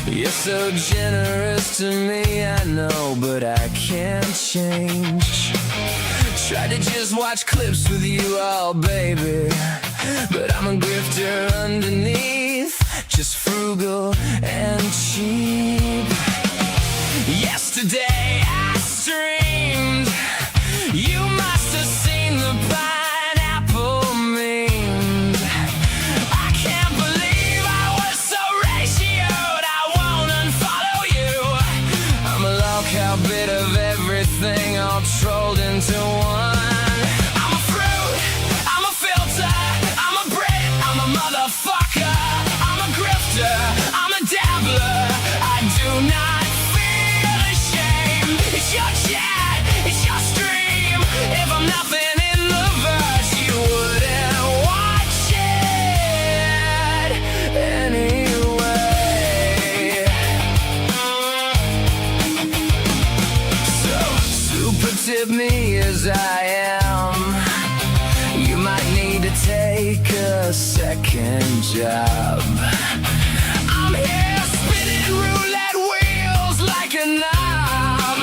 You're so generous to me, I know, but I can't change. Tried to just watch clips with you, oh baby, but I'm a grifter underneath, just frugal and cheap. Yesterday I streamed, you must have seen the pineapple meme. I can't believe I was so ratioed, I won't unfollow you. I'm a lolcow, bit of everything, all trolled into one. I'm a fruit, I'm a filter, I'm a Brit, I'm a motherfucker, I'm a grifter, I'm a dabbler, I do not feel ashamed. It's your chat, it's your stream. If I'm nothing in the verse, you wouldn't watch it anyway. So, super tip me as I am. You might need to take a second job. I'm here spinning roulette wheels like a knob.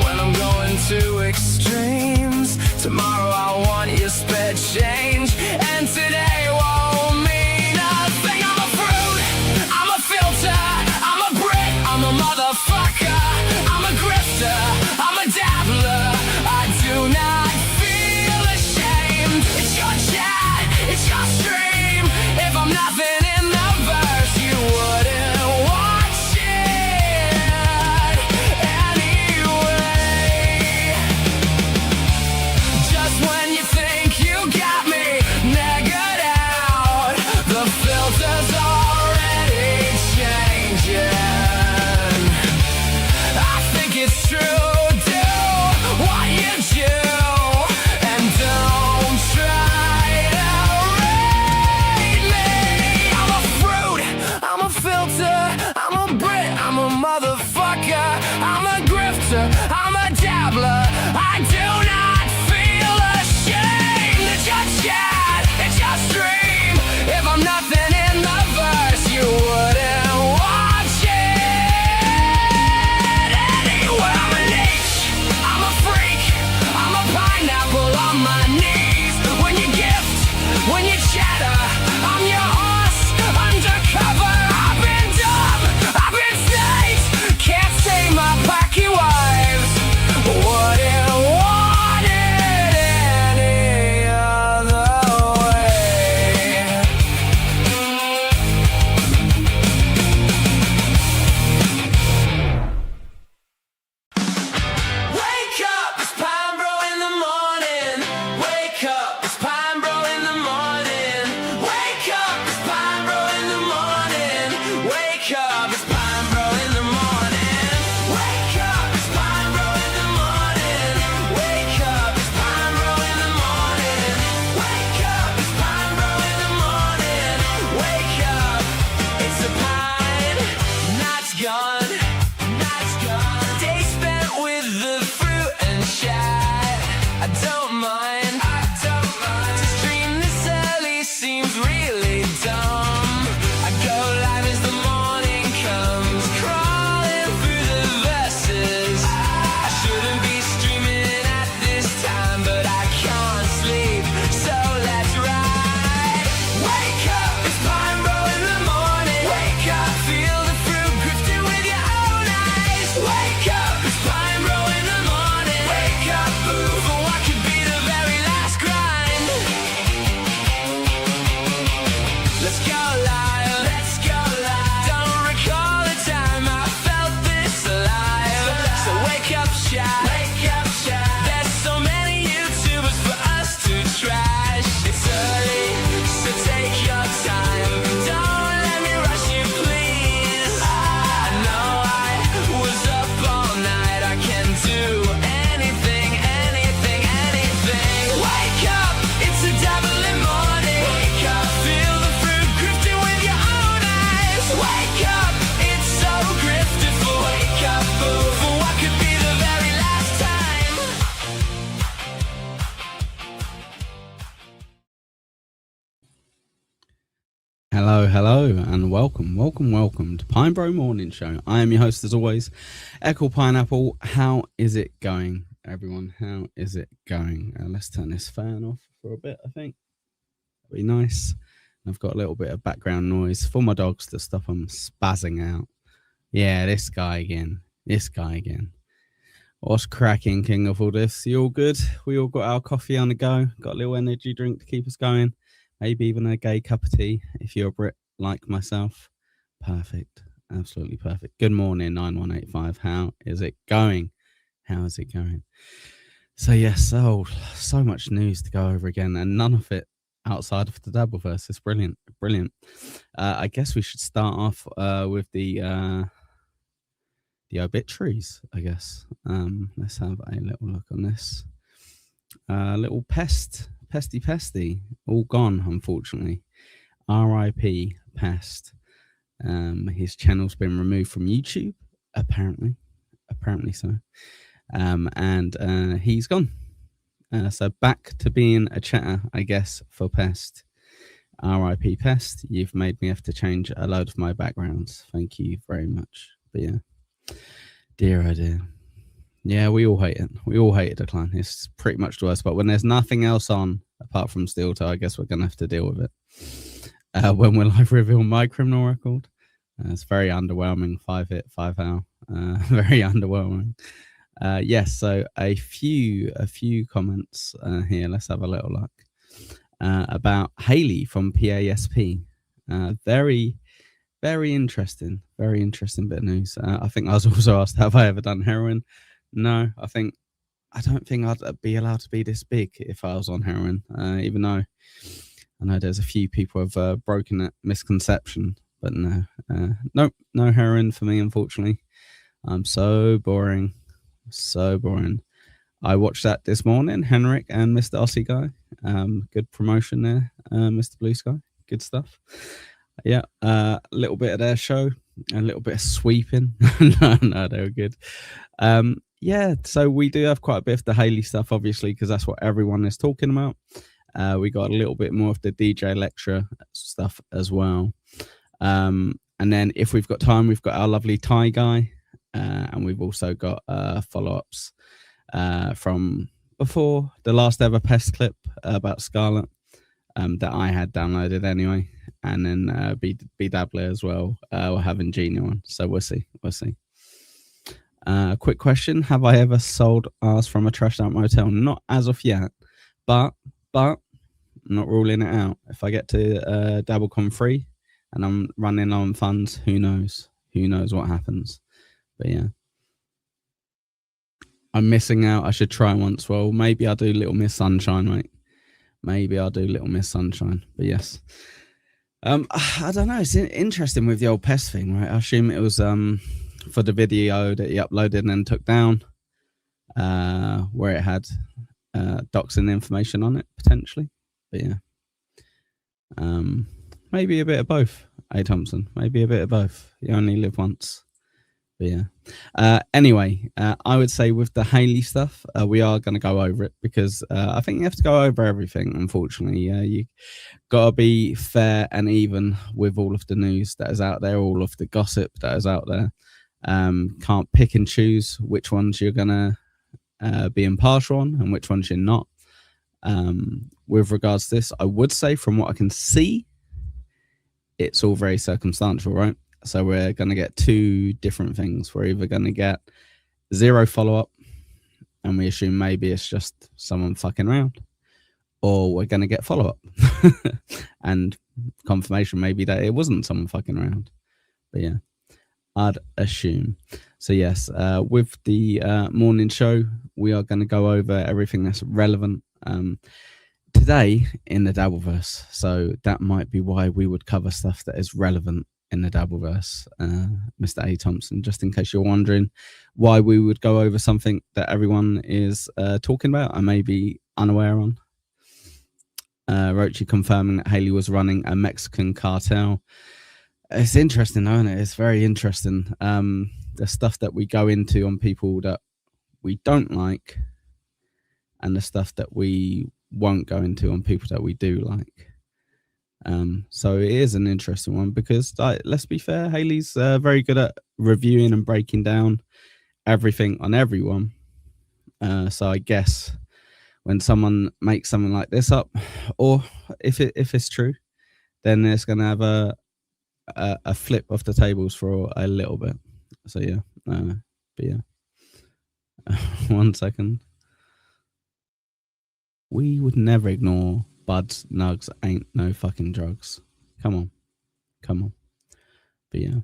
When I'm going to extremes, tomorrow I want your spare change, and today won't mean nothing. I'm a fruit, I'm a filter, I'm a Brit, I'm a motherfucker, I'm a grifter, I'm a dabbler, I do not feel ashamed. It's your chat, it's your stream. If I'm nothing in the verse, you wouldn't watch it anyway. Just when you think you got me negated out, the filter's already changing. I think it's true, do what you do, and don't try to rate me. I'm a fruit, I'm a filter, I'm a Brit, I'm a motherfucker, I'm a grifter, I'm a dabbler, I do not feel ashamed. It's your chat, it's your stream. If I'm nothing in the verse, you wouldn't watch it anyway. I'm a niche, I'm a freak, I'm a pineapple on my knees. When you gift, when you chatter, I'm your horse undercover. I've been dumb, I've been snaked, can't say my packy wives wouldn't want it any other way. Wake up, it's Pine Bro in the morning. Wake up, it's Pine Bro in the morning. Wake up, it's Pine Bro in the morning. Wake up, it's Pine Bro in the morning. Wake up, it's Pine Bro in the morning. Wake up, it's Pine Bro in the morning. Wake up, it's Pine Bro in the morning. Wake up, it's a pine, night's gone, night's gone. Day spent with the fruit and chat. I don't mind, I don't mind. To stream this early seems really dumb. I go live as the morning comes. Hello, and welcome to Pine Bro Morning Show. I am your host, as always, Echo Pineapple. How is it going, everyone? How is it going? Let's turn this fan off for a bit, I think. That'd be nice. I've got a little bit of background noise for my dogs to stop them spazzing out. Yeah, this guy again. What's cracking, King of all this? You all good? We all got our coffee on the go. Got a little energy drink to keep us going. Maybe even a gay cup of tea if you're a Brit like myself. Perfect. Absolutely perfect. Good morning, 9185. How is it going? So, yes, so much news to go over again, and none of it outside of the Dabbleverse. It's brilliant. I guess we should start off with the obituaries, I guess. Let's have a little look on this. Little pesty, all gone, unfortunately. R.I.P. Pest. His channel's been removed from YouTube, apparently so. And he's gone. So back to being a chatter, I guess, for Pest. R.I.P. Pest. You've made me have to change a load of my backgrounds. Thank you very much. But yeah. Dear oh dear. Yeah, we all hate it. We all hate a decline. It's pretty much the worst. But when there's nothing else on apart from Steel Toe, I guess we're going to have to deal with it. When will I reveal my criminal record? It's very underwhelming. 5-hit, 5-hour. Very underwhelming. Yes, so a few comments here. Let's have a little look. About Haley from PASP. Very interesting bit of news. I think I was also asked, have I ever done heroin? No, I don't think I'd be allowed to be this big if I was on heroin, even though I know there's a few people who have broken that misconception, but no, no heroin for me, unfortunately. I'm so boring. I watched that this morning, Henrik and Mr. Aussie Guy. Good promotion there, Mr. Blue Sky. Good stuff. Yeah, a little bit of their show, a little bit of sweeping. no, they were good. Yeah, so we do have quite a bit of the Haley stuff, obviously, because that's what everyone is talking about. We got a little bit more of the DJ lecture stuff as well. And then if we've got time, we've got our lovely Thai guy. And we've also got follow-ups from before the last ever Pest clip about Scarlet that I had downloaded anyway. And then B Dabbler as well. We're having Gina on, so we'll see. Quick question: have I ever sold ours from a trashed out motel? Not as of yet, but I'm not ruling it out. If I get to DabbleCon free and I'm running low on funds, who knows? Who knows what happens? But yeah, I'm missing out. I should try once. Well, maybe I'll do Little Miss Sunshine, mate. Maybe I'll do Little Miss Sunshine. But yes. I don't know. It's interesting with the old Pest thing, right? I assume it was for the video that he uploaded and then took down, where it had doxing information on it, potentially. But yeah. Maybe a bit of both, A. Thompson. Maybe a bit of both. You only live once. But yeah. Anyway, I would say with the Haley stuff, we are going to go over it because I think you have to go over everything, unfortunately. You got to be fair and even with all of the news that is out there, all of the gossip that is out there. Can't pick and choose which ones you're going to be impartial on and which ones you're not. With regards to this, I would say from what I can see, it's all very circumstantial, right? So we're going to get two different things. We're either going to get zero follow-up, and we assume maybe it's just someone fucking around, or we're going to get follow-up and confirmation maybe that it wasn't someone fucking around. But yeah, I'd assume. So yes, with the morning show, we are going to go over everything that's relevant today in the Dabbleverse. So that might be why we would cover stuff that is relevant in the Dabbleverse, Mr. A. Thompson, just in case you're wondering why we would go over something that everyone is talking about. I may be unaware on. Rochi confirming that Haley was running a Mexican cartel. It's interesting, isn't it? It's very interesting. The stuff that we go into on people that we don't like and the stuff that we won't go into on people that we do like. So it is an interesting one because, let's be fair, Hayley's very good at reviewing and breaking down everything on everyone. So I guess when someone makes something like this up, or if it's true, then it's going to have a flip of the tables for a little bit. So yeah, but yeah. 1 second. We would never ignore buds, nugs, ain't no fucking drugs. Come on. But yeah.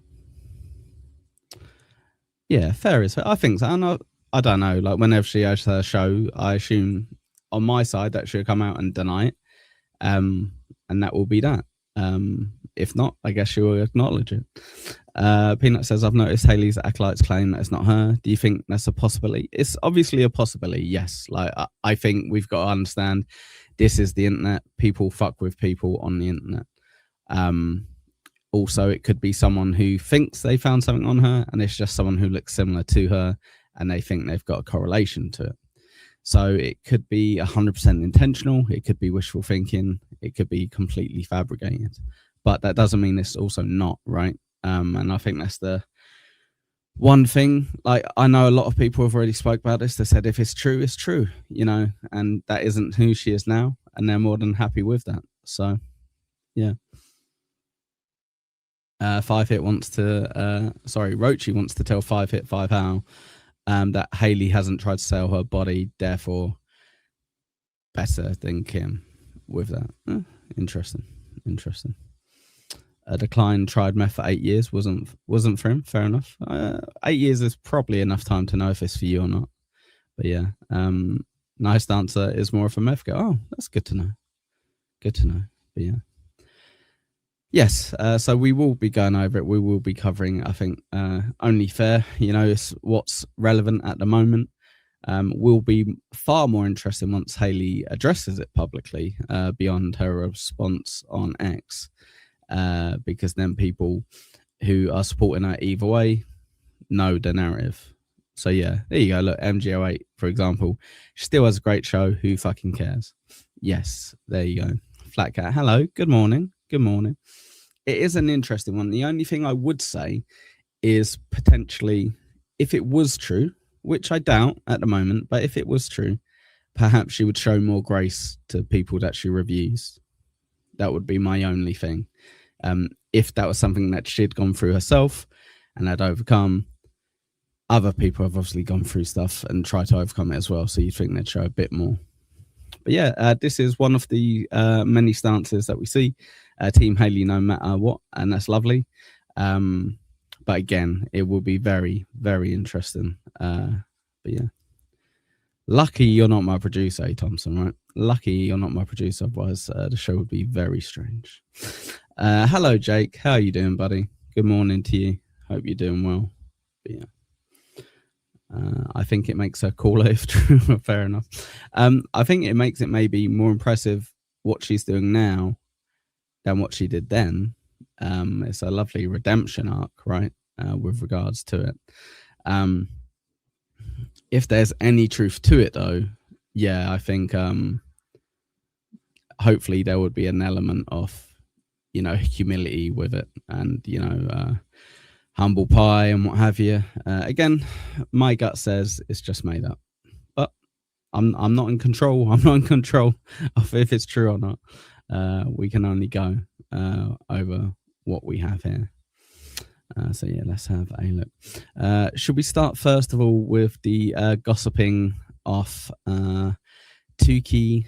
Yeah, fair is fair. I think so. I don't know. Like, whenever she has her show, I assume on my side that she'll come out and deny it. And that will be that. If not, I guess she will acknowledge it. Peanut says, I've noticed Hayley's acolytes claim that it's not her. Do you think that's a possibility? It's obviously a possibility, yes. Like, I think we've got to understand this is the internet. People fuck with people on the internet. Also, it could be someone who thinks they found something on her and it's just someone who looks similar to her and they think they've got a correlation to it. So it could be 100% intentional. It could be wishful thinking. It could be completely fabricated. But that doesn't mean it's also not, right? And I think that's the one thing. Like, I know a lot of people have already spoke about this. They said if it's true, it's true, you know, and that isn't who she is now. And they're more than happy with that. So, yeah. Rochi wants to tell 5Hit5How that Hayley hasn't tried to sell her body, therefore better than Kim with that. Interesting. A Decline tried meth for 8 years, wasn't for him. Fair enough. 8 years is probably enough time to know if it's for you or not. But yeah, nice dancer is more of a meth guy. Oh, that's good to know. But yeah. Yes, so we will be going over it. We will be covering, I think, only fair. You know, it's what's relevant at the moment. Will be far more interesting once Hayley addresses it publicly, beyond her response on X, because then people who are supporting her either way know the narrative. So yeah, there you go. Look, MG08, for example, she still has a great show. Who fucking cares? Yes, there you go. Flat Cat, hello, good morning. It is an interesting one. The only thing I would say is potentially, if it was true, which I doubt at the moment, but if it was true, perhaps she would show more grace to people that she reviews. That would be my only thing. If that was something that she'd gone through herself and had overcome, other people have obviously gone through stuff and tried to overcome it as well. So you'd think they'd show a bit more. But yeah, this is one of the many stances that we see. Team Hayley, no matter what, and that's lovely. But again, it will be very, very interesting. But yeah, lucky you're not my producer, A. Thompson, right? Lucky you're not my producer, otherwise the show would be very strange. Hello, Jake. How are you doing, buddy? Good morning to you. Hope you're doing well. But yeah. I think it makes her cooler if true. Fair enough. I think it makes it maybe more impressive what she's doing now than what she did then. It's a lovely redemption arc, right? With regards to it. If there's any truth to it, though, yeah, I think hopefully there would be an element of, you know, humility with it, and you know, humble pie and what have you. Again, my gut says it's just made up, but I'm not in control. I'm not in control of if it's true or not. We can only go over what we have here. So yeah, let's have a look. Should we start first of all with the gossiping of Tukey,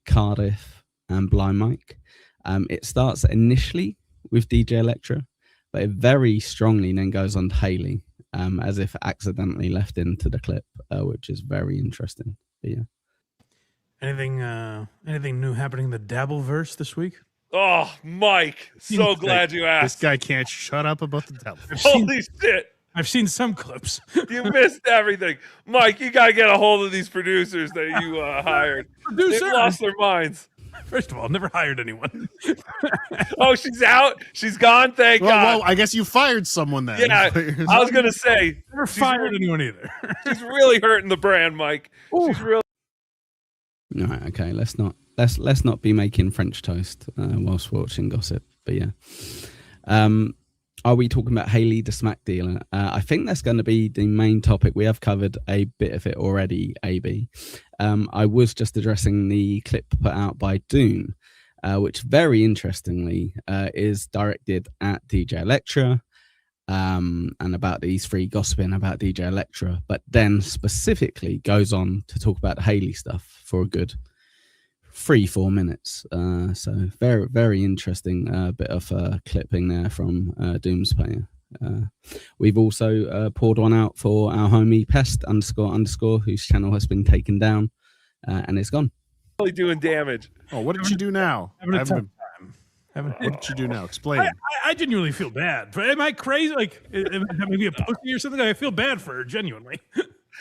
Cardiff, and Blind Mike? It starts initially with DJ Electra, but it very strongly then goes on to Hayley, as if accidentally left into the clip, which is very interesting. But yeah. Anything new happening in the Dabble verse this week? Oh, Mike, so glad you asked. This guy can't shut up about the Dabble. Holy shit. I've seen some clips. You missed everything. Mike, you got to get a hold of these producers that you hired. They've lost their minds. First of all, never hired anyone. Oh, she's out? She's gone? Thank God. Well, I guess you fired someone then. Yeah, I was going to say. Never fired anyone either. She's really hurting the brand, Mike. Ooh. She's really. All right, okay, let's not let's not be making French toast whilst watching gossip. But yeah, are we talking about Hailey the smack dealer? I think that's going to be the main topic. We have covered a bit of it already. AB, I was just addressing the clip put out by Doom, which very interestingly is directed at DJ Electra. And about these three gossiping about DJ Electra, but then specifically goes on to talk about Hailey stuff for a good 3-4 minutes. So very, very interesting bit of clipping there from Doom's player. We've also poured one out for our homie Pest __ whose channel has been taken down and it's gone. Really doing damage. Oh, what did you do now? Having a tough time. What did you do now? Explain. I genuinely feel bad. But am I crazy? Like, am I maybe a pussy or something? I feel bad for her, genuinely.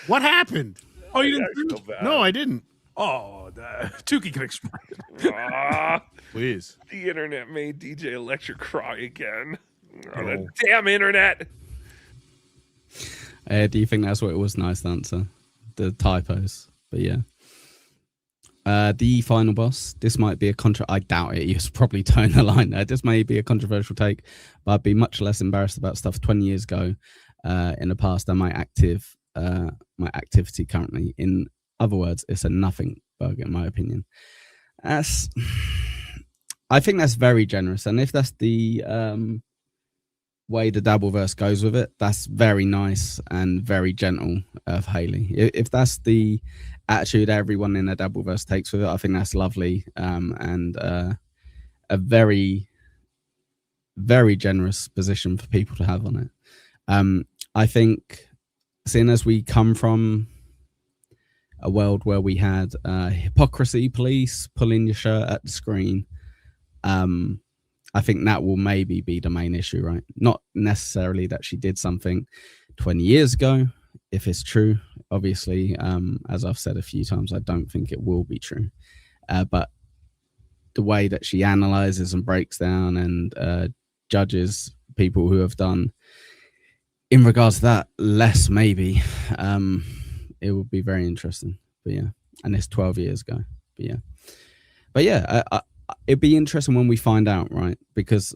What happened? Oh, you I didn't? feel bad. No, I didn't. Oh, Tukey can explain. Ah, Please. the internet made DJ Electra cry again. Oh, No. the damn internet. Do you think that's what it was? Nice answer. The typos, but yeah. The final boss. This might be a I doubt it. You're probably towing the line there. This may be a controversial take, but I'd be much less embarrassed about stuff 20 years ago in the past than my activity currently. In other words, it's a nothing bug in my opinion. I think that's very generous, and if that's the way the Dabbleverse goes with it, that's very nice and very gentle of Hailey. If that's the attitude everyone in the Dabbleverse takes with it, I think that's lovely, and a very, very generous position for people to have on it. I think, seeing as we come from a world where we had hypocrisy police pulling your shirt at the screen, I think that will maybe be the main issue, right? Not necessarily that she did something 20 years ago, if it's true. Obviously, as I've said a few times, I don't think it will be true. But the way that she analyzes and breaks down and judges people who have done, in regards to that, less maybe, it would be very interesting. But yeah, and it's 12 years ago. But yeah, it'd be interesting when we find out, right? Because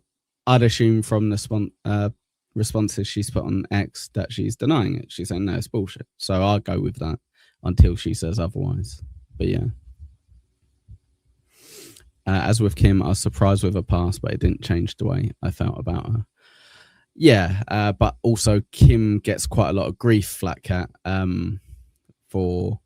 I'd assume from the responses she's put on X that she's denying it. She's saying, no, it's bullshit. So I'll go with that until she says otherwise. But yeah. As with Kim, I was surprised with her past, but it didn't change the way I felt about her. Yeah, but also Kim gets quite a lot of grief, Flat Cat, for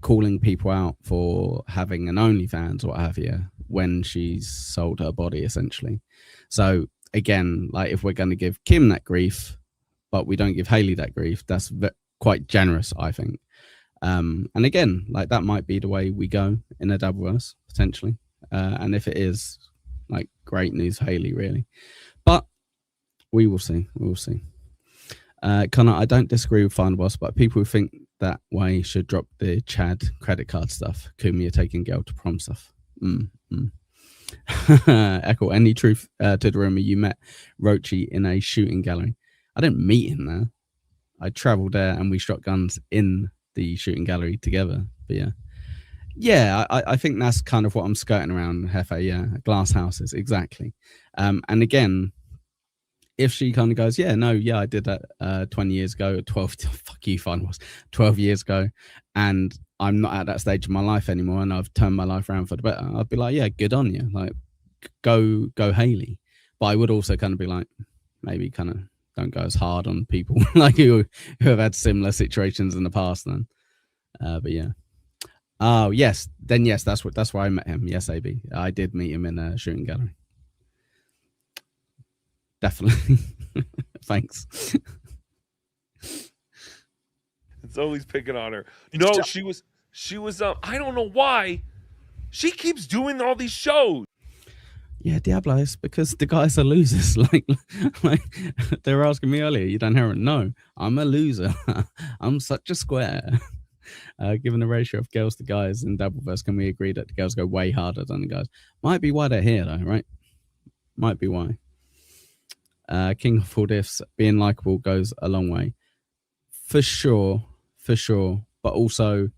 calling people out for having an OnlyFans or what have you when she's sold her body, essentially. So again, like, if we're going to give Kim that grief, but we don't give Hailey that grief, that's quite generous, I think. And again, like, that might be the way we go in a Dabbleverse, potentially. And if it is, like, great news, Hailey, really. But we will see. We will see. Connor, I don't disagree with Final Boss, but people who think that way should drop the Chad credit card stuff. Kumia taking girl to prom stuff. Echo, any truth to the rumor you met Rochi in a shooting gallery? I didn't meet him there. I traveled there and we shot guns in the shooting gallery together. But yeah, I think that's kind of what I'm skirting around, Hefe. Yeah, glass houses, exactly. And again, if she kind of goes, I did that 20 years ago, 12, fuck you, Final Boss, 12 years ago, and I'm not at that stage of my life anymore, and I've turned my life around for the better, I'd be like, yeah, good on you. Like, go Hailey. But I would also kind of be like, maybe kind of don't go as hard on people like who have had similar situations in the past then. But yeah. Oh, yes. Then yes, that's where I met him. Yes, AB. I did meet him in a shooting gallery. Definitely. Thanks. It's always picking on her. No, she was I don't know why she keeps doing all these shows. Yeah, Diablo, it's because the guys are losers. like they were asking me earlier, you don't hear it? No, I'm a loser. I'm such a square. Given the ratio of girls to guys in Dabbleverse, can we agree that the girls go way harder than the guys? Might be why they're here though, right? Might be why. King of all diffs, being likable goes a long way. For sure. But also,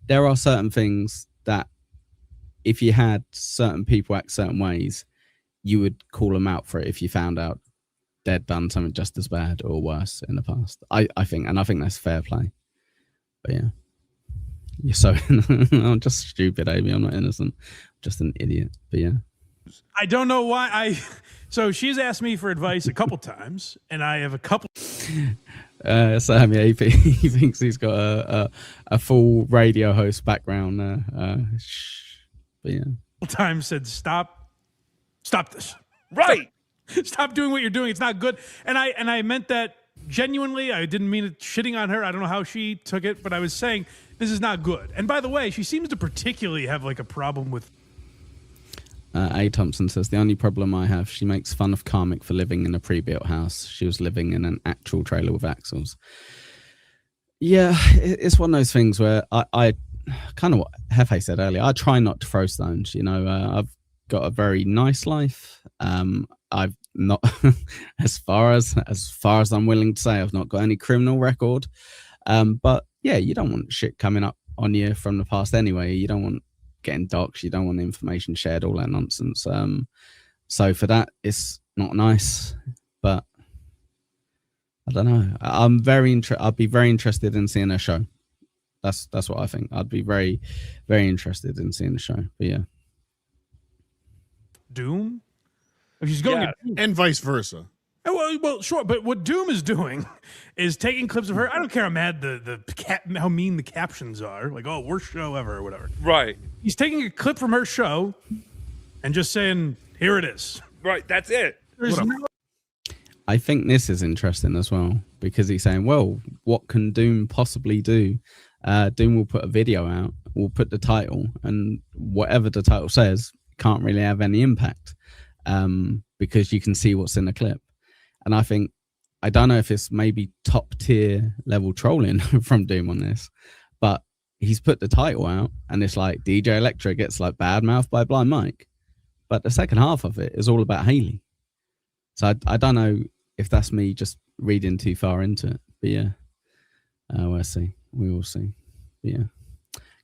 there are certain things that if you had certain people act certain ways, you would call them out for it if you found out they'd done something just as bad or worse in the past. I think that's fair play. But yeah, you're so I'm just stupid, Amy. I'm not innocent. I'm just an idiot. But yeah, I don't know why so she's asked me for advice a couple times, and I have a couple Sam, yeah, he thinks he's got a full radio host background. But yeah, times said stop this. Right. Stop doing what you're doing. It's not good. And I meant that genuinely. I didn't mean it shitting on her. I don't know how she took it, but I was saying this is not good. And by the way, she seems to particularly have like a problem with. A. Thompson says, the only problem I have, she makes fun of Karmic for living in a pre-built house. She was living in an actual trailer with axles. Yeah, it's one of those things where I kind of what Hefe said earlier, I try not to throw stones. You know, I've got a very nice life. I've not, as far as I'm willing to say, I've not got any criminal record. But yeah, you don't want shit coming up on you from the past anyway. You don't want getting doxxed, you don't want information shared, all that nonsense. So for that, it's not nice. But I don't know. I'd be very interested in seeing her show. That's what I think. I'd be very, very interested in seeing the show. But yeah, Doom. If she's going, and vice versa. Well, sure, but what Doom is doing is taking clips of her. I don't care how mad how mean the captions are, like, oh, worst show ever or whatever. Right. He's taking a clip from her show and just saying, here it is. Right. That's it. I think this is interesting as well, because he's saying, well, what can Doom possibly do? Doom will put a video out, will put the title, and whatever the title says can't really have any impact, because you can see what's in the clip. And I don't know if it's maybe top tier level trolling from Doom on this, but he's put the title out and it's like DJ Electra gets like bad mouthed by Blind Mike. But the second half of it is all about Haley. So I don't know if that's me just reading too far into it. But yeah, we'll see. We will see. But yeah.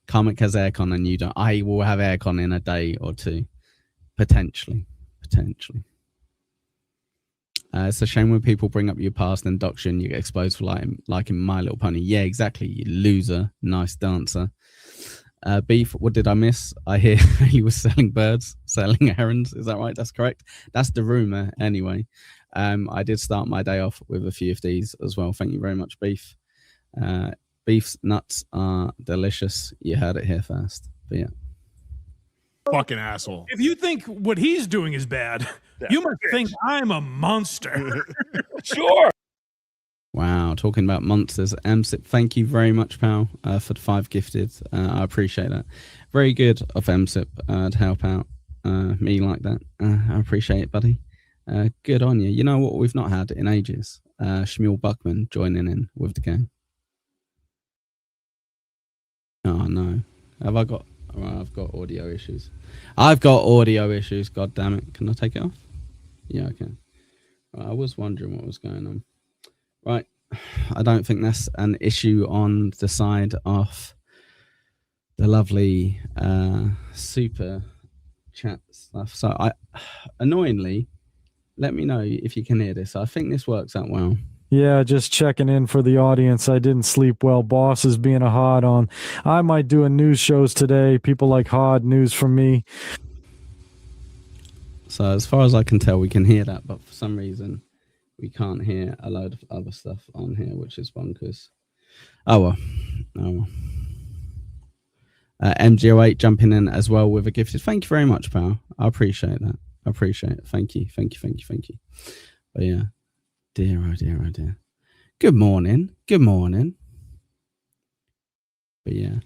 Karmic has aircon and you don't. I will have aircon in a day or two. Potentially. It's a shame when people bring up your past and dox you and you get exposed for liking My Little Pony. Yeah, exactly. You loser. Nice dancer. Beef, what did I miss? I hear he was selling birds, selling errands. Is that right? That's correct. That's the rumor anyway. I did start my day off with a few of these as well. Thank you very much, Beef. Beef's nuts are delicious. You heard it here first. But yeah. Fucking asshole. If you think what he's doing is bad, you must think I'm a monster. Sure. Wow, talking about monsters. MSIP, thank you very much, pal, for the 5 gifted. I appreciate that. Very good of MSIP to help out me like that. I appreciate it, buddy. Good on you. You know what we've not had in ages? Shmuel Buckman joining in with the game. Oh, no. Have I got... Well, I've got audio issues. God damn it. Can I take it off? Yeah, I can. Right, I was wondering what was going on. Right. I don't think that's an issue on the side of the lovely super chat stuff. So annoyingly, let me know if you can hear this. I think this works out well. Yeah, just checking in for the audience. I didn't sleep well. Boss is being a hard on. I might do a news shows today. People like hard news from me. So as far as I can tell, we can hear that, but for some reason, we can't hear a load of other stuff on here, which is bonkers. Oh well. MGO8 jumping in as well with a gifted. Thank you very much, pal. I appreciate that. I appreciate it. Thank you. But yeah. Dear, oh dear. Good morning. But yeah.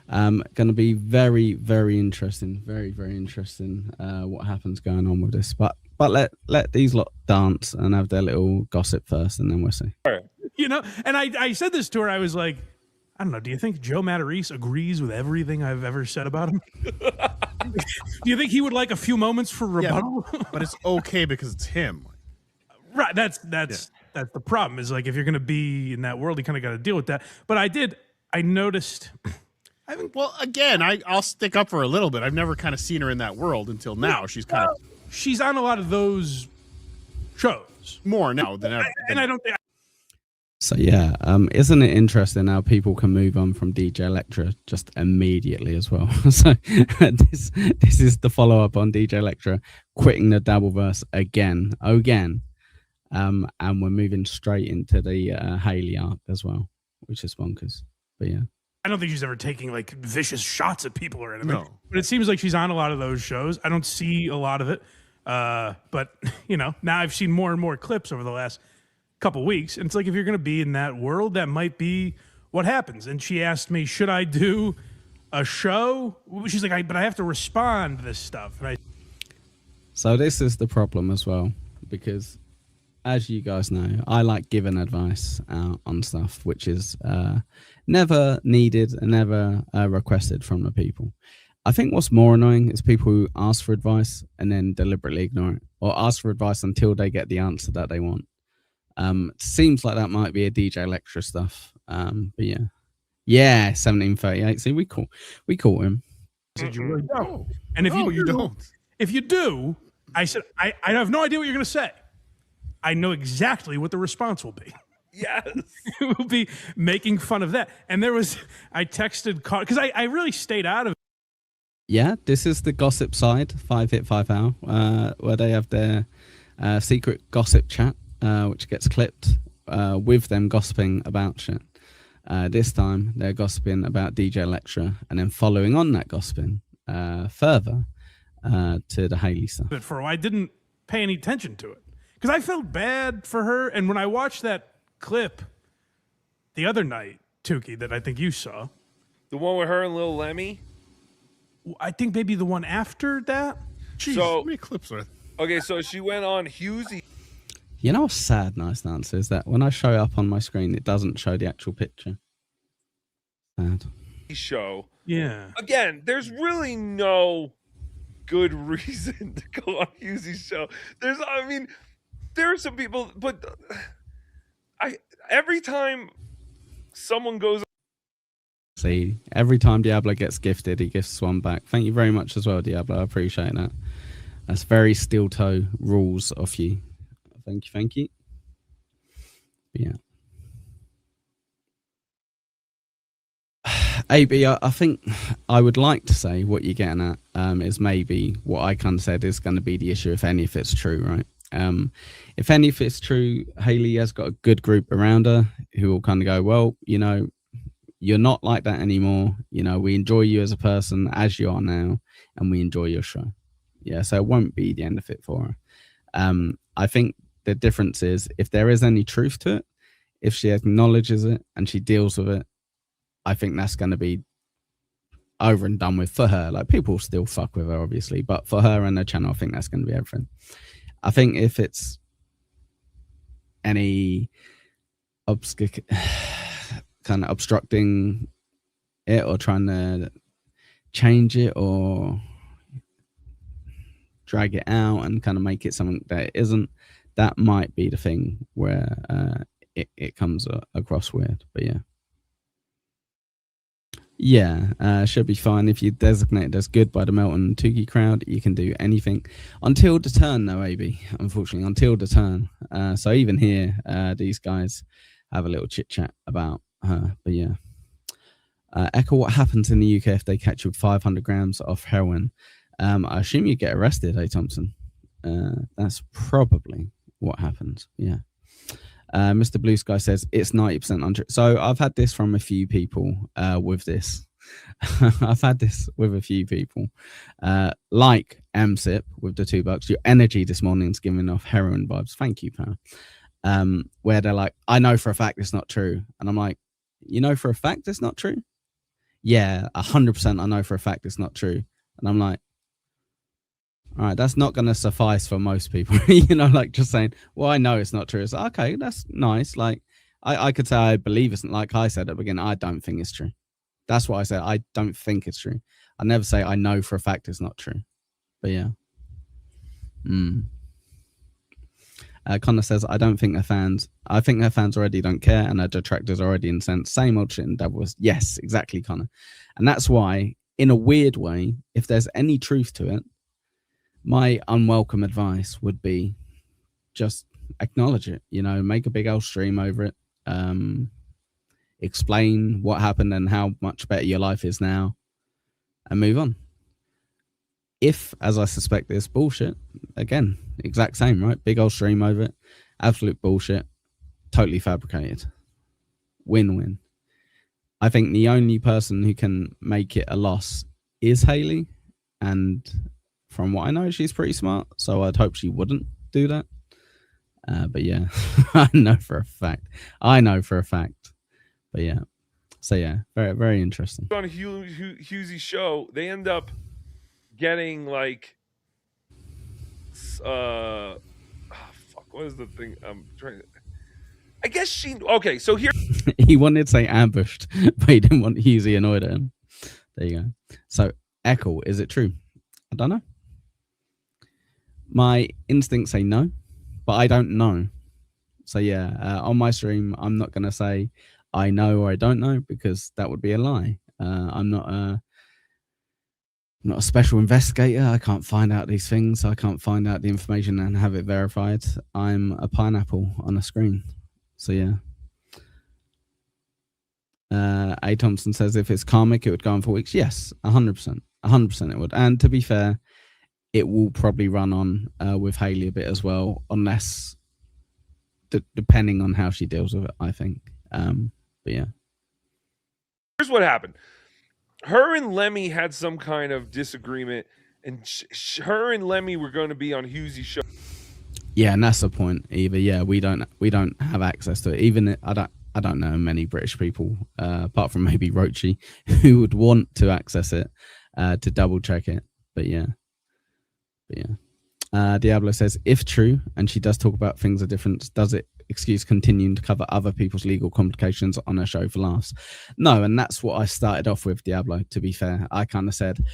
Going to be very, very interesting. Very, very interesting what happens going on with this. But let these lot dance and have their little gossip first, and then we'll see. You know, and I said this to her. I was like, I don't know. Do you think Joe Matarese agrees with everything I've ever said about him? Do you think he would like a few moments for rebuttal? Yeah, but it's okay because it's him. Right. That's the problem. Is like if you're going to be in that world, you kind of got to deal with that. But I noticed. Well, again, I'll stick up for her a little bit. I've never kind of seen her in that world until now. She's kind of She's on a lot of those shows. more now than ever. And I don't think So yeah, isn't it interesting how people can move on from DJ Electra just immediately as well? So this is the follow up on DJ Electra quitting the Dabbleverse again, and we're moving straight into the Haley arc as well, which is bonkers. But yeah, I don't think she's ever taking like vicious shots at people or anything. No. But it seems like she's on a lot of those shows. I don't see a lot of it. But you know, now I've seen more and more clips over the last couple weeks, and it's like if you're going to be in that world, that might be what happens. And she asked me, should I do a show? She's like, but I have to respond to this stuff. And so this is the problem as well, because as you guys know, I like giving advice on stuff which is never needed and never requested from the people. I think what's more annoying is people who ask for advice and then deliberately ignore it, or ask for advice until they get the answer that they want. Seems like that might be a DJ Electra stuff. But yeah, 1738. See, we caught him. said, you really don't. And if No, you don't. If you do, I said, I have no idea what you're going to say. I know exactly what the response will be. Yes. It will be making fun of that. And I texted, because I really stayed out of it. Yeah, this is the gossip side, 5 Hit 5 Hour, where they have their secret gossip chat, which gets clipped with them gossiping about shit. This time, they're gossiping about DJ Electra, and then following on that gossiping further to the Haley stuff. But for a while, I didn't pay any attention to it because I felt bad for her. And when I watched that clip the other night, Tukey, that I think you saw, The one with her and Lil Lemmy. I think maybe the one after that. Jeez, So- how many clips are there? Okay, so she went on Husey. You know what's sad, Nice Dancer, is that when I show up on my screen, it doesn't show the actual picture. Sad. Show. Yeah. Again, there's really no good reason to go on Husey's show. There are some people, but every time someone goes, See, every time Diablo gets gifted, he gifts one back. Thank you very much as well, Diablo. I appreciate that. That's very steel toe rules of you. Thank you. Yeah. AB, I think I would like to say what you're getting at is maybe what I kind of said is going to be the issue, if any, if it's true, right? If any, if it's true, Haley has got a good group around her who will kind of go, well, you know, you're not like that anymore. You know, we enjoy you as a person as you are now, and we enjoy your show. Yeah, so it won't be the end of it for her. I think the difference is if there is any truth to it, if she acknowledges it and she deals with it, I think that's going to be over and done with for her. Like, people still fuck with her, obviously, but for her and her channel, I think that's going to be everything. I think if it's any kind of obstructing it or trying to change it or drag it out and kind of make it something that it isn't, that might be the thing where it comes across weird. But yeah, should be fine. If you designate it as good by the Melton Tukey crowd, you can do anything until the turn, though, AB, unfortunately, until the turn. So even here, these guys have a little chit chat about her. But yeah, Echo, what happens in the UK if they catch you with 500 grams of heroin? I assume you get arrested, hey Thompson. That's probably what happens. Yeah. Mr. Blue Sky says it's 90% untrue. So I've had this from a few people with this. I've had this with a few people. Like MSIP with the $2. Your energy this morning is giving off heroin vibes. Thank you, pal. Where they're like, I know for a fact it's not true. And I'm like, you know for a fact it's not true? Yeah, 100% I know for a fact it's not true. And I'm like, all right, that's not going to suffice for most people, you know, like just saying, well, I know it's not true. It's like, okay, that's nice. Like, I could say I believe it's, like I said at the beginning, I don't think it's true. That's what I said. I don't think it's true. I never say I know for a fact it's not true. But yeah. Connor says, I don't think their fans. I think their fans already don't care, and their detractors are already incensed. Same old shit in Dabble was. Yes, exactly, Connor. And that's why, in a weird way, if there's any truth to it, my unwelcome advice would be just acknowledge it. You know, make a big old stream over it. Explain what happened and how much better your life is now, and move on. If, as I suspect, this bullshit, again, exact same, right? Big old stream over it, absolute bullshit, totally fabricated. Win-win. I think the only person who can make it a loss is Hayley, and from what I know, she's pretty smart, so I'd hope she wouldn't do that. But yeah, I know for a fact. But yeah, so yeah, very, very interesting. On Hughesy's show, they end up getting like, fuck, what is the thing? I'm trying to. I guess okay. So here, he wanted to say ambushed, but he didn't want Hughes annoyed at him. There you go. So, Echo, is it true? I don't know. My instincts say no, but I don't know. So yeah, on my stream, I'm not gonna say I know or I don't know, because that would be a lie. I'm not a special investigator. I can't find out these things. I can't find out the information and have it verified. I'm a pineapple on a screen. So yeah. A. Thompson says if it's karmic, it would go on for weeks. Yes, 100%. 100% it would. And to be fair, it will probably run on with Hayley a bit as well, unless, depending on how she deals with it, I think. But yeah. Here's what happened. Her and Lemmy had some kind of disagreement, and her and Lemmy were going to be on Hughesy's show. Yeah, and that's the point. Either we don't have access to it. Even I don't know many British people, apart from maybe Rochi, who would want to access it to double check it. But yeah. Diablo says, if true, and she does talk about things of difference, does it excuse continuing to cover other people's legal complications on her show for laughs? No, and that's what I started off with, Diablo, to be fair. I kind of said,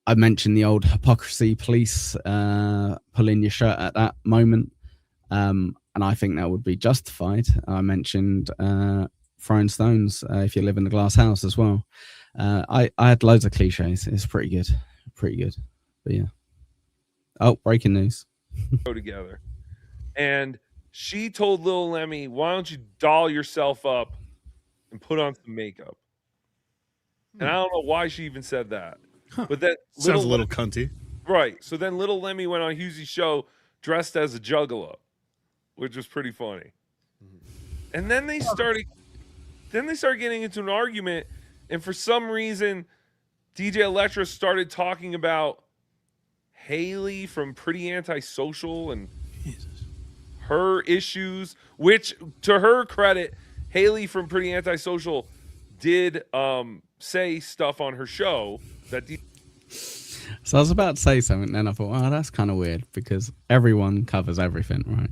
I mentioned the old hypocrisy police pulling your shirt at that moment, and I think that would be justified. I mentioned throwing stones if you live in a glass house as well. I had loads of cliches. It's pretty good. But yeah. Oh, breaking news. Go together. And she told Lil Lemmy, why don't you doll yourself up and put on some makeup? And I don't know why she even said that. But that sounds a little cunty. Right. So then Little Lemmy went on Hughesy's show dressed as a juggalo, which was pretty funny. And then they started getting into an argument, and for some reason DJ Electra started talking about Hayley from Pretty Antisocial and her issues, which, to her credit, Hayley from Pretty Antisocial did say stuff on her show that. So I was about to say something, then I thought, well, that's kind of weird because everyone covers everything, right?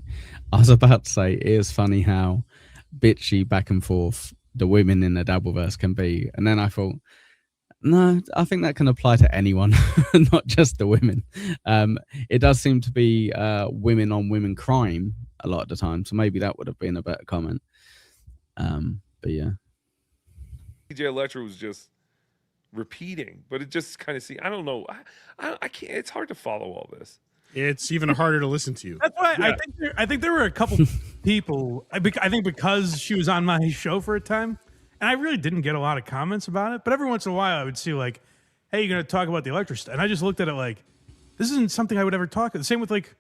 I was about to say, it is funny how bitchy back and forth the women in the Dabbleverse can be, and then I thought, no, I think that can apply to anyone, not just the women. It does seem to be women on women crime a lot of the time, so maybe that would have been a better comment. But yeah, DJ Electra was just repeating, but it just kind of I don't know. I can't. It's hard to follow all this. It's even harder to listen to you. That's why I think there were a couple people. I think because she was on my show for a time. And I really didn't get a lot of comments about it, but every once in a while I would see like, hey, you're going to talk about the Electra stuff. And I just looked at it like, this isn't something I would ever talk about. The same with like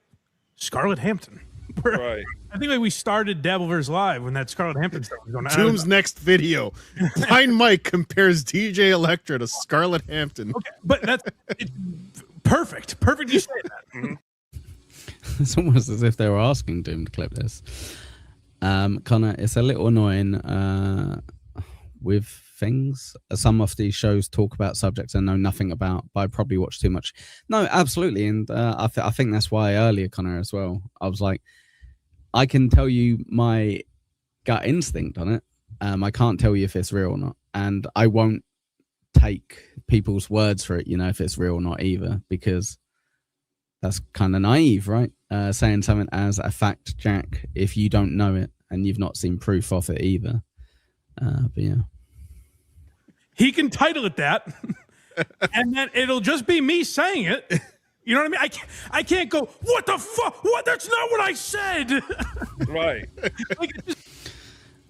Scarlett Hampton. Right. I think like we started Dabbleverse Live when that Scarlett Hampton stuff was going on. Tomb's next video. Blind Mike compares DJ Electra to Scarlett Hampton. Okay, but it's perfect. Perfect you say that. Mm-hmm. It's almost as if they were asking Doom to clip this. Connor, it's a little annoying with things. Some of these shows talk about subjects I know nothing about, but I probably watch too much. No, absolutely. And I think that's why earlier, Connor, as well, I was like, I can tell you my gut instinct on it. I can't tell you if it's real or not. And I won't take people's words for it, if it's real or not either, because that's kind of naive, right? Saying something as a fact, Jack, if you don't know it and you've not seen proof of it either. But yeah, He can title it that, and then it'll just be me saying it. You know what I mean? I can't go, what the fuck? What? That's not what I said. Right. Like, it just,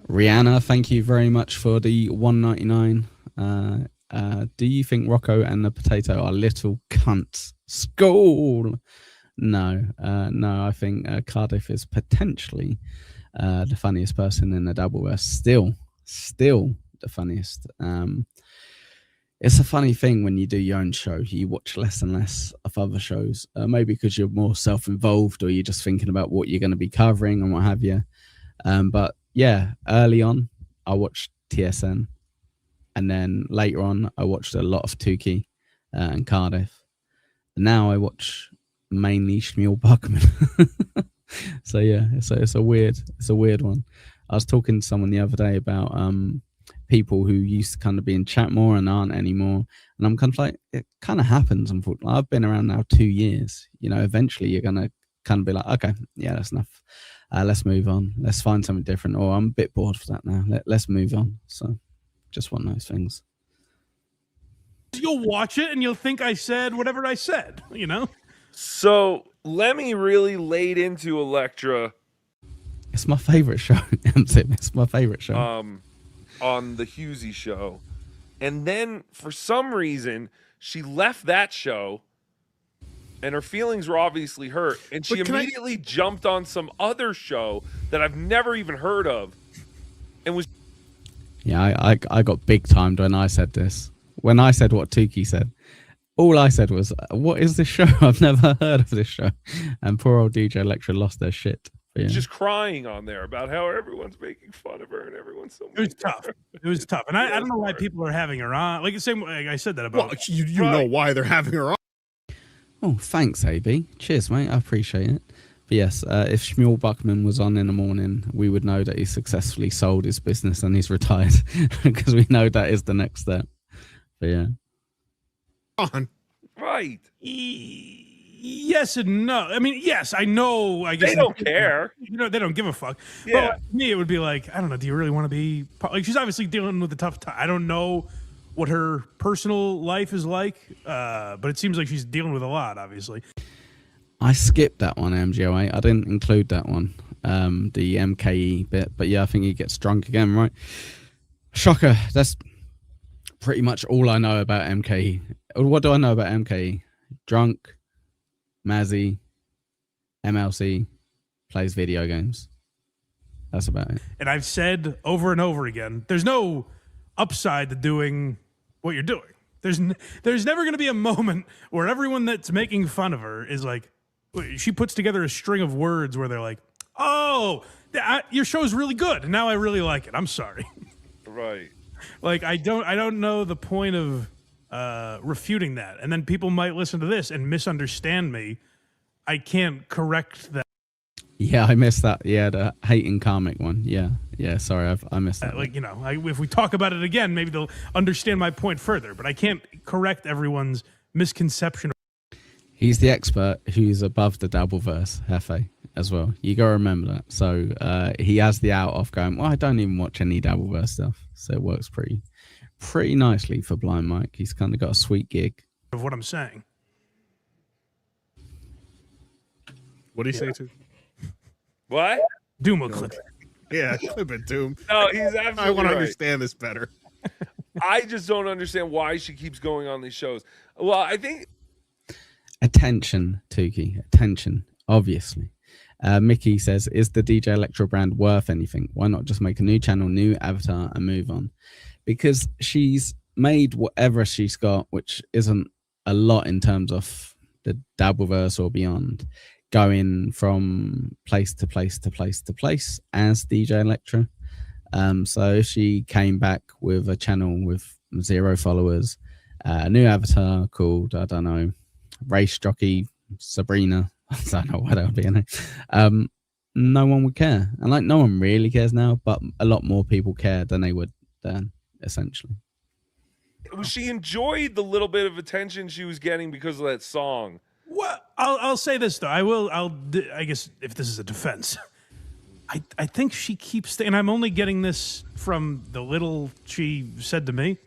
Rihanna, thank you very much for the $1.99. Do you think Rocco and the Potato are little cunts? School. No, I think Cardiff is potentially the funniest person in the Dabbleverse. Still the funniest. It's a funny thing when you do your own show, you watch less and less of other shows, maybe because you're more self-involved or you're just thinking about what you're going to be covering and what have you. But yeah, early on, I watched TSN, and then later on, I watched a lot of Tukey and Cardiff. And now I watch mainly Shmuel Buckman. So yeah, it's a weird one. I was talking to someone the other day about people who used to kind of be in chat more and aren't anymore, and I'm kind of like, it kind of happens. Unfortunately, I've been around now 2 years. You know, eventually you're gonna kind of be like, okay, yeah, that's enough. Let's move on. Let's find something different. Or I'm a bit bored for that now. Let's move on. So, just one of those things. you'll watch it and you'll think I said whatever I said, you know? So Lemmy really laid into Elektra It's my favorite show. It's my favorite show. on the Husey show. And then for some reason, she left that show and her feelings were obviously hurt. And she immediately jumped on some other show that I've never even heard of and was. Yeah, I got big timed when I said this. When I said what Tukey said, all I said was, what is this show? I've never heard of this show. And poor old DJ Electra lost their shit. But yeah. Just crying on there about how everyone's making fun of her and everyone's so. It was tough. It was tough, and I don't know why people are having her on. Like the same way I said that about. Well, you know why they're having her on. Oh, thanks, AB. Cheers, mate. I appreciate it. But yes, if Shmuel Buckman was on in the morning, we would know that he successfully sold his business and he's retired, because we know that is the next step. But yeah. On. Right. Yes and no. I mean, yes, I know. I guess They don't care. You know, they don't give a fuck. Yeah. But to me, it would be like, I don't know. Do you really want to be like? She's obviously dealing with a tough time. I don't know what her personal life is like, but it seems like she's dealing with a lot. Obviously, I skipped that one, MGOA. I didn't include that one, the MKE bit. But yeah, I think he gets drunk again, right? Shocker. That's pretty much all I know about MKE. What do I know about MKE? Drunk, Mazzy, MLC, plays video games. That's about it. and I've said over and over again, there's no upside to doing what you're doing. There's never going to be a moment where everyone that's making fun of her is like, she puts together a string of words where they're like, oh, your show's really good. Now I really like it. I'm sorry. Right. Like, I don't know the point of refuting that. And then people might listen to this and misunderstand me. I can't correct that. Yeah, I missed that. Yeah, the hating karmic one. Yeah. Sorry, I missed that. Like, you know, if we talk about it again, maybe they'll understand my point further. But I can't correct everyone's misconception. He's the expert who's above the Dabbleverse, Hefe, as well. You got to remember that. So he has the out of going, well, I don't even watch any Dabbleverse stuff. So it works pretty nicely for Blind Mike. He's kind of got a sweet gig. Of what I'm saying. What do you say to? What? Doom will clip. Yeah, clip it, Doom. No, he's absolutely I want to right. understand this better. I just don't understand why she keeps going on these shows. Well, I think Attention, Tukey. Attention, obviously. Mickey says, is the DJ Electro brand worth anything? Why not just make a new channel, new avatar, and move on? Because she's made whatever she's got, which isn't a lot in terms of the Dabbleverse or beyond, going from place to place to place to place as DJ Electra. So if she came back with a channel with 0 followers, a new avatar called, I don't know, Race Jockey Sabrina, I don't know what that would be, no one would care. And like, no one really cares now, but a lot more people care than they would then, essentially. she enjoyed the little bit of attention she was getting because of that song. What? I'll say this though. I guess if this is a defense, I think she keeps, and I'm only getting this from the little she said to me.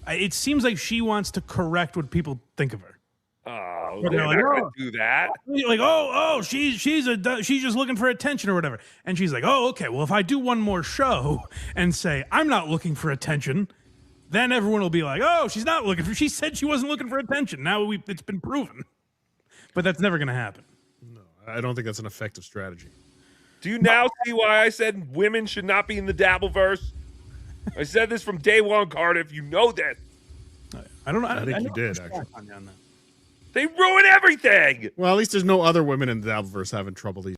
It seems like she wants to correct what people think of her. Oh, But they're they're not like, gonna "Oh." do that. Like, she's just looking for attention or whatever. And she's like, oh, okay. Well, if I do one more show and say I'm not looking for attention, then everyone will be like, oh, she's not looking for. She said she wasn't looking for attention. Now it's been proven. But that's never going to happen. I don't think that's an effective strategy. Do you now see why I said women should not be in the Dabbleverse? I said this from day one, Cardiff. You know that. I don't know. I think you know did, I'm actually. on you on that. They ruin everything. Well, at least there's no other women in the Dabbleverse having trouble these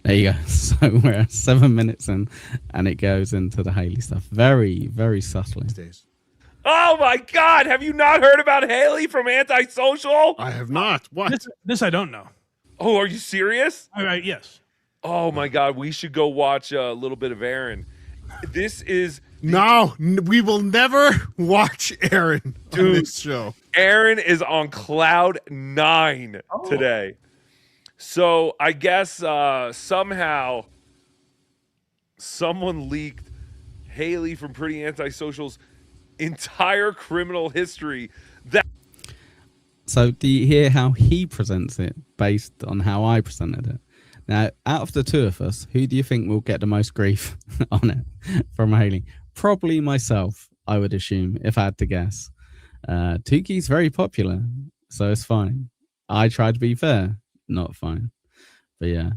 There you go. So we're 7 minutes in, and it goes into the Haley stuff very, very subtly. days. Oh my God! Have you not heard about Haley from Antisocial? I have not. What? This I don't know. Oh, are you serious? All right, yes. Oh my God! We should go watch a little bit of Aaron. This is No, we will never watch Aaron on Dude. this show. Aaron is on cloud 9 today. So I guess somehow someone leaked Haley from Pretty Antisocial's entire criminal history. So do you hear how he presents it based on how I presented it? Now, out of the two of us, who do you think will get the most grief on it from Haley? Probably myself, I would assume, if I had to guess. Tuki's very popular, so it's fine. I try to be fair, not fine. But yeah,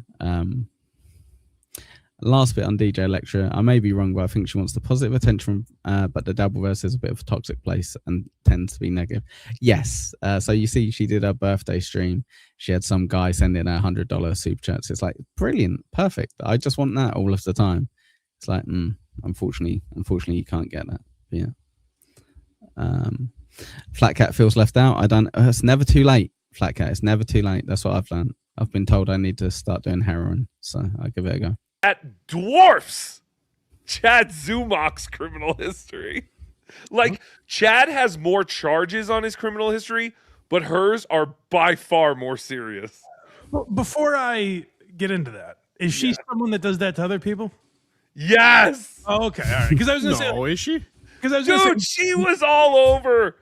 last bit on DJ Lecture. I may be wrong, but I think she wants the positive attention, but the Dabbleverse is a bit of a toxic place and tends to be negative. Yes. So you see, she did her birthday stream. She had some guy sending her $100 super chats. It's like, brilliant, perfect. I just want that all of the time. It's like, unfortunately, you can't get that. But yeah. Flat Cat feels left out. It's never too late. Flat Cat, it's never too late. That's what I've learned. I've been told I need to start doing heroin, so I'll give it a go. That dwarfs Chad Zumach's criminal history. Like, Chad has more charges on his criminal history, but hers are by far more serious. Before I get into that, is she someone that does that to other people? Yes. Oh, okay, all right. Because I was going to say, No, is she? because I was going to Dude, say, she was all over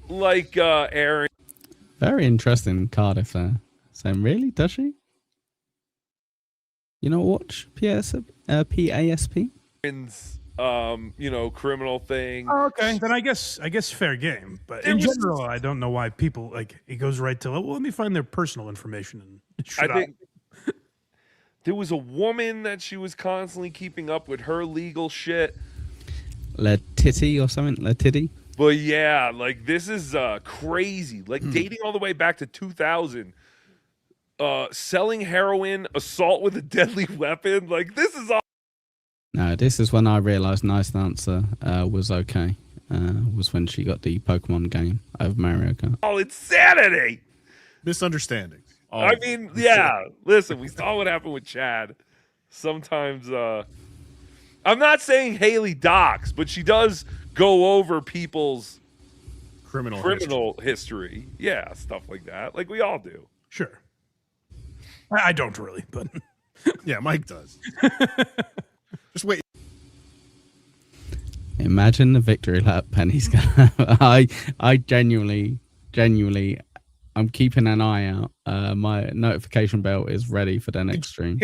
like Aaron. Very interesting Cardiff there. Saying, really? Does she? You know, watch PASP? Aaron's criminal thing. oh, okay, then I guess fair game. But in general, I don't know why people like it goes right to well, let me find their personal information and shut I up. think there was a woman that she was constantly keeping up with her legal shit. La Titty or something? La Titty? But yeah, like this is crazy. Like dating all the way back to 2000. Selling heroin, assault with a deadly weapon. Like this is all. No, this is when I realised Nice Dancer was okay. Was when she got the Pokemon game over Mario Kart. Oh, insanity. Misunderstandings. I mean, yeah. Listen, we saw what happened with Chad. Sometimes, I'm not saying Haley docs, but she does go over people's criminal history. Yeah, stuff like that. Like we all do. Sure, I don't really, but Yeah, Mike does. Just wait. Imagine the victory lap Penny's gonna have. I genuinely, I'm keeping an eye out. My notification bell is ready for the next stream.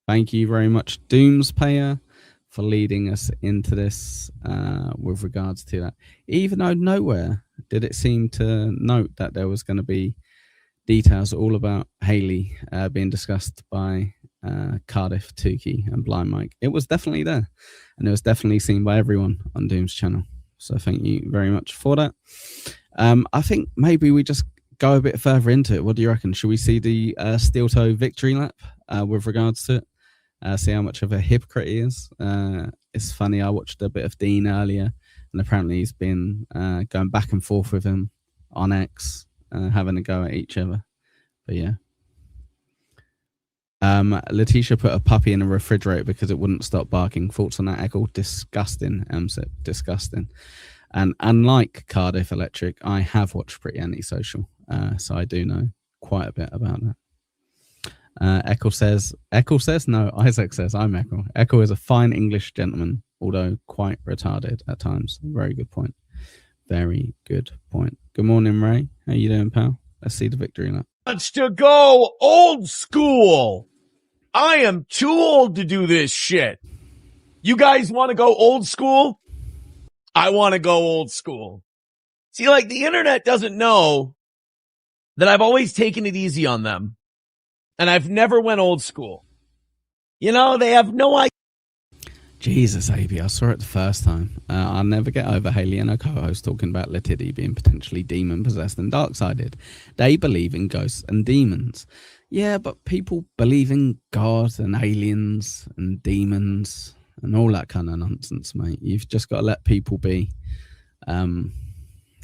Thank you very much, Doomspayer, for leading us into this with regards to that. Even though nowhere did it seem to note that there was going to be details all about Haley being discussed by Cardiff, Tukey, and Blind Mike. It was definitely there, and it was definitely seen by everyone on Doom's channel. So thank you very much for that. I think maybe we just go a bit further into it. What do you reckon? Should we see the steel toe victory lap with regards to it? See how much of a hypocrite he is. It's funny, I watched a bit of Dean earlier, and apparently he's been going back and forth with him on X, having a go at each other. But yeah. Letitia put a puppy in a refrigerator because it wouldn't stop barking. Thoughts on that, Echo? Disgusting, disgusting. And unlike Cardiff Electric, I have watched Pretty Antisocial. so I do know quite a bit about that. Eccles says, no, Isaac says, I'm Eccles. Eccles is a fine English gentleman, although quite retarded at times. Very good point. Very good point. Good morning, Ray. How you doing, pal? Let's see the victory lap. Wants to go old school. I am too old to do this shit. You guys want to go old school? I want to go old school. See, like, the internet doesn't know that I've always taken it easy on them. And I've never went old school. You know, they have no idea. Jesus, AB, I saw it the first time. I'll never get over Haley and her co-host talking about Letiddy being potentially demon-possessed and dark-sided. They believe in ghosts and demons. Yeah, but people believe in God and aliens and demons and all that kind of nonsense, mate. You've just got to let people be.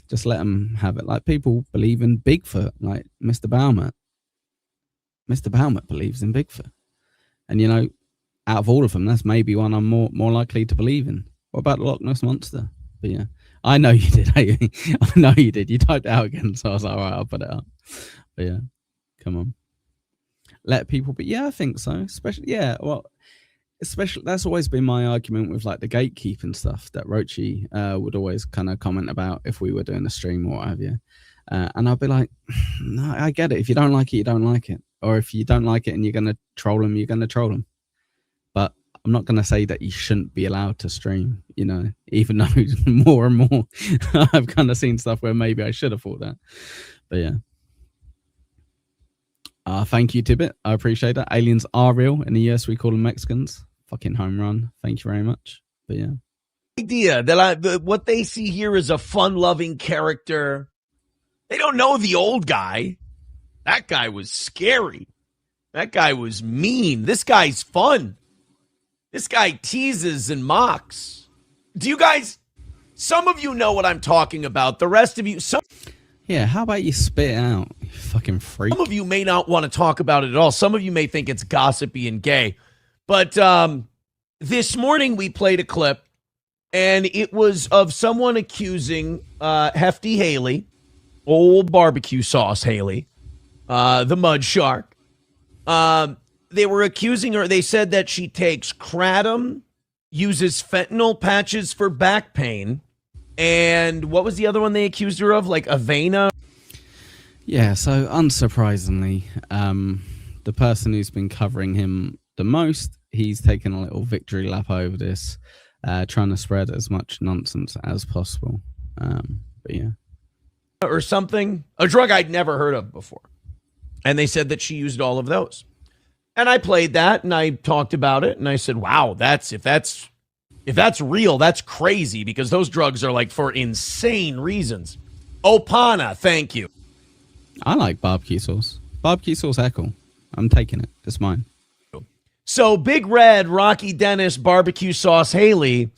Just let them have it. Like, people believe in Bigfoot, like Mr. Baumert. Mr. Baumert believes in Bigfoot. And, you know, out of all of them, that's maybe one I'm more likely to believe in. What about the Loch Ness Monster? But yeah, I know you did. I know you did. You typed it out again, so I was like, all right, I'll put it up. But yeah, come on. Let people be. Yeah, I think so. Especially, yeah, well, especially, that's always been my argument with like the gatekeeping stuff that Rochi would always kind of comment about if we were doing a stream or what have you. And I'd be like, no, I get it. If you don't like it, you don't like it. Or if you don't like it and you're going to troll them, you're going to troll them. But I'm not going to say that you shouldn't be allowed to stream, you know, even though more and more I've kind of seen stuff where maybe I should have thought that. But yeah. Thank you, Tibbet. I appreciate that. Aliens are real. In the US, we call them Mexicans. Fucking home run. Thank you very much. But yeah. Idea that what they see here is a fun-loving character. They don't know the old guy. That guy was scary. That guy was mean. This guy's fun. This guy teases and mocks. Do you guys, some of you know what I'm talking about. The rest of you, Yeah, how about you spit it out, you fucking freak? some of you may not want to talk about it at all. Some of you may think it's gossipy and gay. But this morning we played a clip, and it was of someone accusing Hefty Haley, old barbecue sauce Haley, the mud shark. They were accusing her. They said that she takes kratom, uses fentanyl patches for back pain, and what was the other one they accused her of? Like Avena? Yeah, so unsurprisingly, the person who's been covering him the most, he's taken a little victory lap over this, trying to spread as much nonsense as possible. But yeah. Or something. A drug I'd never heard of before. And they said that she used all of those. And I played that and I talked about it and I said, wow, if that's real, that's crazy, because those drugs are like for insane reasons. Opana, thank you. I like barbecue sauce. Barbecue sauce heckle. I'm taking it. It's mine. So Big Red, Rocky Dennis, Barbecue Sauce Haley.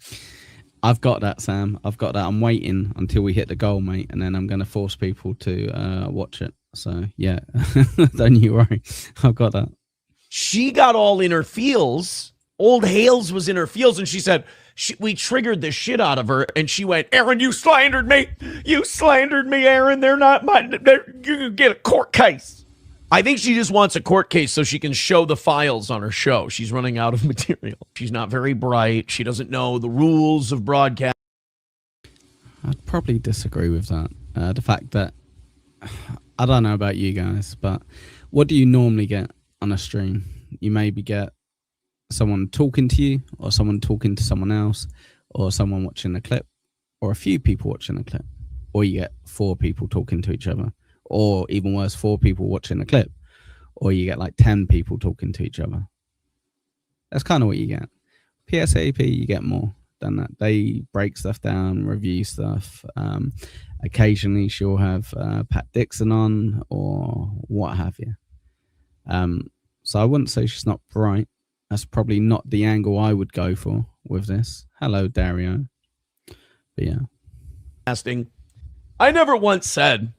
I've got that, Sam. I've got that. I'm waiting until we hit the goal, mate, and then I'm going to force people to watch it. So, yeah, don't you worry. I've got that. She got all in her feels. Old Hales was in her feels, and she said, we triggered the shit out of her, and she went, Aaron, you slandered me. You slandered me, Aaron. They're not mine. You can get a court case. I think she just wants a court case so she can show the files on her show. She's running out of material. She's not very bright. She doesn't know the rules of broadcast. I'd probably disagree with that. The fact that, I don't know about you guys, but what do you normally get on a stream? You maybe get someone talking to you, or someone talking to someone else, or someone watching a clip, or a few people watching a clip, or you get 4 people talking to each other, or even worse, 4 people watching a clip, or you get like 10 people talking to each other. That's kind of what you get. PSAP, you get more than that. They break stuff down, review stuff. Occasionally she'll have Pat Dixon on or what have you. So I wouldn't say she's not bright. That's probably not the angle I would go for with this. Hello, Dario. But yeah. I never once said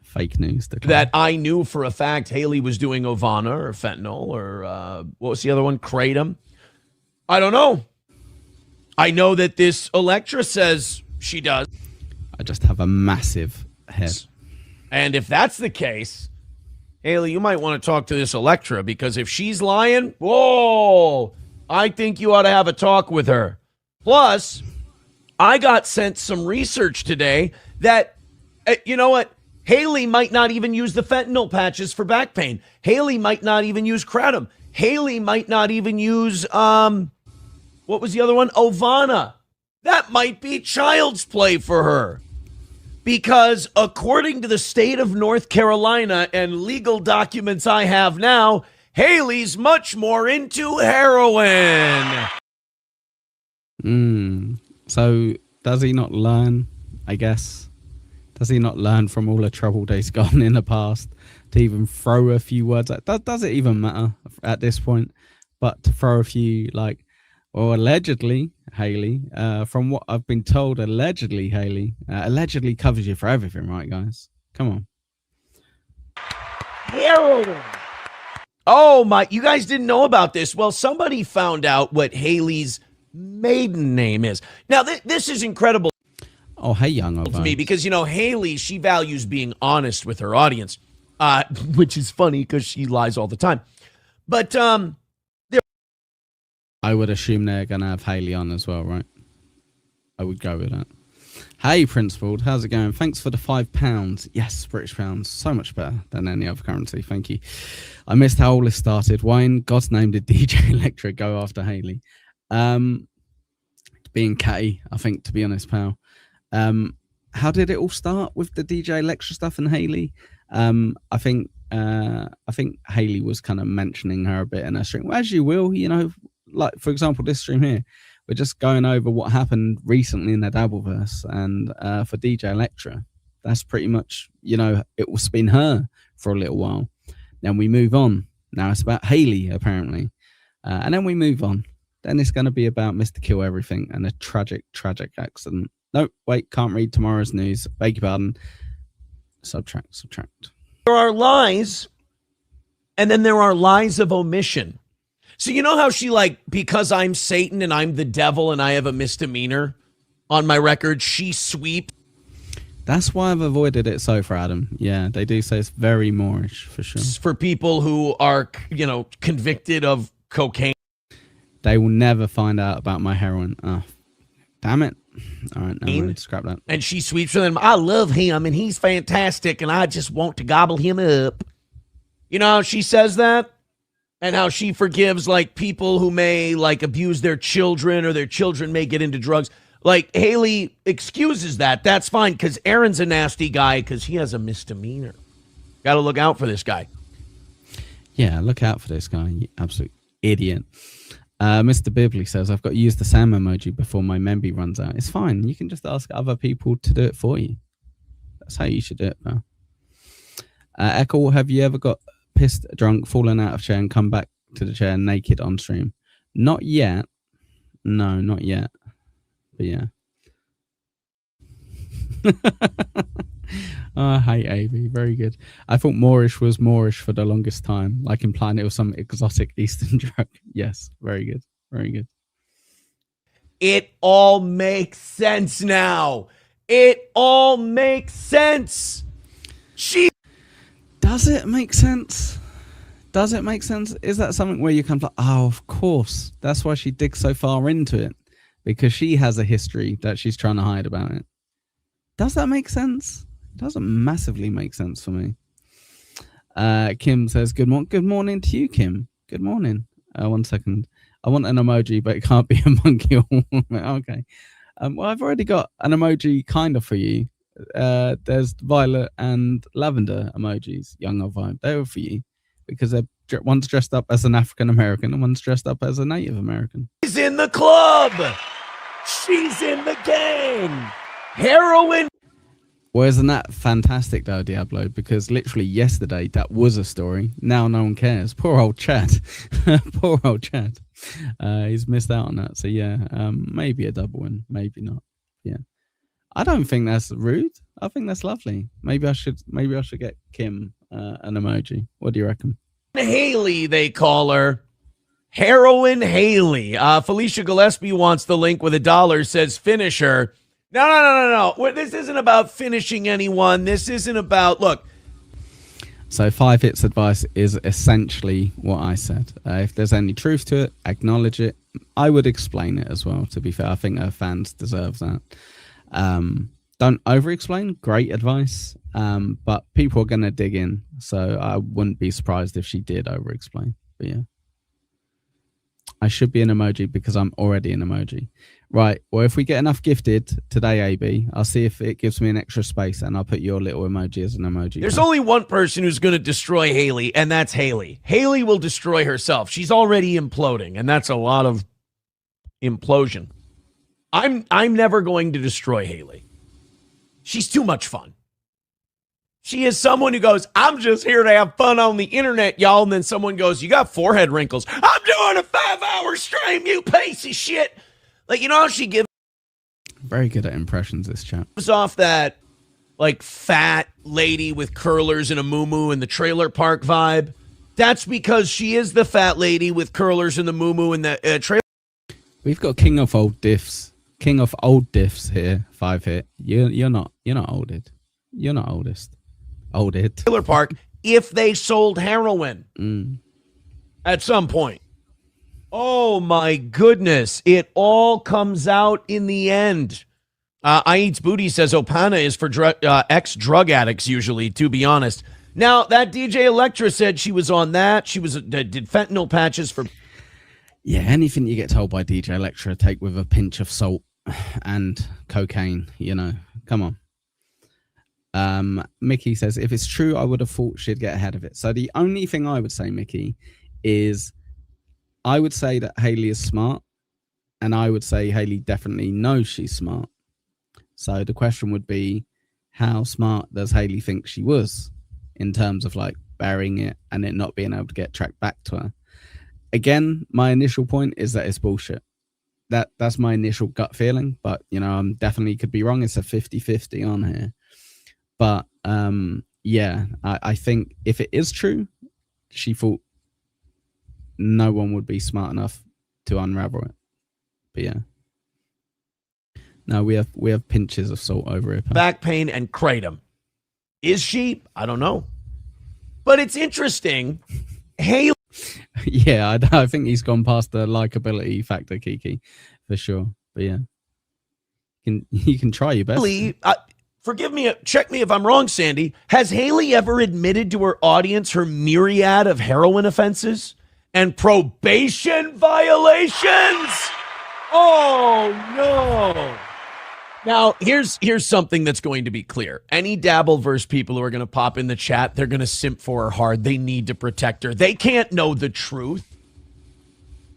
fake news that I knew for a fact Haley was doing Ovana or fentanyl or what was the other one? Kratom. I don't know. I know that this Electra says she does. I just have a massive Head. And if that's the case, Haley, you might want to talk to this Electra, because if she's lying, whoa, I think you ought to have a talk with her. Plus, I got sent some research today that, you know what? Haley might not even use the fentanyl patches for back pain. Haley might not even use kratom. Haley might not even use, what was the other one? Ovana. That might be child's play for her. Because according to the state of North Carolina and legal documents I have now, Haley's much more into heroin. So does he not learn, I guess? Does he not learn from all the trouble he's gone in the past to even throw a few words? Does it even matter at this point? But to throw a few, like, well, allegedly, Haley, from what I've been told, allegedly, Haley, allegedly covers you for everything, right, guys? Come on. Heroin. Oh, my, you guys didn't know about this. Well, somebody found out what Haley's maiden name is. Now, this is incredible. Oh, hey, young To me, because, you know, Haley, she values being honest with her audience, which is funny because she lies all the time. But I would assume they're going to have Haley on as well, right? I would go with that. Hey, Principled, how's it going? Thanks for the £5. Yes, British pounds. So much better than any other currency. Thank you. I missed how all this started. Why in God's name did DJ Electra go after Haley? Being catty, I think, to be honest, pal. How did it all start with the DJ Electra stuff and Haley? I think Haley was kind of mentioning her a bit in her stream. Well, as you will, you know, like, for example, this stream here, we're just going over what happened recently in the Dabbleverse. And for DJ Electra, that's pretty much, you know, it's been her for a little while. Then we move on. Now it's about Haley, apparently. And then we move on. Then it's going to be about Mr. Kill Everything and a tragic accident. No, wait, can't read tomorrow's news. Beg your pardon. Subtract. there are lies, and then there are lies of omission. So you know how she, like, because I'm Satan and I'm the devil and I have a misdemeanor on my record, she sweeps. That's why I've avoided it so far, Adam. Yeah, they do say it's very Moorish, for sure. For people who are, you know, convicted of cocaine. They will never find out about my heroin. Oh, damn it. All right, no, scrap that. And she sweeps for them. I love him, and he's fantastic, and I just want to gobble him up. You know how she says that? And how she forgives, like, people who may, like, abuse their children, or their children may get into drugs. Like, Haley excuses that. That's fine, because Aaron's a nasty guy because he has a misdemeanor. Got to look out for this guy. Yeah, look out for this guy, you absolute idiot. Mr. Bibley says, I've got to use the Sam emoji before my Memby runs out. It's fine. You can just ask other people to do it for you. That's how you should do it, pal. Echo, have you ever got pissed, drunk, fallen out of chair and come back to the chair naked on stream? Not yet. No, not yet. But yeah. Oh, hey, Avi. Very good. I thought Moorish was Moorish for the longest time, like implying it was some exotic Eastern drug. Yes, very good. Very good. It all makes sense now. It all makes sense. Does it make sense? Does it make sense? Is that something where you come like, oh, of course. That's why she digs so far into it. Because she has a history that she's trying to hide about it. Does that make sense? It doesn't massively make sense for me. Kim says, good morning to you, Kim. Good morning. 1 second. I want an emoji, but it can't be a monkey or woman. Okay. Well, I've already got an emoji kind of for you. There's violet and lavender emojis, young or vibe. They were for you because one's dressed up as an African American and one's dressed up as a Native American. She's in the club. She's in the gang. Heroin. Well, isn't that fantastic, though, Diablo? Because literally yesterday, that was a story. Now no one cares. Poor old Chad. Poor old Chad. He's missed out on that. So, yeah, maybe a double win. Maybe not. Yeah. I don't think that's rude. I think that's lovely. Maybe I should get Kim an emoji. What do you reckon? Haley, they call her. Heroin Haley. Felicia Gillespie wants the link with $1, says finish her. No. This isn't about finishing anyone. This isn't about, look. So 5 hits advice is essentially what I said. If there's any truth to it, acknowledge it. I would explain it as well, to be fair. I think her fans deserve that. Don't over-explain. Great advice. But people are going to dig in. So I wouldn't be surprised if she did over-explain. But yeah. I should be an emoji because I'm already an emoji. Right. Well, if we get enough gifted today, AB, I'll see if it gives me an extra space and I'll put your little emoji as an emoji. There's only one person who's going to destroy Haley, and that's Haley. Haley will destroy herself. She's already imploding, and that's a lot of implosion. I'm never going to destroy Haley. She's too much fun. She is someone who goes, I'm just here to have fun on the internet, y'all. And then someone goes, you got forehead wrinkles. I'm doing a 5-hour stream, you piece of shit. Like, you know how she gives Very good at impressions, this chap. off that, like, fat lady with curlers and a muumuu in the trailer park vibe? That's because she is the fat lady with curlers and the muumuu in the trailer. We've got King of Old Diffs. King of Old Diffs here. 5 hit. You're not olded. You're not oldest. Olded. Trailer park if they sold heroin at some point. Oh my goodness. It all comes out in the end. I Eats Booty says Opana is for ex-drug addicts usually, to be honest. Now, that DJ Electra said she was on that. She was did fentanyl patches for... Yeah, anything you get told by DJ Electra, take with a pinch of salt and cocaine, you know. Come on. Mickey says, if it's true, I would have thought she'd get ahead of it. So the only thing I would say, Mickey, is I would say that Haley is smart, and I would say Haley definitely knows she's smart. So the question would be, how smart does Haley think she was in terms of like burying it and it not being able to get tracked back to her? Again, my initial point is that it's bullshit. That's my initial gut feeling, but you know, I'm definitely could be wrong. It's a 50-50 on here. But yeah, I think if it is true, she thought no one would be smart enough to unravel it. But yeah. No, we have pinches of salt over here. Back pain and kratom. Is she? I don't know. But it's interesting. Haley. Yeah, I think he's gone past the likability factor, Kiki, for sure. But yeah, you can try your best. Forgive me, check me if I'm wrong, Sandy. Has Haley ever admitted to her audience her myriad of heroin offenses and probation violations? Oh, no. Now, here's something that's going to be clear. Any Dabbleverse people who are going to pop in the chat, they're going to simp for her hard. They need to protect her. They can't know the truth.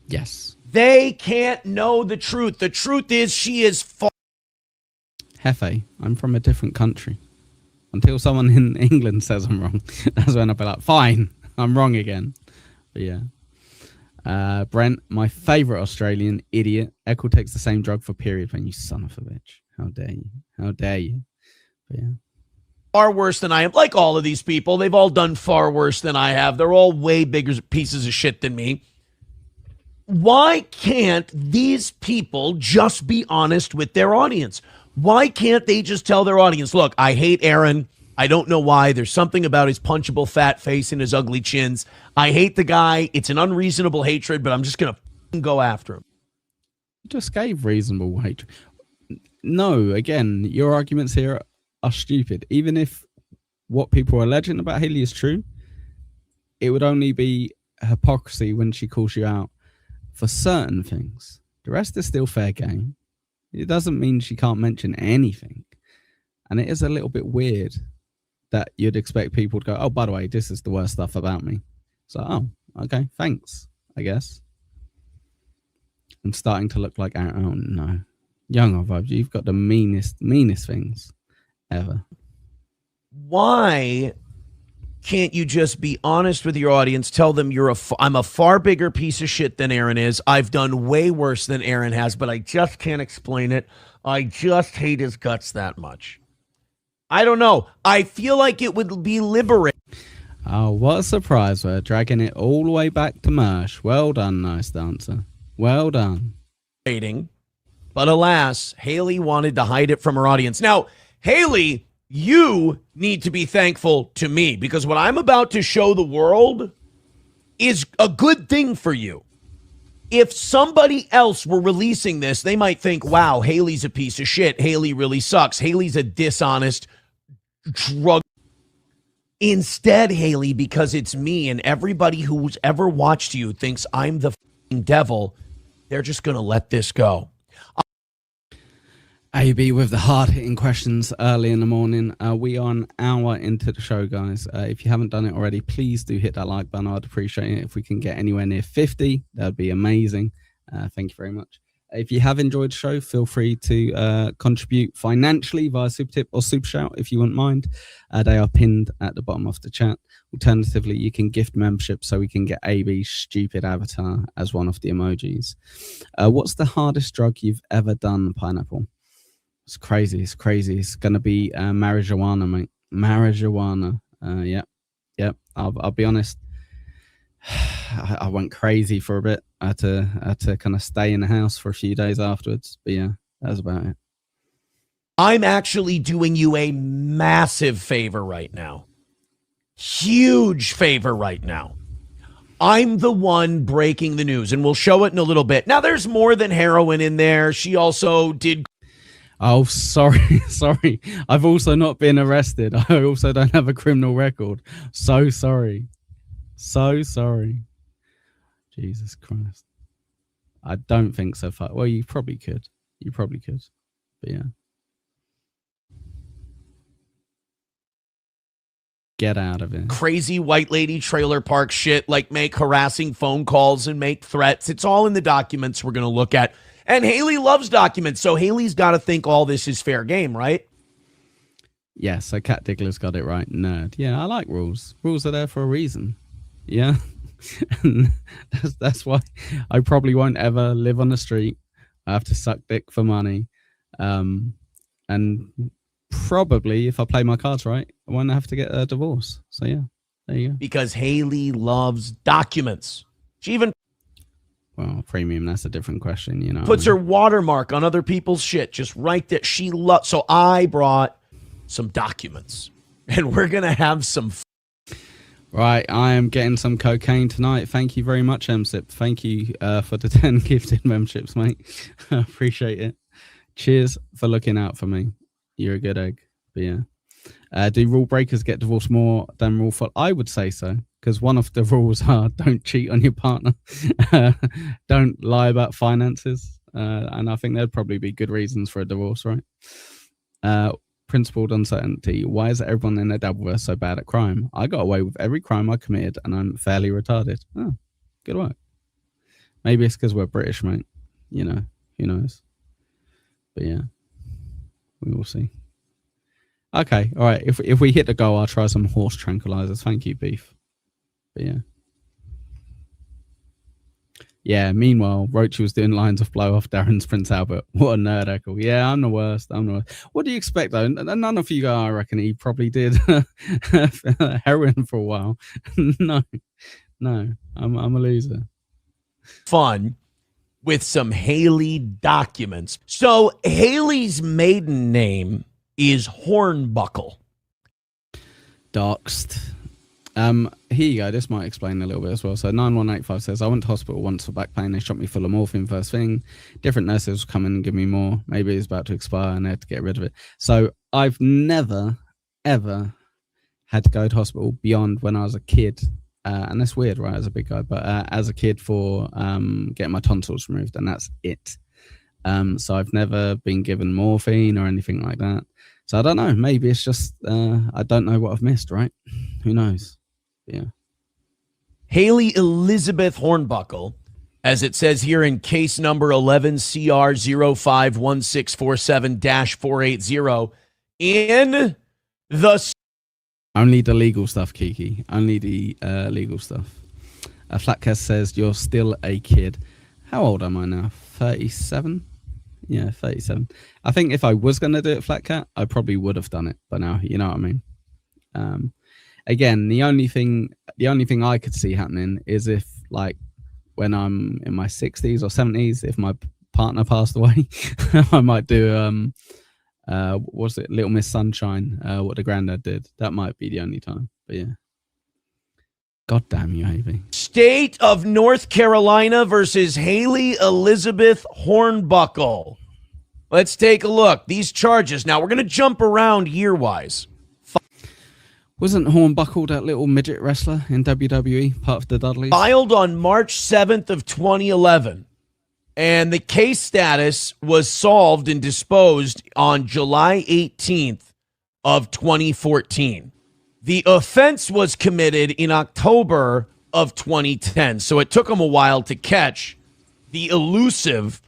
Yes. They can't know the truth. The truth is she is Hefe, I'm from a different country. Until someone in England says I'm wrong, that's when I'll be like, fine, I'm wrong again. But yeah. Brent, my favorite Australian idiot. Echo takes the same drug for period pain. You son of a bitch. How dare you? How dare you? But yeah. far worse than I am. Like all of these people, they've all done far worse than I have. They're all way bigger pieces of shit than me. Why can't these people just be honest with their audience? Why can't they just tell their audience, look, I hate Aaron. I don't know why. There's something about his punchable fat face and his ugly chins. I hate the guy. It's an unreasonable hatred, but I'm just going to go after him. You just gave reasonable hatred. No, again, your arguments here are stupid. Even if what people are alleging about Haley is true, it would only be hypocrisy when she calls you out for certain things. The rest is still fair game. It doesn't mean she can't mention anything. And it is a little bit weird that you'd expect people to go, oh, by the way, this is the worst stuff about me. So, oh, okay, thanks, I guess. I'm starting to look like, oh, no. Young vibes, you've got the meanest things ever. Why can't you just be honest with your audience? Tell them I'm a far bigger piece of shit than Aaron is. I've done way worse than Aaron has, but I just can't explain it. I just hate his guts that much. I don't know. I feel like it would be liberating. Oh, what a surprise. We're dragging it all the way back to Mersh. Well done, nice dancer. Well done. But alas, Haley wanted to hide it from her audience. Now, Haley, you need to be thankful to me because what I'm about to show the world is a good thing for you. If somebody else were releasing this, they might think, wow, Haley's a piece of shit. Haley really sucks. Haley's a dishonest drug. Instead, Haley, because it's me and everybody who's ever watched you thinks I'm the f***ing devil, they're just going to let this go. AB with the hard-hitting questions early in the morning. We are an hour into the show, guys. If you haven't done it already, please do hit that like button. I'd appreciate it. If we can get anywhere near 50, that'd be amazing. Thank you very much. If you have enjoyed the show, feel free to contribute financially via Super Tip or Super Shout if you wouldn't mind. They are pinned at the bottom of the chat. Alternatively, you can gift membership so we can get AB's stupid avatar as one of the emojis. What's the hardest drug you've ever done, Pineapple? It's crazy. It's crazy. It's going to be marijuana, mate. Marijuana. Yep. I'll be honest. I went crazy for a bit. I had to kind of stay in the house for a few days afterwards. But yeah, that's about it. I'm actually doing you a massive favor right now. Huge favor right now. I'm the one breaking the news, and we'll show it in a little bit. Now, there's more than heroin in there. She also did... Oh, sorry. I've also not been arrested. I also don't have a criminal record. So sorry. Jesus Christ. I don't think so far. Well, you probably could. But yeah. Get out of it. Crazy white lady trailer park shit, like make harassing phone calls and make threats. It's all in the documents we're going to look at. And Haley loves documents, so Haley's got to think all this is fair game, right? Yeah, so Cat Diggler's got it right, nerd. Yeah, I like rules. Rules are there for a reason. Yeah. And that's why I probably won't ever live on the street. I have to suck dick for money. And probably, if I play my cards right, I won't have to get a divorce. So yeah, there you go. Because Haley loves documents. She even... Well, premium, that's a different question, you know. Puts her watermark on other people's shit. Just right there. She loves... So I brought some documents. And we're going to have some... Right, I am getting some cocaine tonight. Thank you very much, MSIP. Thank you for the 10 gifted memberships, mate. I appreciate it. Cheers for looking out for me. You're a good egg. But yeah. Do rule breakers get divorced more than rule followers? I would say so. Because one of the rules are don't cheat on your partner. Don't lie about finances. And I think there'd probably be good reasons for a divorce, right? Principled uncertainty. Why is everyone in the Dabbleverse so bad at crime? I got away with every crime I committed and I'm fairly retarded. Oh, good work. Maybe it's because we're British, mate. You know, who knows? But yeah, we will see. Okay, all right. If we hit the goal, I'll try some horse tranquilizers. Thank you, Beef. But yeah. Yeah, meanwhile, Roach was doing lines of blow off Darren's Prince Albert. What a nerd, Echo. Yeah, I'm the worst. What do you expect, though? None of you guys, I reckon he probably did heroin for a while. No, I'm a loser. Fun with some Haley documents. So Haley's maiden name is Hornbuckle. Doxed. Here you go. This might explain a little bit as well. So 9185 says, I went to hospital once for back pain. They shot me full of morphine first thing. Different nurses come in and give me more. Maybe it's about to expire and they had to get rid of it. So I've never, ever had to go to hospital beyond when I was a kid. And that's weird, right, as a big guy. But as a kid for getting my tonsils removed, and that's it. So I've never been given morphine or anything like that. So I don't know. Maybe it's just I don't know what I've missed, right? Who knows? Yeah. Haley Elizabeth Hornbuckle, as it says here in case number 11 CR 051647-480 in the... Only the legal stuff, Kiki. Only the legal stuff. Flatcast says, you're still a kid. How old am I now? 37? Yeah, 37. I think if I was going to do it, Flatcat, I probably would have done it by now. You know what I mean? Again, the only thing I could see happening is if, like, when I'm in my 60s or 70s, if my partner passed away, I might do what was it, Little Miss Sunshine, what the granddad did. That might be the only time. But yeah. God damn you, Havy. State of North Carolina versus Haley Elizabeth Hornbuckle. Let's take a look. These charges. Now, we're going to jump around year-wise. Wasn't Hornbuckle that little midget wrestler in WWE, part of the Dudleys? Filed on March 7th of 2011. And the case status was solved and disposed on July 18th of 2014. The offense was committed in October of 2010. So it took them a while to catch the elusive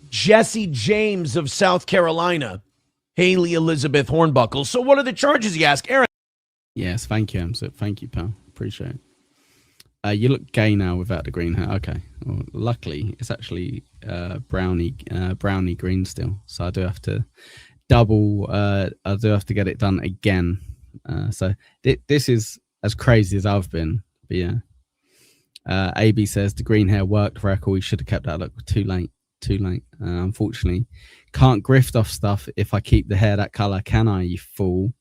Jesse James of South Carolina, Haley Elizabeth Hornbuckle. So what are the charges, you ask? Aaron? Yes, thank you, Amsit. Thank you, pal. Appreciate it. You look gay now without the green hair. Okay. Well, luckily, it's actually brownie green still. So I do have to I do have to get it done again. So this is as crazy as I've been. But yeah. AB says the green hair worked. Record. We should have kept that look. Too late. Unfortunately, can't grift off stuff if I keep the hair that color, can I, you fool?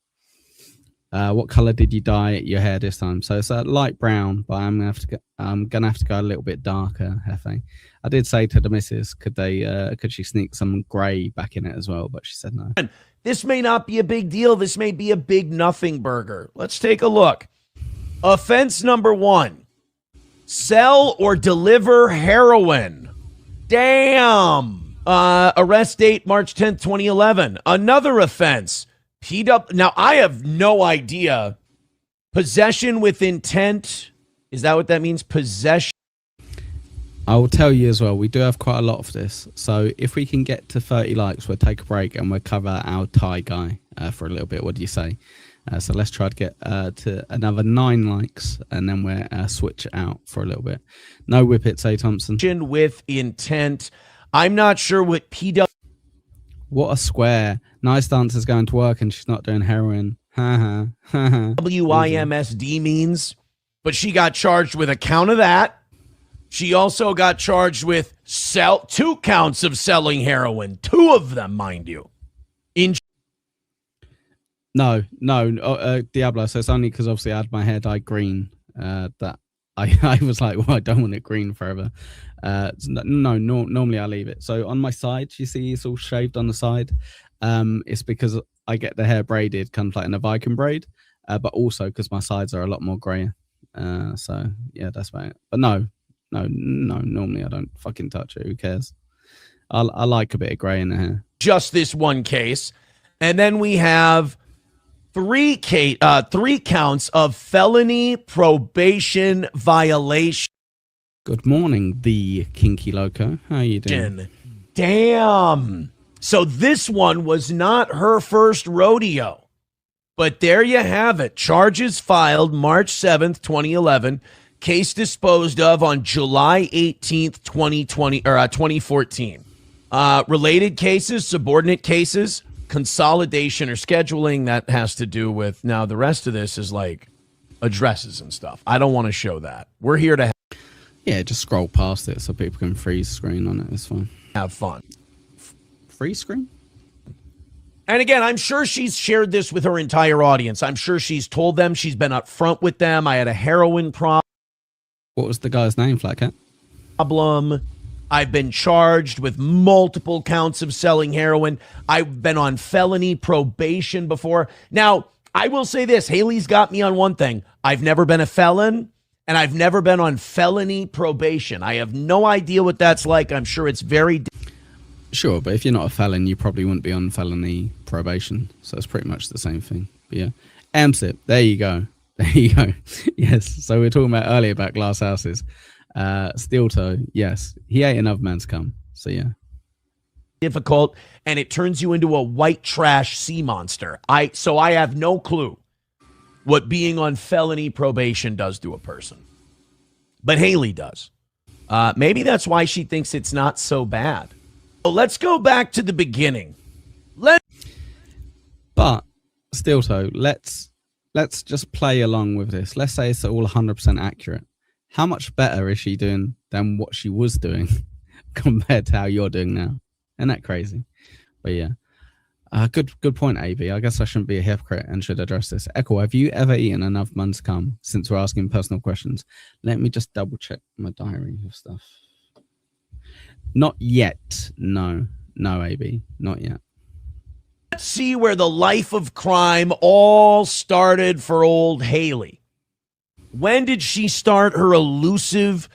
What color did you dye your hair this time? So it's a light brown, but I'm gonna have to go a little bit darker, Hefe. I did say to the missus, could she sneak some gray back in it as well, but she said no. This may not be a big deal. This may be a big nothing burger. Let's take a look. Offense number 1. Sell or deliver heroin. Damn. Arrest date March 10th, 2011. Another offense. Now, I have no idea. Possession with intent. Is that what that means? Possession. I will tell you as well, we do have quite a lot of this. So if we can get to 30 likes, we'll take a break and we'll cover our Thai guy for a little bit. What do you say? So let's try to get to another 9 likes and then we'll switch out for a little bit. No whippets, A. Thompson. With intent. I'm not sure what PW. What a square. Nice dancer's going to work and she's not doing heroin. WIMSD means. But she got charged with a count of that. She also got charged with 2 counts of selling heroin. 2 of them, mind you. No, Diablo. So it's only because obviously I had my hair dyed green that I was like, well, I don't want it green forever. Normally I leave it. So on my side, you see it's all shaved on the side. It's because I get the hair braided, kind of like in a Viking braid, but also because my sides are a lot more grey. So yeah, that's about it. But no, normally I don't fucking touch it. Who cares? I like a bit of grey in the hair. Just this one case. And then we have 3 counts of felony probation violation. Good morning, the Kinky Loco. How are you doing? Damn. So this one was not her first rodeo. But there you have it. Charges filed March 7th, 2011. Case disposed of on July 18th, 2014. Related cases, subordinate cases, consolidation or scheduling, that has to do with, now the rest of this is like addresses and stuff. I don't want to show that. We're here to yeah, just scroll past it so people can freeze screen on it. It's fine. have fun. Freeze screen? And again, I'm sure she's shared this with her entire audience. I'm sure she's told them, she's been upfront with them. I had a heroin problem. What was the guy's name, Flat Cat? I've been charged with multiple counts of selling heroin. I've been on felony probation before. Now, I will say this. Haley's got me on one thing. I've never been a felon, and I've never been on felony probation. I have no idea what that's like. I'm sure it's very... Sure, but if you're not a felon, you probably wouldn't be on felony probation. So it's pretty much the same thing. But yeah. MSIP, there you go. There you go. Yes. So we were talking about earlier about glass houses. Steel toe, yes. He ate another man's cum. So yeah. difficult, and it turns you into a white trash sea monster. So I have no clue what being on felony probation does to a person. But Haley does. Maybe that's why she thinks it's not so bad. So let's go back to the beginning. But Steel toe, let's just play along with this. Let's say it's all 100% accurate. How much better is she doing than what she was doing compared to how you're doing now. Isn't that crazy? But yeah. Good point, AB. I guess I shouldn't be a hypocrite and should address this. Echo, have you ever eaten enough months come since we're asking personal questions? Let me just double check my diary of stuff. Not yet. No, AB. Not yet. Let's see where the life of crime all started for old Haley. When did she start her elusive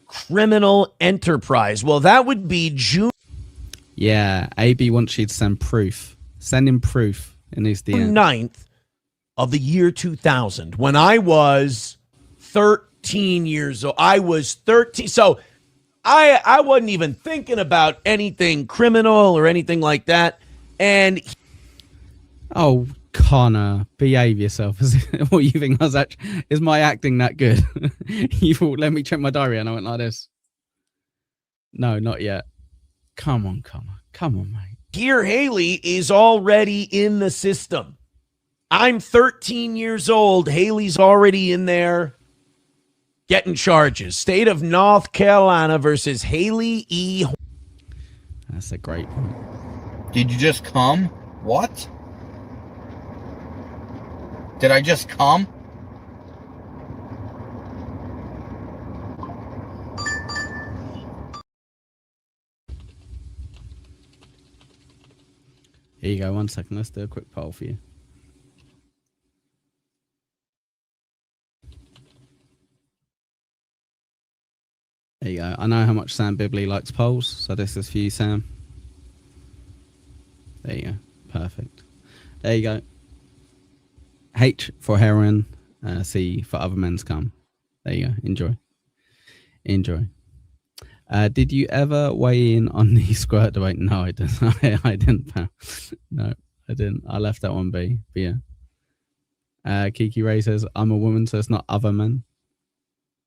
criminal enterprise? Well, that would be June Yeah, AB wants you to send proof. Send him proof in his DM. 9th of the year 2000, when I was 13 years old. I was 13. So I wasn't even thinking about anything criminal or anything like that. And Oh, Connor, behave yourself. What you think I was actually? Is my acting that good? You thought, let me check my diary, and I went like this. No, not yet. Come on, Connor. Come on, mate. here Haley is already in the system. I'm 13 years old. Haley's already in there getting charges. State of North Carolina versus Haley E. That's a great point. Did you just come? What? Did I just come? Here you go. 1 second. Let's do a quick poll for you. There you go. I know how much Sam Bibley likes polls, so this is for you, Sam. There you go. Perfect. There you go. H for heroin, C for other men's cum. There you go. Enjoy. Enjoy. Did you ever weigh in on the squirt debate? No, I didn't. I didn't. No, I didn't. I left that one be. But yeah. Kiki Ray says, I'm a woman, so it's not other men.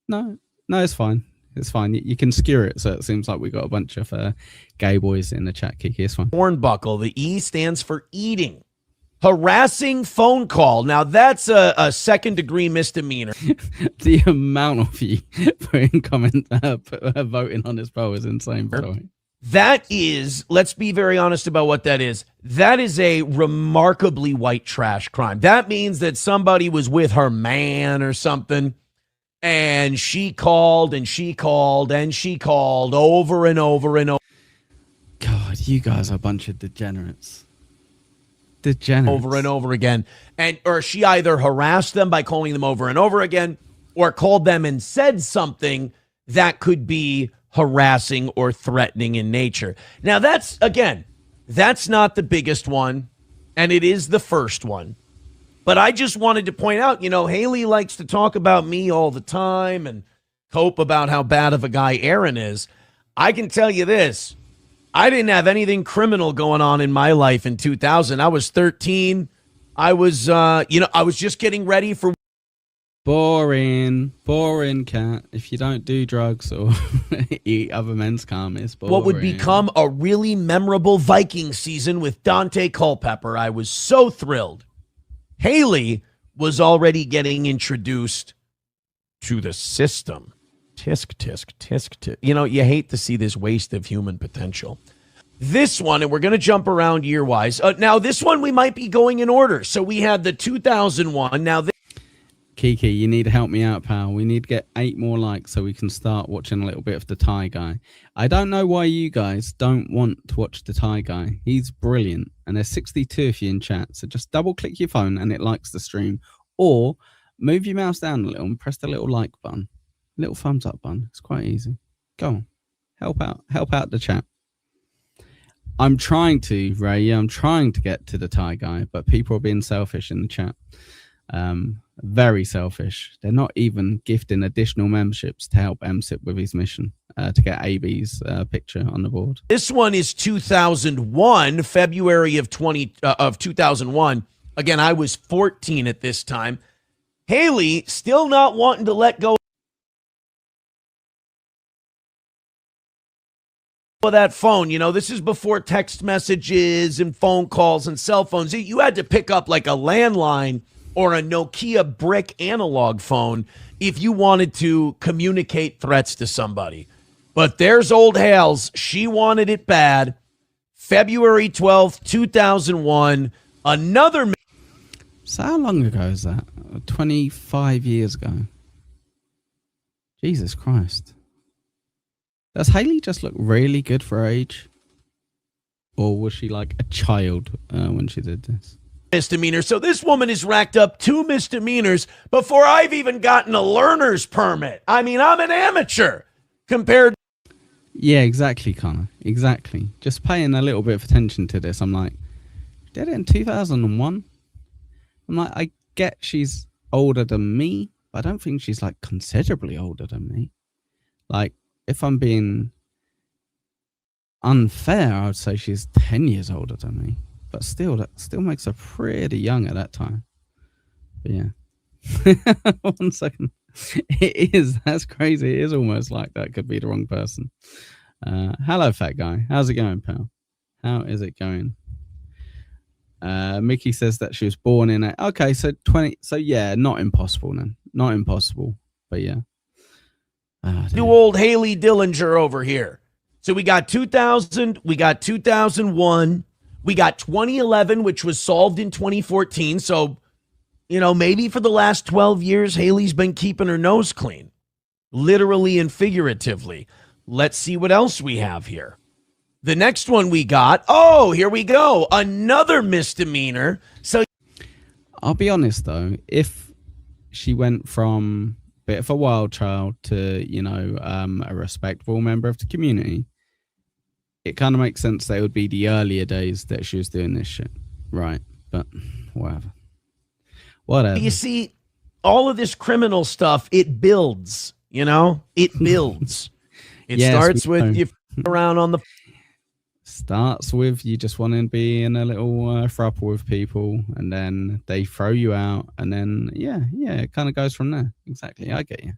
No, it's fine. It's fine. You can skewer it, so it seems like we got a bunch of gay boys in the chat. Kiki, it's fine. Hornbuckle. The E stands for eating. Harassing phone call. Now, that's a second-degree misdemeanor. The amount of you putting voting on this poll is insane, by the way. That is, let's be very honest about what that is. That is a remarkably white trash crime. That means that somebody was with her man or something, and she called and she called and she called over and over and over. God, you guys are a bunch of degenerates. Degenerates. Over and over again. Or she either harassed them by calling them over and over again, or called them and said something that could be harassing or threatening in nature. Now, that's not the biggest one, and it is the first one. But I just wanted to point out, Haley likes to talk about me all the time and cope about how bad of a guy Aaron is. I can tell you this. I didn't have anything criminal going on in my life in 2000. I was 13. I was, I was just getting ready for. Boring, cat. If you don't do drugs or eat other men's cum, it's boring. What would become a really memorable Viking season with Dante Culpepper. I was so thrilled. Haley was already getting introduced to the system. Tisk, tisk, tisk, tisk. You hate to see this waste of human potential. This one, and we're going to jump around year-wise. Now, this one we might be going in order. So we had the 2001. Now, Kiki, you need to help me out, pal. We need to get 8 more likes so we can start watching a little bit of the Thai guy. I don't know why you guys don't want to watch the Thai guy. He's brilliant. And there's 62 of you in chat. So just double-click your phone and it likes the stream. Or move your mouse down a little and press the little like button. Little thumbs up button. It's quite easy. Go on. Help out the chat. I'm trying to, Ray. Yeah, I'm trying to get to the Thai guy, but people are being selfish in the chat. Very selfish. They're not even gifting additional memberships to help MSIP with his mission to get AB's picture on the board. This one is 2001, February of 2001. Again, I was 14 at this time. Haley still not wanting to let go of that phone. This is before text messages and phone calls and cell phones. You had to pick up like a landline or a Nokia brick analog phone if you wanted to communicate threats to somebody. But there's old Hales. She wanted it bad. February 12th, 2001. Another. So how long ago is that? 25 years ago. Jesus Christ. Does Haley just look really good for her age? Or was she like a child when she did this? Misdemeanor. So this woman has racked up 2 misdemeanors before I've even gotten a learner's permit. I mean, I'm an amateur compared. Yeah, exactly, Connor. Exactly. Just paying a little bit of attention to this. I'm like, did it in 2001? I'm like, I get she's older than me, but I don't think she's like considerably older than me. Like, if I'm being unfair, I would say she's 10 years older than me. But still, that still makes her pretty young at that time. But yeah. 1 second. It is. That's crazy. It is almost like that could be the wrong person. Hello, fat guy. How's it going, pal? How is it going? Mickey says that she was born in it. Okay, so 20. So yeah, not impossible then. Not impossible. But yeah. New old Haley Dillinger over here. So we got 2000, we got 2001, we got 2011, which was solved in 2014. So, you know, maybe for the last 12 years, Haley's been keeping her nose clean, literally and figuratively. Let's see what else we have here. The next one we got, oh, here we go. Another misdemeanor. So I'll be honest, though, if she went from a bit of a wild child to, you know, a respectable member of the community, it kind of makes sense that it would be the earlier days that she was doing this shit. Right. But whatever. Whatever. you see, all of this criminal stuff, it builds, you know? It builds. It Yes, starts we know. with you around on the Starts with you just want to be in a little throuple with people, and then they throw you out, and then yeah, it kind of goes from there. Exactly. I get you.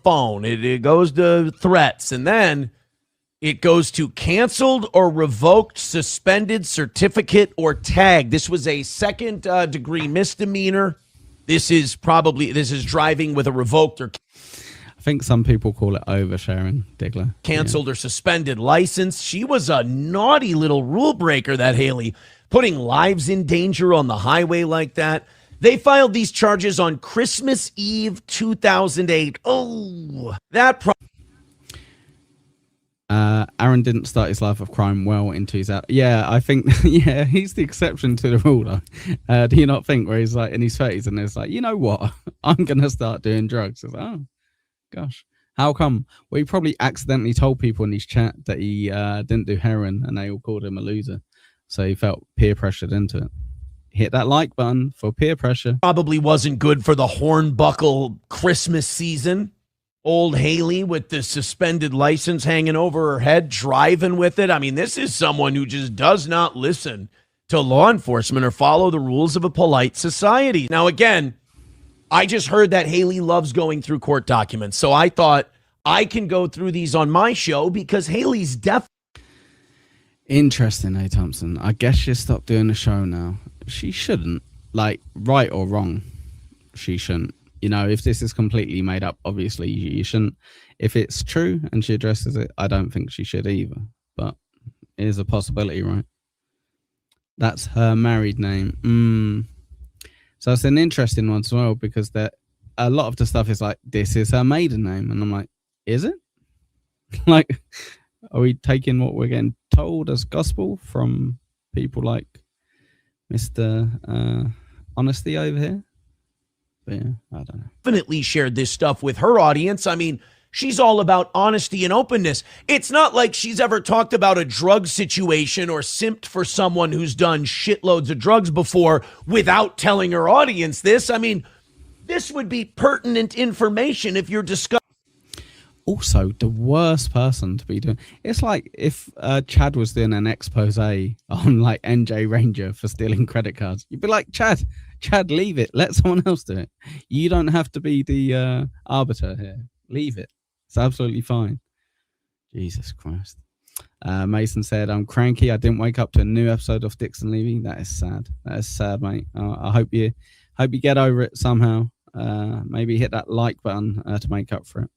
phone. It goes to threats, and then it goes to canceled or revoked, suspended, certificate, or tag. This was a second degree misdemeanor. This is driving with a revoked or I think some people call it oversharing, Diggler. canceled or suspended license. She was a naughty little rule breaker, that Haley, putting lives in danger on the highway like that. They filed these charges on Christmas Eve 2008. Oh, that Aaron didn't start his life of crime well in 2000. Yeah, I think, yeah, he's the exception to the rule, though. Do you not think, where he's like in his 30s and it's like, you know what? I'm going to start doing drugs. It's like, oh, gosh. How come? Well, he probably accidentally told people in his chat that he didn't do heroin and they all called him a loser. So he felt peer pressured into it. Hit that like button for peer pressure. probably wasn't good for the hornbuckle Christmas season. Old Haley with the suspended license hanging over her head, driving with it. I mean, this is someone who just does not listen to law enforcement or follow the rules of a polite society. Now, again, I just heard that Haley loves going through court documents. So I thought I can go through these on my show because Haley's definitely. Interesting, A. Thompson. I guess she'll stop doing the show now. She shouldn't. Like, right or wrong, she shouldn't. You know, if this is completely made up, obviously you shouldn't. If it's true and she addresses it, I don't think she should either. But it is a possibility, right? That's her married name. So it's an interesting one as well, because that a lot of the stuff is like, this is her maiden name. And I'm like, is it? Like, are we taking what we're getting told as gospel from people like Mr. Honesty over here? But yeah, I don't know. Definitely shared this stuff with her audience. I mean, she's all about honesty and openness. It's not like she's ever talked about a drug situation or simped for someone who's done shitloads of drugs before without telling her audience this. I mean, this would be pertinent information if you're discussing. Also, the worst person to be doing, it's like if Chad was doing an expose on like NJ Ranger for stealing credit cards. You'd be like, Chad, leave it. Let someone else do it. You don't have to be the arbiter here. Leave it. It's absolutely fine. Jesus Christ. Mason said, I'm cranky. I didn't wake up to a new episode of Dixon Levy. That is sad. That is sad, mate. I hope you get over it somehow. Maybe hit that like button to make up for it.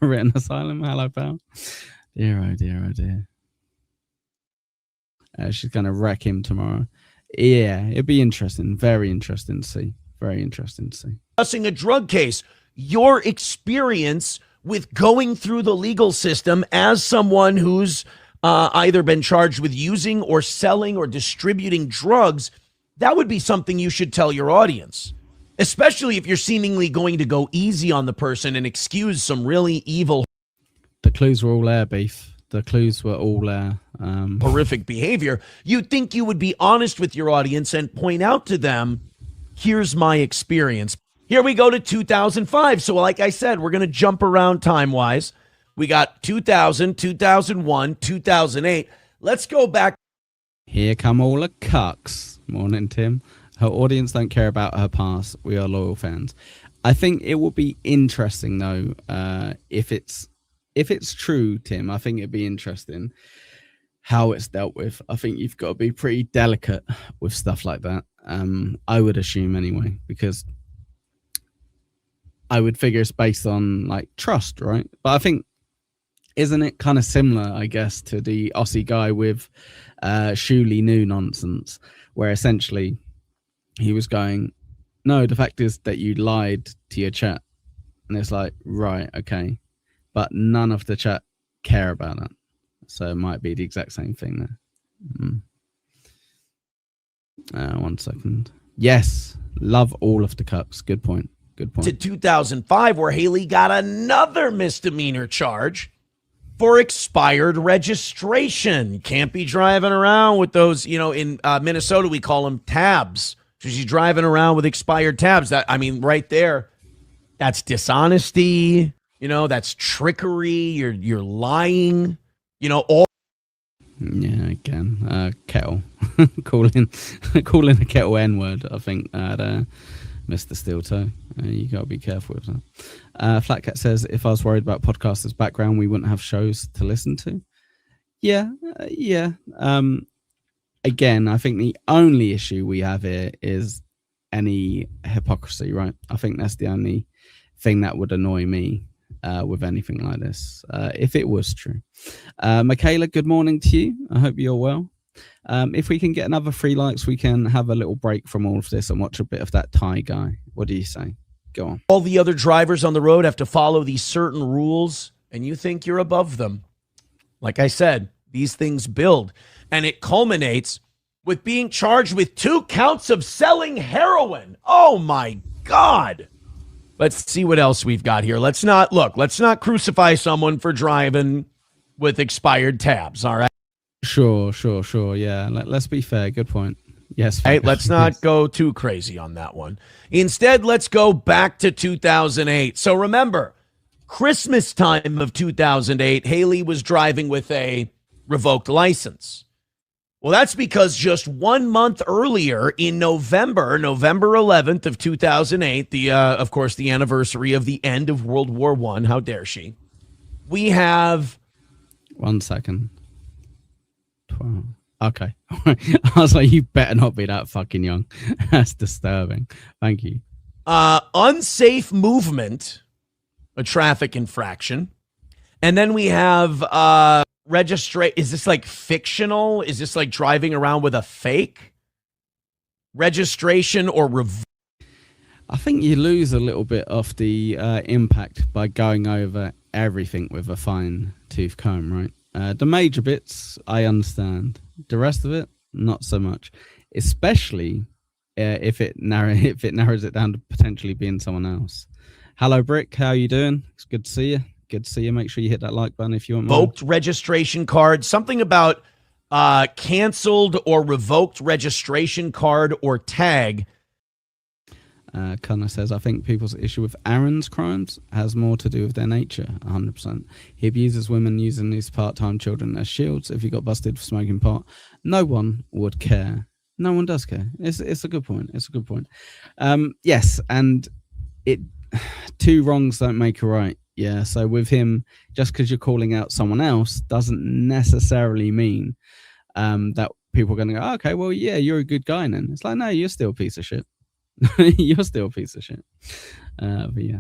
Written asylum. Hello, pal. Dear, oh dear, oh dear. She's going to wreck him tomorrow. Yeah, it'd be interesting. Very interesting to see. Very interesting to see. Discussing a drug case, your experience with going through the legal system as someone who's either been charged with using or selling or distributing drugs, that would be something you should tell your audience, especially if you're seemingly going to go easy on the person and excuse some really evil, The clues were all there, Beef. The clues were all there. horrific behavior. You'd think you would be honest with your audience and point out to them, here's my experience. Here we go to 2005. So like I said, we're going to jump around time-wise. We got 2000, 2001, 2008. Let's go back. Here come all the cucks. Morning, Tim. Her audience don't care about her past. We are loyal fans. I think it will be interesting, though, if it's true, Tim. I think it'd be interesting how it's dealt with. I think you've got to be pretty delicate with stuff like that. I would assume anyway, because I would figure it's based on like trust, right? But I think, isn't it kind of similar, I guess, to the Aussie guy with Shuli New nonsense, where essentially he was going, no, the fact is that you lied to your chat. And it's like, right, okay. But none of the chat care about that. So it might be the exact same thing there. 1 second. Yes, love all of the cucks. Good point. Good point. To 2005, where Haley got another misdemeanor charge for expired registration. You can't be driving around with those, in Minnesota, we call them tabs. So she's driving around with expired tabs. That, I mean, right there, that's dishonesty. That's trickery. You're lying. All. Yeah, again, kettle. calling a kettle N-word, I think, Mr. Steel Toe. You got to be careful with that. Flat Cat says, if I was worried about podcasters' background, we wouldn't have shows to listen to. Yeah. Again, I think the only issue we have here is any hypocrisy, right? I think that's the only thing that would annoy me with anything like this, if it was true. Michaela, good morning to you. I hope you're well. If we can get another 3 likes, we can have a little break from all of this and watch a bit of that Thai guy. What do you say? Go on. All the other drivers on the road have to follow these certain rules, and you think you're above them. Like I said, these things build, and it culminates with being charged with 2 counts of selling heroin. Oh, my God. Let's see what else we've got here. Let's not crucify someone for driving with expired tabs, all right? Sure. Yeah, let's be fair. Good point. Yes. Hey, let's not go too crazy on that one. Instead, let's go back to 2008. So remember, Christmas time of 2008, Haley was driving with a revoked license. Well, that's because just 1 month earlier in November 11th of 2008, of course, the anniversary of the end of World War I. How dare she? We have 1 second. 12. Okay. I was like, you better not be that fucking young. That's disturbing. Thank you. Unsafe movement, a traffic infraction. And then we have is this like fictional? Is this like driving around with a fake registration or I think you lose a little bit of the impact by going over everything with a fine tooth comb, right? The major bits, I understand. The rest of it, not so much. Especially if it narrows it down to potentially being someone else. Hello, Brick. How you doing? It's good to see you. Good to see you. Make sure you hit that like button if you want more. Revoked registration card. Something about canceled or revoked registration card or tag. Connor says, I think people's issue with Aaron's crimes has more to do with their nature, 100%. He abuses women using these part-time children as shields. If you got busted for smoking pot, no one would care. No one does care. It's a good point. It's a good point. Yes, and 2 wrongs don't make a right. Yeah, so with him, just because you're calling out someone else doesn't necessarily mean that people are going to go, okay, well, yeah, you're a good guy then. It's like, no, you're still a piece of shit. You're still a piece of shit. But yeah.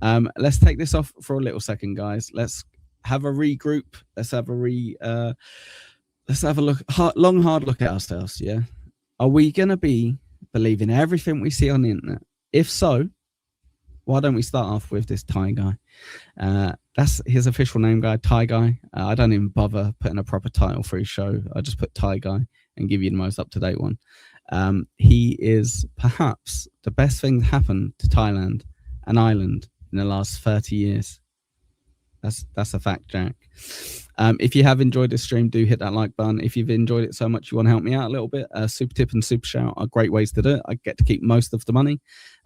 Let's take this off for a little second, guys. Let's have a regroup. Let's have a look, long, hard look at ourselves. Yeah. Are we going to be believing everything we see on the internet? If so, why don't we start off with this Thai guy? That's his official name, guy, Thai guy. I don't even bother putting a proper title for his show. I just put Thai guy and give you the most up-to-date one. He is perhaps the best thing that happened to Thailand, an island, in the last 30 years. That's a fact, Jack. If you have enjoyed this stream, do hit that like button. If you've enjoyed it so much you want to help me out a little bit, super tip and super shout are great ways to do it. I get to keep most of the money.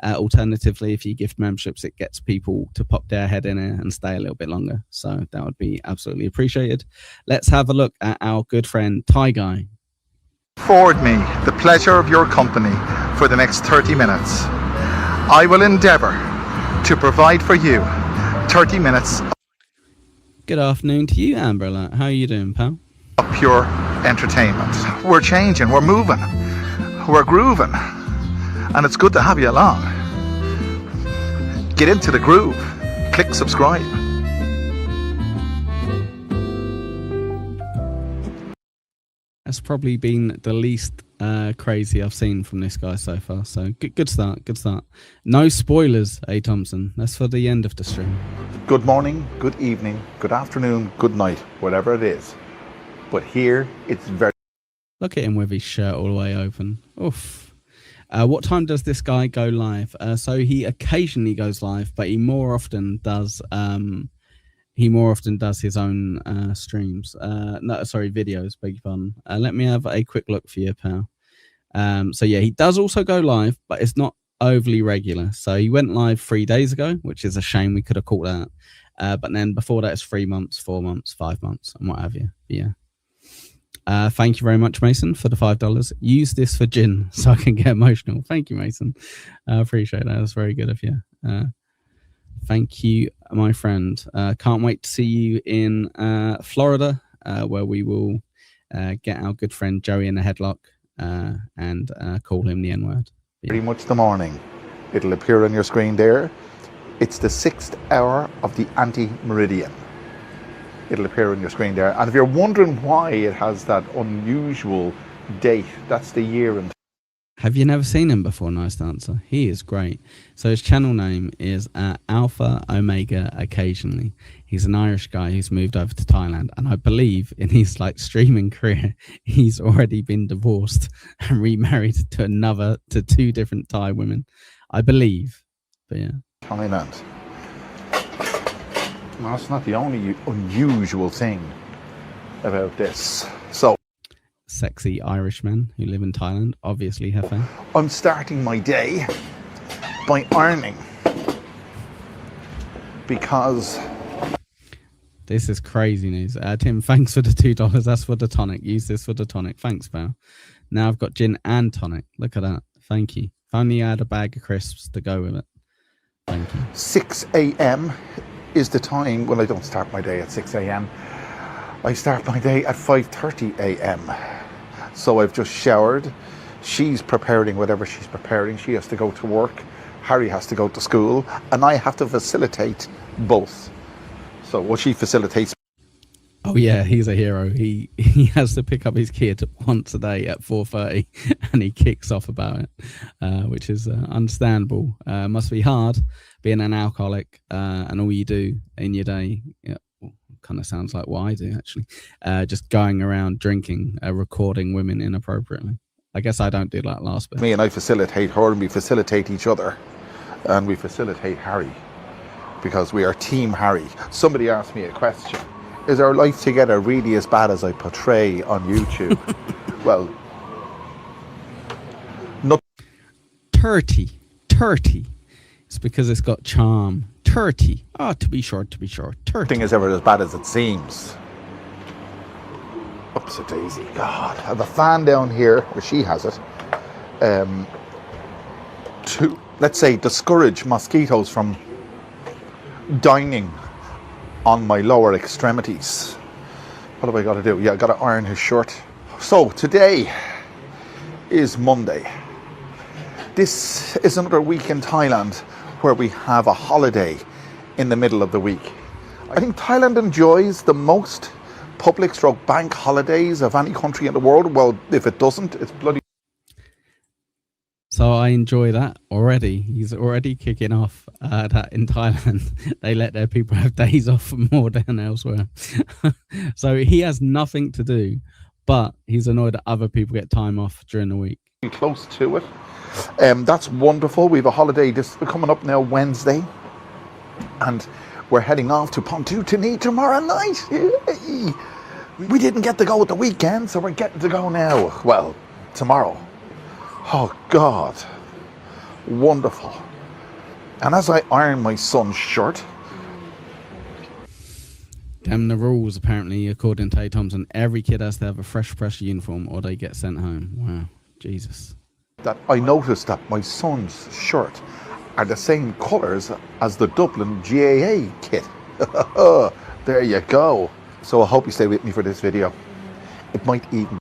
Alternatively, if you gift memberships, it gets people to pop their head in it and stay a little bit longer. So that would be absolutely appreciated. Let's have a look at our good friend Thai Guy. Afford me the pleasure of your company for the next 30 minutes. I will endeavour to provide for you 30 minutes Good afternoon to you, Amber. How are you doing, pal? of pure entertainment. We're changing, we're moving, we're grooving, and it's good to have you along. Get into the groove, click subscribe. That's probably been the least crazy I've seen from this guy so far. So good start, good start. No spoilers, A. Thompson. That's for the end of the stream. Good morning, good evening, good afternoon, good night, whatever it is. But here, it's very... Look at him with his shirt all the way open. Oof. What time does this guy go live? So he occasionally goes live, but he more often does his own streams. Videos, beg your pardon. Let me have a quick look for you, pal. So yeah, he does also go live, but it's not overly regular. So he went live 3 days ago, which is a shame. We could have caught that. But then before that, it's 3 months, 4 months, 5 months, and what have you. But yeah. Thank you very much, Mason, for the $5. Use this for gin so I can get emotional. Thank you, Mason. I appreciate that. That's very good of you. Thank you, my friend. Can't wait to see you in Florida, where we will get our good friend Joey in a headlock and call him the N-word. Pretty much the morning. It'll appear on your screen there. It's the 6th hour of the anti-meridian. It'll appear on your screen there. And if you're wondering why it has that unusual date, that's the year and... Have you never seen him before? Nice answer. He is great. So his channel name is Alpha Omega Occasionally. He's an Irish guy who's moved over to Thailand, and I believe in his streaming career, he's already been divorced and remarried to 2 different Thai women. I believe, but yeah. Thailand. Well, that's not the only unusual thing about this. So, Sexy Irishmen who live in Thailand, obviously, Hefe. I'm starting my day by ironing because... This is crazy news. Tim, thanks for the $2. That's for the tonic. Use this for the tonic. Thanks, pal. Now I've got gin and tonic. Look at that. Thank you. If only I had a bag of crisps to go with it. Thank you. 6 a.m. is the time. Well, I don't start my day at 6 a.m. I start my day at 5:30 a.m. So I've just showered. She's preparing whatever she's preparing. She has to go to work. Harry has to go to school. And I have to facilitate both. So what she facilitates... Oh yeah, he's a hero. He has to pick up his kid once a day at 4:30, and he kicks off about it, which is understandable. Must be hard being an alcoholic, and all you do in your day, kind of sounds like what I do actually, just going around drinking, recording women inappropriately. I guess I don't do that last bit. Me and I facilitate her, and we facilitate each other, and we facilitate Harry, because we are Team Harry. Somebody asked me a question. Is our life together really as bad as I portray on YouTube? Well, not 30. It's because it's got charm. 30. Oh, to be sure. 30. nothing is ever as bad as it seems. Ups a daisy. God, I have a fan down here where she has it. To, let's say, discourage mosquitoes from dining on my lower extremities. What have I got to do? Yeah, I got to iron his shirt. So today is Monday. This is another week in Thailand where we have a holiday in the middle of the week. I think Thailand enjoys the most public stroke bank holidays of any country in the world. Well, if it doesn't, it's bloody. So I enjoy that already. He's already kicking off that in Thailand they let their people have days off more than elsewhere. So he has nothing to do, but he's annoyed that other people get time off during the week. Close to it. That's wonderful. We have a holiday this coming up now Wednesday, and we're heading off to Pontootini tomorrow night. Yay! We didn't get to go at the weekend, so we're getting to go now. Well, tomorrow. Oh God, wonderful. And as I iron my son's shirt, Damn the rules, apparently, according to Tay Thompson. Every kid has to have a fresh press uniform or they get sent home. Wow, Jesus. that I noticed that my son's shirt are the same colours as the Dublin GAA kit. There you go. So I hope you stay with me for this video. It might even...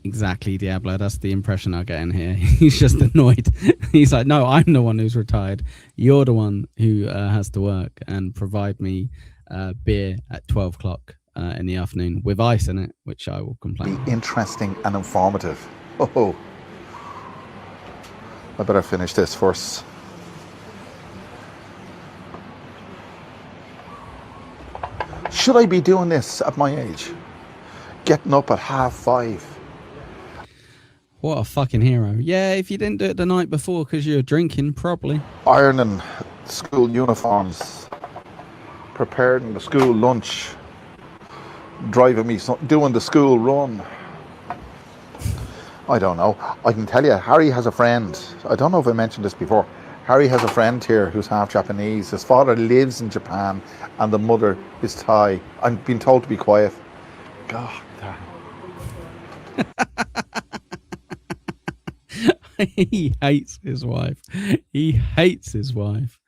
Exactly, Diablo. That's the impression I get in here. He's just annoyed. He's like, no, I'm the one who's retired. You're the one who has to work and provide me beer at 12 o'clock in the afternoon with ice in it, which I will complain. Be interesting and informative. Oh, I better finish this first. Should I be doing this at my age? Getting up at 5:30. What a fucking hero. Yeah, if you didn't do it the night before because you were drinking, probably. Ironing school uniforms, preparing the school lunch, driving me, doing the school run. I don't know. I can tell you, Harry has a friend. I don't know if I mentioned this before. Harry has a friend here who's half Japanese. His father lives in Japan and the mother is Thai. I'm being told to be quiet. God damn. He hates his wife. He hates his wife.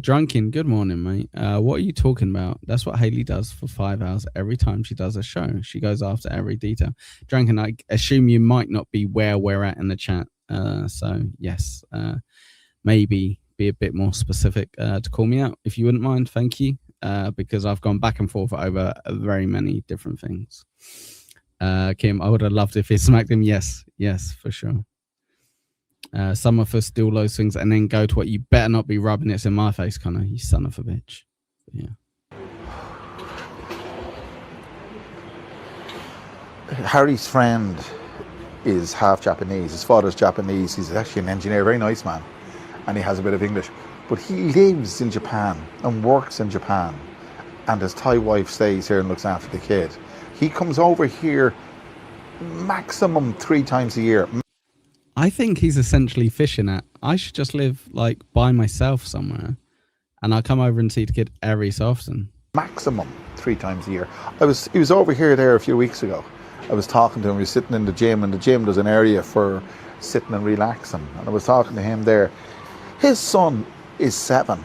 Drunken, good morning, mate. What are you talking about? That's what Haley does for 5 hours every time she does a show. She goes after every detail. Drunken, I assume you might not be where we're at in the chat. So, yes, maybe be a bit more specific to call me out, if you wouldn't mind. Thank you, because I've gone back and forth over very many different things. Kim, I would have loved if he smacked him. Yes, for sure. Some of us do all those things and then go to what you better not be rubbing it in my face, Connor, you son of a bitch. Yeah. Harry's friend is half Japanese. His father's Japanese. He's actually an engineer, very nice man, and he has a bit of English. But he lives in Japan and works in Japan, and his Thai wife stays here and looks after the kid. He comes over here maximum 3 times a year. I think he's essentially fishing at, I should just live like by myself somewhere and I come over and see the kid every so often. Maximum 3 times a year. He was over here there a few weeks ago. I was talking to him. We were sitting in the gym, and the gym there's an area for sitting and relaxing. And I was talking to him there. His son is 7.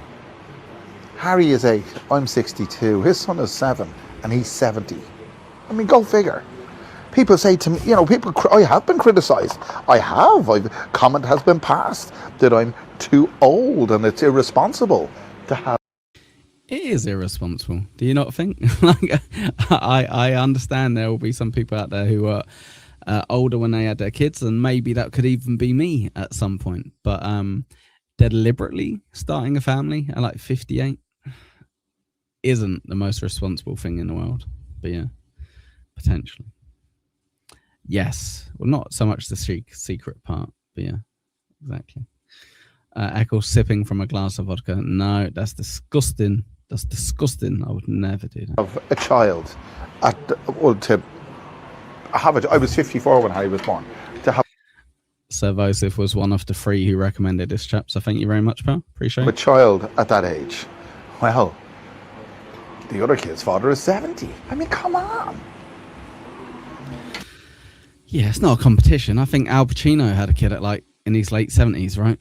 Harry is 8. I'm 62. His son is 7 and he's 70. I mean, go figure. People say to me, I have been criticised. I have. Comment has been passed that I'm too old and it's irresponsible to have. It is irresponsible. Do you not think? Like, I understand there will be some people out there who are older when they had their kids, and maybe that could even be me at some point. But deliberately starting a family at like 58 isn't the most responsible thing in the world. But yeah, potentially. Yes. Well, not so much the secret part, but yeah, exactly. Eccles sipping from a glass of vodka. No, that's disgusting. That's disgusting. I would never do that. Of a child I was 54 when Harry was born. To have Sir Vosif was one of the 3 who recommended this chap, so thank you very much, pal. Appreciate a it. child at that age, well, the other kid's father is 70. I mean, come on. Yeah, it's not a competition. I think Al Pacino had a kid at like in his late 70s, right?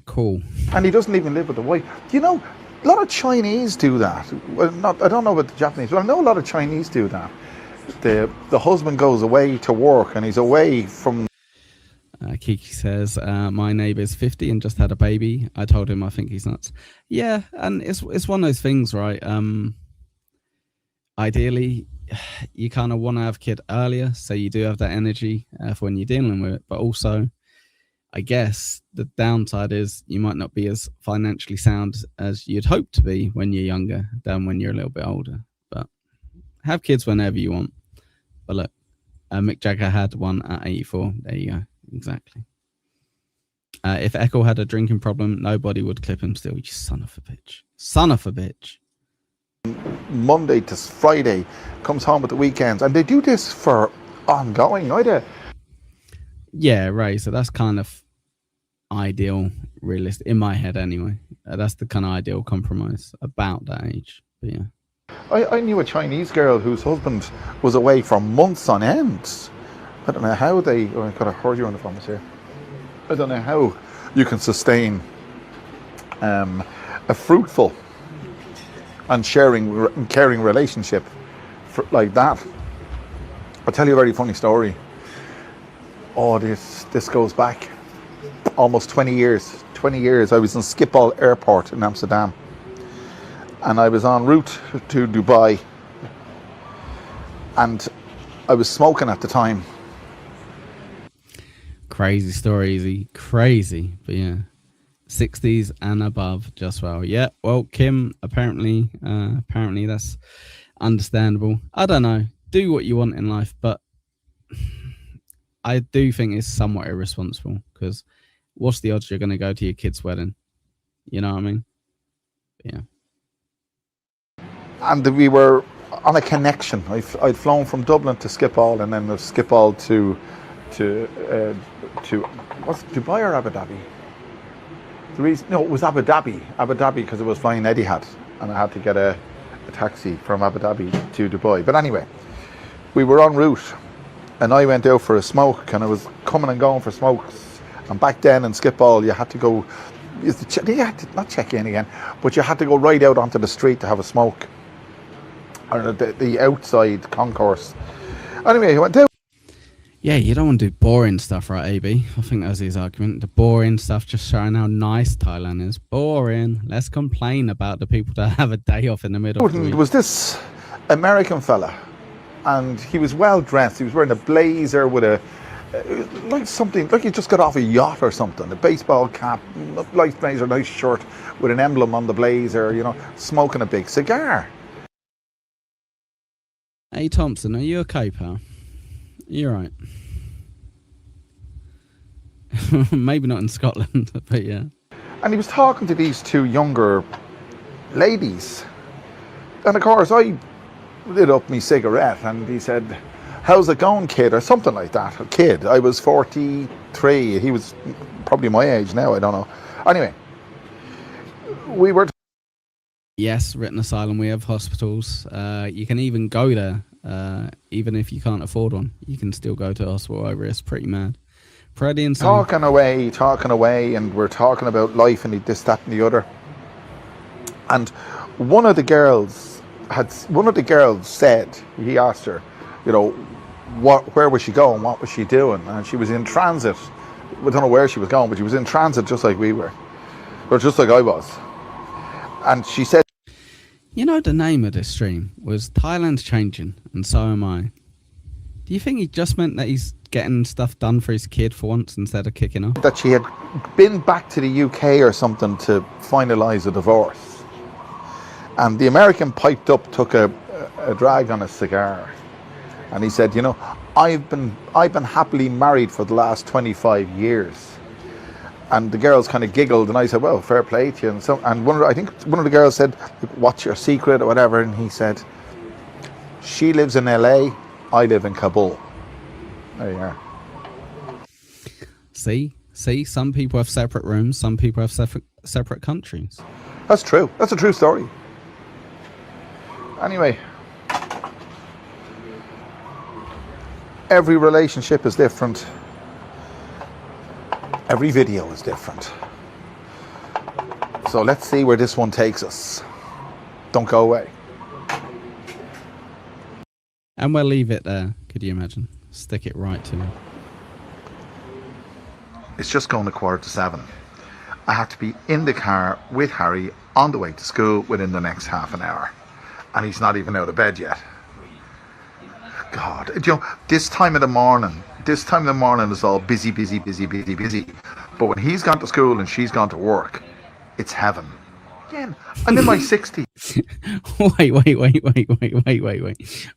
Cool. And he doesn't even live with the wife. You know, a lot of Chinese do that. Well, I don't know about the Japanese, but I know a lot of Chinese do that. The husband goes away to work and he's away from... Kiki says, my neighbor's 50 and just had a baby. I told him I think he's nuts. Yeah, and it's one of those things, right? Ideally, you kind of want to have a kid earlier, so you do have that energy for when you're dealing with it. But also, I guess the downside is you might not be as financially sound as you'd hope to be when you're younger than when you're a little bit older. But have kids whenever you want. But look, Mick Jagger had one at 84. There you go. Exactly. If Eccles had a drinking problem, nobody would clip him still. You son of a bitch. Son of a bitch. Monday to Friday, comes home at the weekends, and they do this for ongoing, either. Yeah, right. So that's kind of ideal, realistic in my head, anyway. That's the kind of ideal compromise about that age. But yeah, I knew a Chinese girl whose husband was away for months on end. I don't know how they. Oh, I got a Hordy on the phone here. I don't know how you can sustain a fruitful and caring relationship like that. I'll tell you a very funny story. Oh, this goes back almost 20 years. 20 years. I was in Schiphol Airport in Amsterdam, and I was en route to Dubai, and I was smoking at the time. crazy story, Easy. Crazy. But yeah, 60s and above, just well. Yeah, well, Kim, apparently that's understandable. I don't know. Do what you want in life, but I do think it's somewhat irresponsible, because what's the odds you're going to go to your kid's wedding? You know what I mean? Yeah. And we were on a connection. I'd flown from Dublin to Schiphol, and then Schiphol to what's Dubai or Abu Dhabi? No, it was Abu Dhabi, because it was flying Etihad, and I had to get a taxi from Abu Dhabi to Dubai. But anyway, we were en route, and I went out for a smoke, and I was coming and going for smokes. And back then in Schiphol, you had to go, you had to not check in again, but you had to go right out onto the street to have a smoke, or the outside concourse. Anyway, I went out. Yeah, you don't want to do boring stuff, right, AB? I think that was his argument. The boring stuff, just showing how nice Thailand is. Boring. Let's complain about the people that have a day off in the middle of the week. It was this American fella, and he was well dressed. He was wearing a blazer with like he just got off a yacht or something. A baseball cap, nice blazer, nice shirt with an emblem on the blazer, smoking a big cigar. Hey, Thompson, are you okay, pal? You're right. Maybe not in Scotland, but yeah. And he was talking to these two younger ladies. And of course, I lit up my cigarette, and he said, "How's it going, kid?" or something like that. A kid. I was 43. He was probably my age now, I don't know. Anyway, we were... Yes, written asylum. We have hospitals. You can even go there. Even if you can't afford one, you can still go to the hospital over. It's pretty mad. Pretty insane. Talking away, and we're talking about life and this, that, and the other. And one of the girls said, he asked her, where was she going? What was she doing? And she was in transit. We don't know where she was going, but she was in transit just like we were, or just like I was. And she said, the name of this stream was Thailand's Changing, and so am I. Do you think he just meant that he's getting stuff done for his kid for once instead of kicking off? That she had been back to the UK or something to finalise a divorce. And the American piped up, took a drag on a cigar. And he said, I've been happily married for the last 25 years. And the girls kind of giggled, and I said, well, fair play to you. And I think one of the girls said, what's your secret or whatever? And he said, she lives in LA, I live in Kabul. There you are. See, some people have separate rooms, some people have separate countries. That's true. That's a true story. Anyway, every relationship is different. Every video is different. So let's see where this one takes us. Don't go away. And we'll leave it there. Could you imagine? Stick it right to him. It's just going to 6:45. I have to be in the car with Harry on the way to school within the next half an hour. And he's not even out of bed yet. God, you know, this time of the morning is all busy. But when he's gone to school and she's gone to work, it's heaven. Again, I'm in my 60s.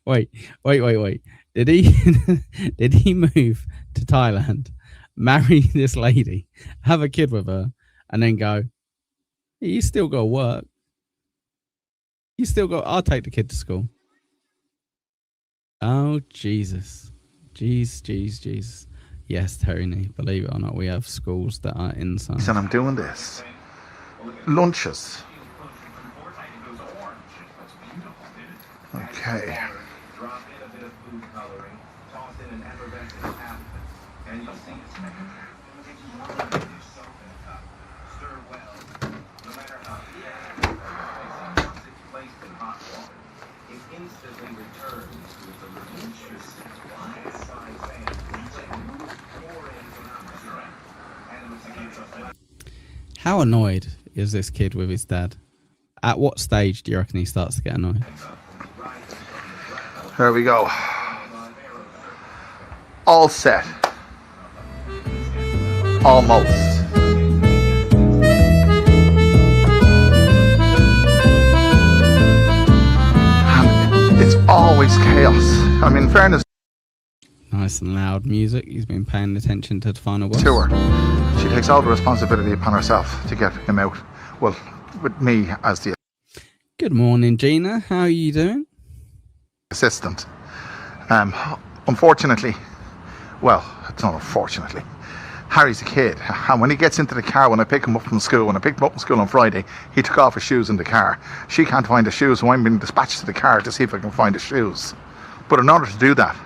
Wait. Did he move to Thailand, marry this lady, have a kid with her, and then go, hey, you still got to work. I'll take the kid to school. Oh, Jesus. Jeez. Yes, Tony, believe it or not, we have schools that are inside. And I'm doing this. Lunches. Okay. How annoyed is this kid with his dad? At what stage do you reckon he starts to get annoyed? There we go. All set. Almost. And it's always chaos. I mean, in fairness Nice and loud music. He's been paying attention to the final boss. to her, she takes all the responsibility upon herself to get him out. Well, with me as the Good morning, Gina. How are you doing? assistant. Unfortunately, well, it's not unfortunately, Harry's a kid, and when he gets into the car, when I pick him up from school, when I picked him up from school on Friday, he took off his shoes in the car. She can't find the shoes, so I'm being dispatched to the car to see if I can find the shoes. But in order to do that,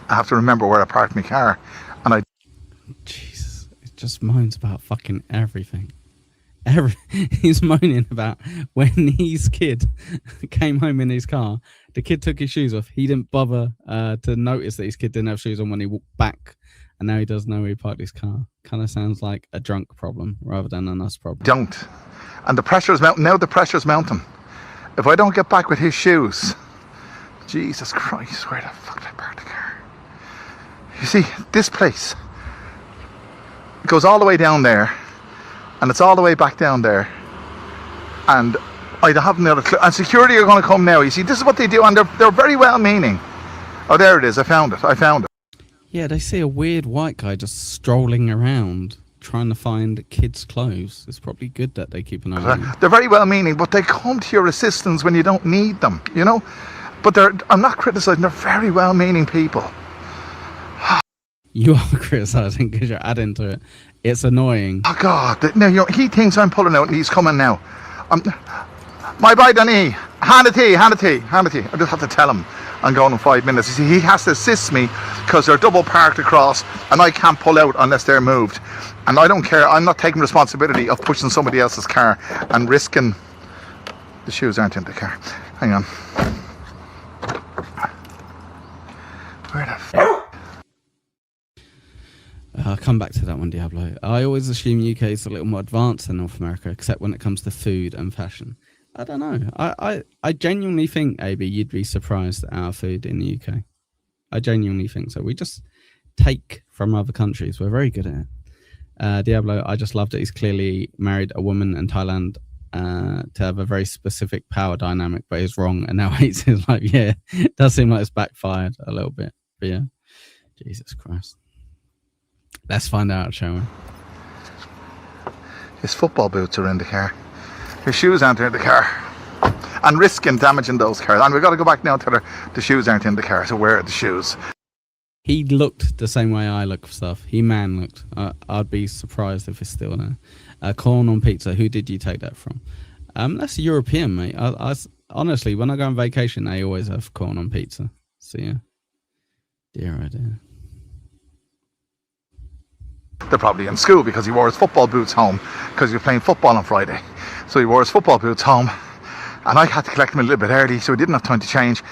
I have to remember where I parked my car, and I Jesus, it just moans about fucking everything. He's moaning about when his kid came home in his car, the kid took his shoes off. He didn't bother to notice that his kid didn't have shoes on when he walked back, and now he does know where he parked his car. Kind of sounds like a drunk problem rather than an us problem. don't. And the pressure's mounting. Now the pressure's mounting. If I don't get back with his shoes, Jesus Christ, where the fuck did I park the car? You see, this place goes all the way down there, and it's all the way back down there, and I have no other clue. And security are going to come now. You see, this is what they do, and they're very well-meaning. Oh, there it is. I found it. Yeah, they see a weird white guy just strolling around trying to find kids' clothes. It's probably good that they keep an eye on you. They're very well-meaning, but they come to your assistance when you don't need them, you know? But I'm not criticising. They're very well-meaning people. You are criticising because you're adding to it. It's annoying. Oh, God. Now, you know, he thinks I'm pulling out, and he's coming now. My bye, Danny. Hand it tea. I just have to tell him I'm going in 5 minutes. You see, he has to assist me because they're double parked across, and I can't pull out unless they're moved. And I don't care. I'm not taking responsibility of pushing somebody else's car and risking... The shoes aren't in the car. Hang on. Where the fuck? I'll come back to that one, Diablo. I always assume UK is a little more advanced than North America, except when it comes to food and fashion. I don't know. I genuinely think, AB, you'd be surprised at our food in the UK. I genuinely think so. We just take from other countries. We're very good at it. Diablo, I just love that he's clearly married a woman in Thailand to have a very specific power dynamic, but he's wrong and now hates his life. Yeah, it does seem like it's backfired a little bit. But yeah, Jesus Christ. Let's find out, shall we? His football boots are in the car. His shoes aren't in the car. And risking damaging those cars. And we've got to go back now to the shoes aren't in the car. So where are the shoes? He looked the same way I look for stuff. He man looked. I'd be surprised if it's still there. Corn on pizza. Who did you take that from? That's European, mate. I honestly, when I go on vacation, they always have corn on pizza. So yeah. Dear idea. They're probably in school because he wore his football boots home because he was playing football on Friday. So he wore his football boots home, and I had to collect him a little bit early, so he didn't have time to change.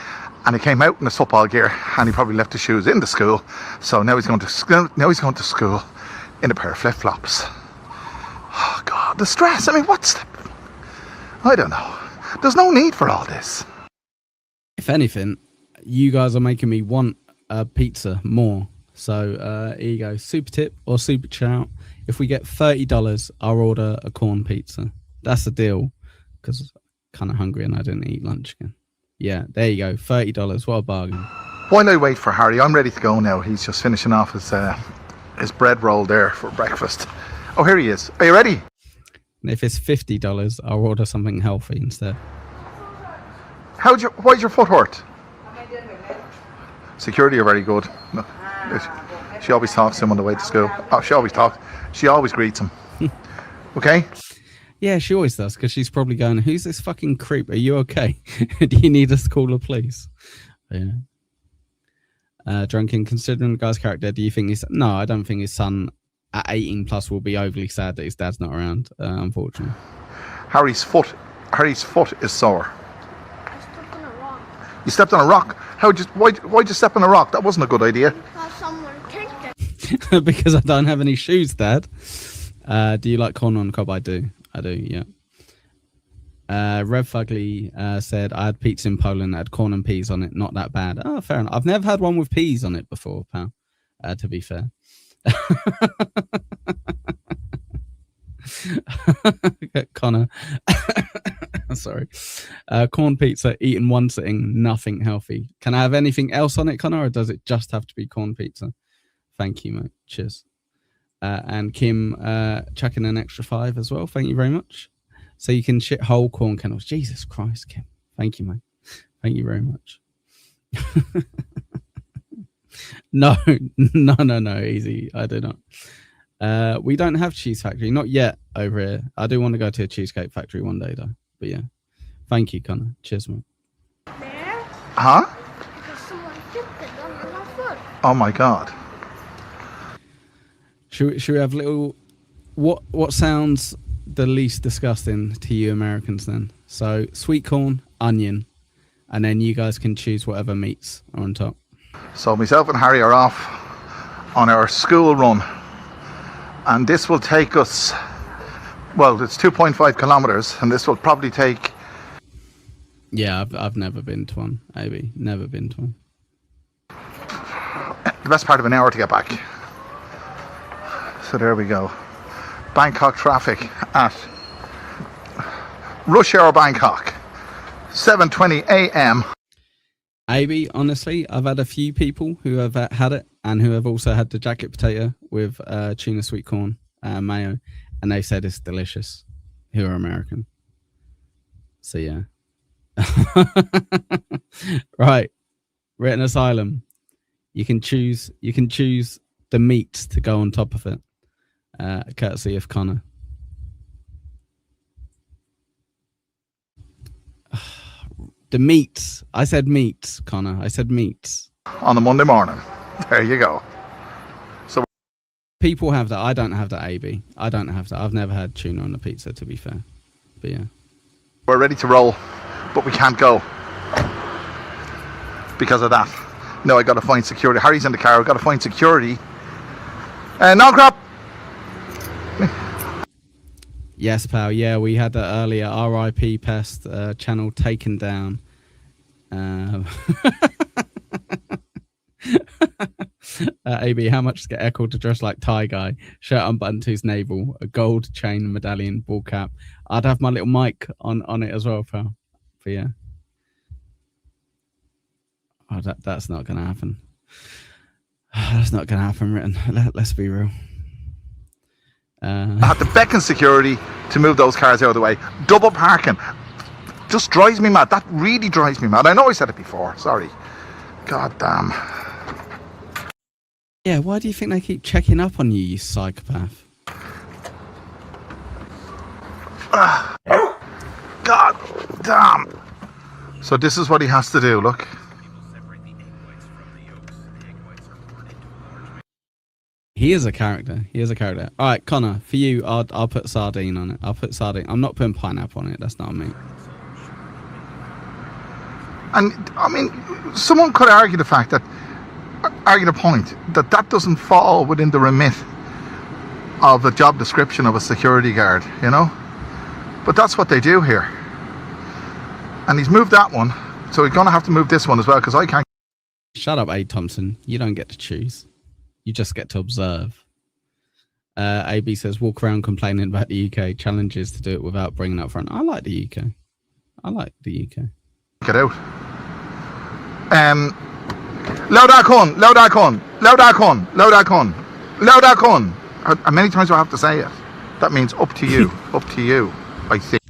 And he came out in his football gear, and he probably left his shoes in the school. So now he's going to school. in a pair of flip-flops. Oh, God, the stress. I mean, I don't know. There's no need for all this. If anything, you guys are making me want a pizza more. So here you go, super tip or super shout. If we get $30, I'll order a corn pizza. That's the deal, because I'm kind of hungry and I didn't eat lunch again. Yeah, there you go, $30. What a bargain. While I wait for Harry, I'm ready to go now. He's just finishing off his bread roll there for breakfast. Oh, here he is. Are you ready? And if it's $50, I'll order something healthy instead. Why's your foot hurt? Security are very good. No, she always talks to him on the way to school. Oh, she always greets him. Okay? Yeah, she always does, because she's probably going, who's this fucking creep? Are you okay? Do you need us to call the police? Yeah. Drunken, considering the guy's character, do you think no, I don't think his son at 18 plus will be overly sad that his dad's not around, unfortunately. Harry's foot is sore. I stepped on a rock. You stepped on a rock? Why'd you step on a rock? That wasn't a good idea. Because someone kicked it. Because I don't have any shoes, Dad. Do you like corn on the cob? I do, yeah. Rev Fugly said, I had pizza in Poland that had corn and peas on it. Not that bad. Oh, fair enough. I've never had one with peas on it before, pal, to be fair. Connor. Sorry. Corn pizza, eaten one sitting, nothing healthy. Can I have anything else on it, Connor, or does it just have to be corn pizza? Thank you, mate. Cheers. And Kim chucking an extra 5 as well. Thank you very much. So you can shit whole corn kernels. Jesus Christ, Kim. Thank you, mate. Thank you very much. No, easy. I do not. We don't have cheese factory, not yet over here. I do want to go to a cheesecake factory one day though. But yeah, thank you, Connor. Cheers, mate. There? Huh? Because someone kicked it under my foot. Oh my God. Should we have little? What sounds the least disgusting to you Americans then? So sweet corn, onion, and then you guys can choose whatever meats are on top. So myself and Harry are off on our school run, and this will take us, well, it's 2.5 kilometers, and this will probably take... Yeah, I've never been to one, AB. Never been to one. The best part of an hour to get back. So there we go. Bangkok traffic at rush hour Bangkok, 7:20 a.m. AB, honestly, I've had a few people who have had it and who have also had the jacket potato with tuna sweet corn mayo, and they said it's delicious, who are American. So yeah. Right. Written asylum. You can choose the meats to go on top of it. Courtesy of Connor. The meats. I said meats, Connor. I said meats. On a Monday morning. There you go. So people have that. I don't have that, AB. I don't have that. I've never had tuna on a pizza, to be fair. But yeah. We're ready to roll, but we can't go because of that. No, I got to find security. Harry's in the car. I've got to find security. No crap. Yes, pal. Yeah, we had that earlier. RIP Pest channel taken down. AB, how much to get Eccles to dress like Thai guy? Shirt unbuttoned to his navel, a gold chain, medallion, ball cap. I'd have my little mic on it as well, pal. But yeah. Oh, that's not going to happen. That's not going to happen, Written. Let's be real. I had to beckon security to move those cars out of the way. Double parking just drives me mad. That really drives me mad. I know I said it before. Sorry. God damn. Yeah, why do you think they keep checking up on you, you psychopath? God damn. So this is what he has to do, look. He is a character. All right, Connor, for you, I'll put sardine on it. I'll put sardine. I'm not putting pineapple on it. That's not me. And, I mean, someone could argue the point that that doesn't fall within the remit of a job description of a security guard, you know? But that's what they do here. And he's moved that one, so he's going to have to move this one as well, because I can't. Shut up, A. Thompson. You don't get to choose. You just get to observe. AB says, walk around complaining about the UK. Challenges to do it without bringing up front. I like the UK. I like the UK. Get out. Laudacon, Laudacon, Laudacon, Laudacon, Laudacon. How many times do I have to say it? That means up to you, up to you, I think.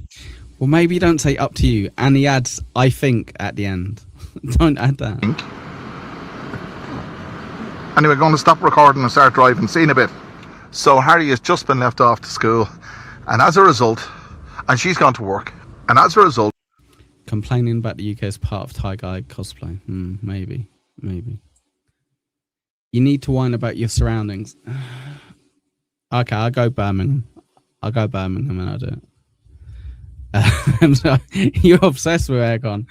Well, maybe you don't say up to you. And he adds, I think, at the end. Don't add that. Anyway, going to stop recording and start driving. See you in a bit. So Harry has just been left off to school. And as a result, and she's gone to work. And as a result, Complaining about the UK as part of Thai guy cosplay. Maybe. You need to whine about your surroundings. Okay, I'll go Birmingham. And I'll do it. So, you're obsessed with aircon.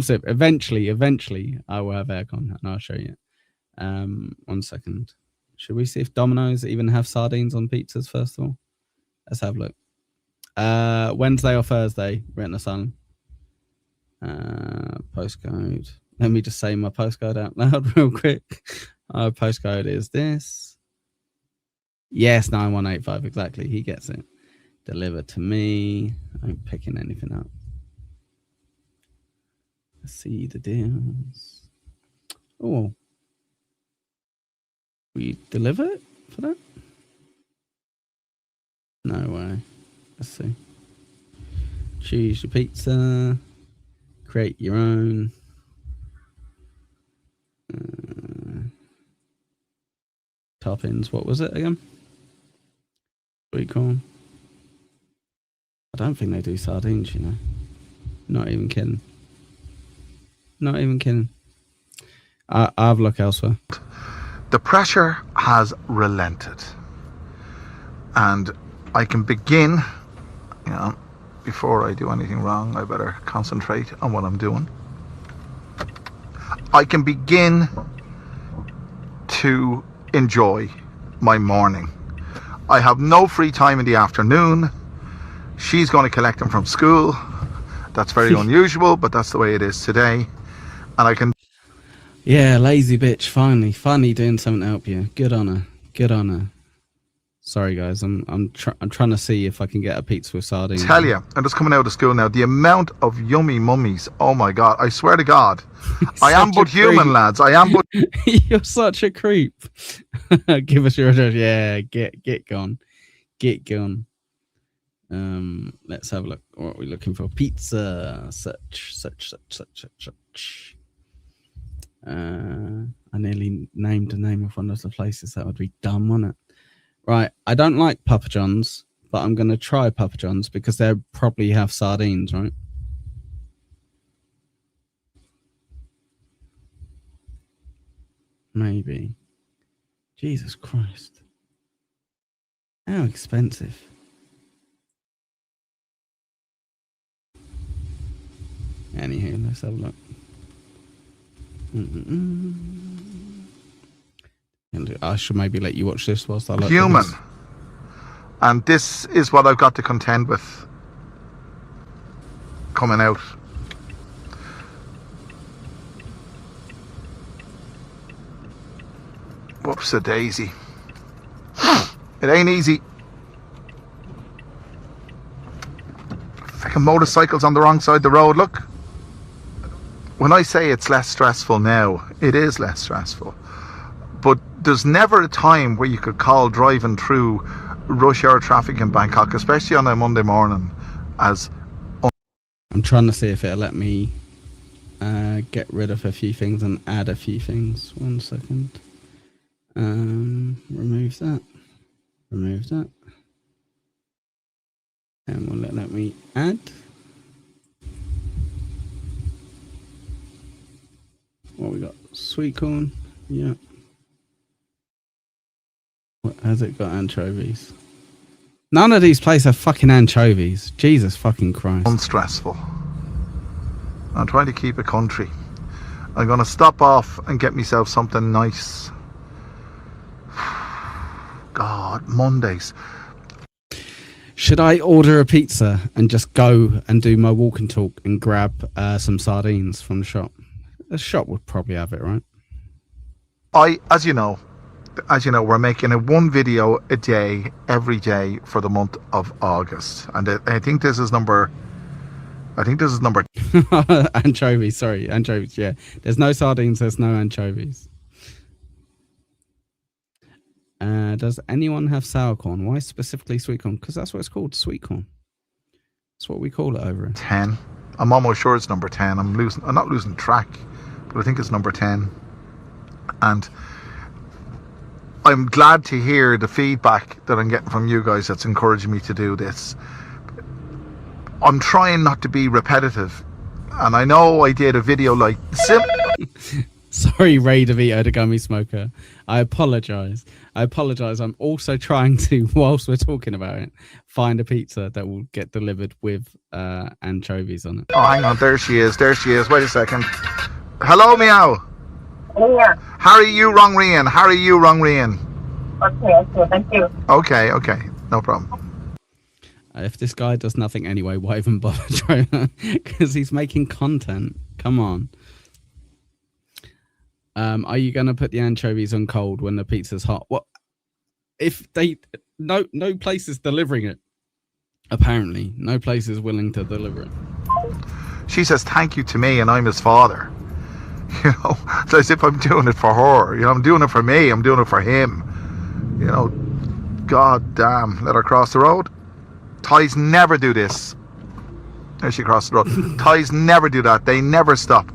So eventually, I will have aircon and I'll show you. 1 second. Should we see if Domino's even have sardines on pizzas first of all? Let's have a look. Wednesday or Thursday, written asylum. Postcode. Let me just say my postcode out loud real quick. Our postcode is this. Yes, 9185, exactly. He gets it. Delivered to me. I'm picking anything up. Let's see the deals. Oh. We deliver it for that? No way. Let's see. Choose your pizza. Create your own. Toppings. What was it again? Sweet corn. I don't think they do sardines, you know. Not even kidding. I'll have a look elsewhere. the pressure has relented. And I can begin, before I do anything wrong, I better concentrate on what I'm doing. I can begin to enjoy my morning. I have no free time in the afternoon. She's going to collect them from school. That's very unusual, but that's the way it is today. And I can... Yeah, lazy bitch, finally doing something to help you. Good on her. Sorry guys, I'm trying to see if I can get a pizza with sardines. Tell you, I'm just coming out of school now. The amount of yummy mummies. Oh my God! I swear to God, I am but human, lads. I am but. You're such a creep. Give us your address. Yeah, get gone. Let's have a look. What are we looking for? Pizza. Search. I nearly named the name of one of the places. That would be dumb, wouldn't it? Right, I don't like Papa John's, but I'm going to try Papa John's because they probably have sardines, right? Maybe. Jesus Christ. How expensive. Anywho, let's have a look. And I should maybe let you watch this whilst I look. Human. And this is what I've got to contend with coming out. Whoops a daisy. It ain't easy. Fucking motorcycles on the wrong side of the road, look. When I say it's less stressful now, it is less stressful. But there's never a time where you could call driving through rush hour traffic in Bangkok, especially on a Monday morning, as... I'm trying to see if it'll let me get rid of a few things and add a few things. 1 second. Remove that. And will it let me add? What we got? Sweet corn. Yeah. What, has it got anchovies? None of these places have fucking anchovies. Jesus fucking Christ. Unstressful. I'm trying to keep it country. I'm going to stop off and get myself something nice. God. what, Mondays. Should I order a pizza and just go and do my walk and talk and grab some sardines from the shop? The shop would probably have it, right? As you know, we're making one video a day, every day for the month of August. And I think this is number Anchovies, sorry. Anchovies, yeah. There's no sardines, there's no anchovies. Does anyone have sour corn? Why specifically sweet corn? Because that's what it's called, sweet corn. That's what we call it over here. 10. I'm almost sure it's number 10. I'm not losing track, but I think it's number 10. And I'm glad to hear the feedback that I'm getting from you guys that's encouraging me to do this. I'm trying not to be repetitive. And I know I did a video like... Sorry, Ray DeVito, the gummy smoker. I apologize. I'm also trying to, whilst we're talking about it, find a pizza that will get delivered with anchovies on it. Oh, hang on. There she is. Wait a second. Hello, Meow. Yeah. Harry, you wrong Rian. Okay, thank you. Okay. No problem. If this guy does nothing anyway, why even bother trying? Because he's making content. Come on. Are you going to put the anchovies on cold when the pizza's hot? What if they no place is delivering it? Apparently, no place is willing to deliver it. She says thank you to me, and I'm his father. You know, it's as if I'm doing it for her. You know, I'm doing it for me. I'm doing it for him. You know, God damn, let her cross the road. Thais never do this. There she crossed the road. Thais never do that. They never stop.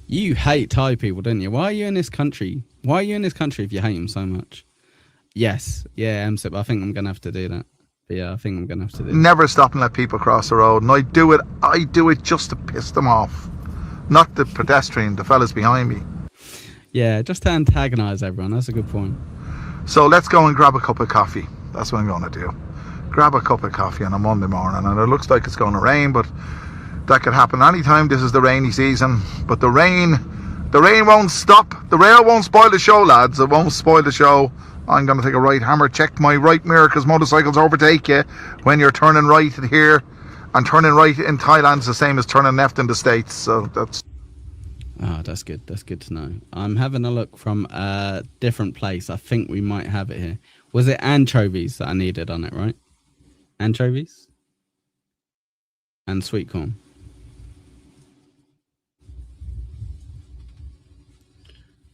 You hate Thai people, don't you? Why are you in this country? If you hate them so much? Yes. Yeah, MSIP. I think I'm going to have to do that. But yeah, I think I'm going to have to do that. Never stop and let people cross the road. And I do it just to piss them off. Not the pedestrian, the fellas behind me. Yeah, just to antagonise everyone. That's a good point. So let's go and grab a cup of coffee. That's what I'm going to do. Grab a cup of coffee on a Monday morning. And it looks like it's going to rain, but that could happen anytime. This is the rainy season. But the rain won't stop. The rail won't spoil the show, lads. It won't spoil the show. I'm going to take a right hammer, check my right mirror, because motorcycles overtake you when you're turning right here. And turning right in Thailand is the same as turning left in the States. So that's... Oh, that's good. That's good to know. I'm having a look from a different place. I think we might have it here. Was it anchovies that I needed on it, right? Anchovies? And sweet corn.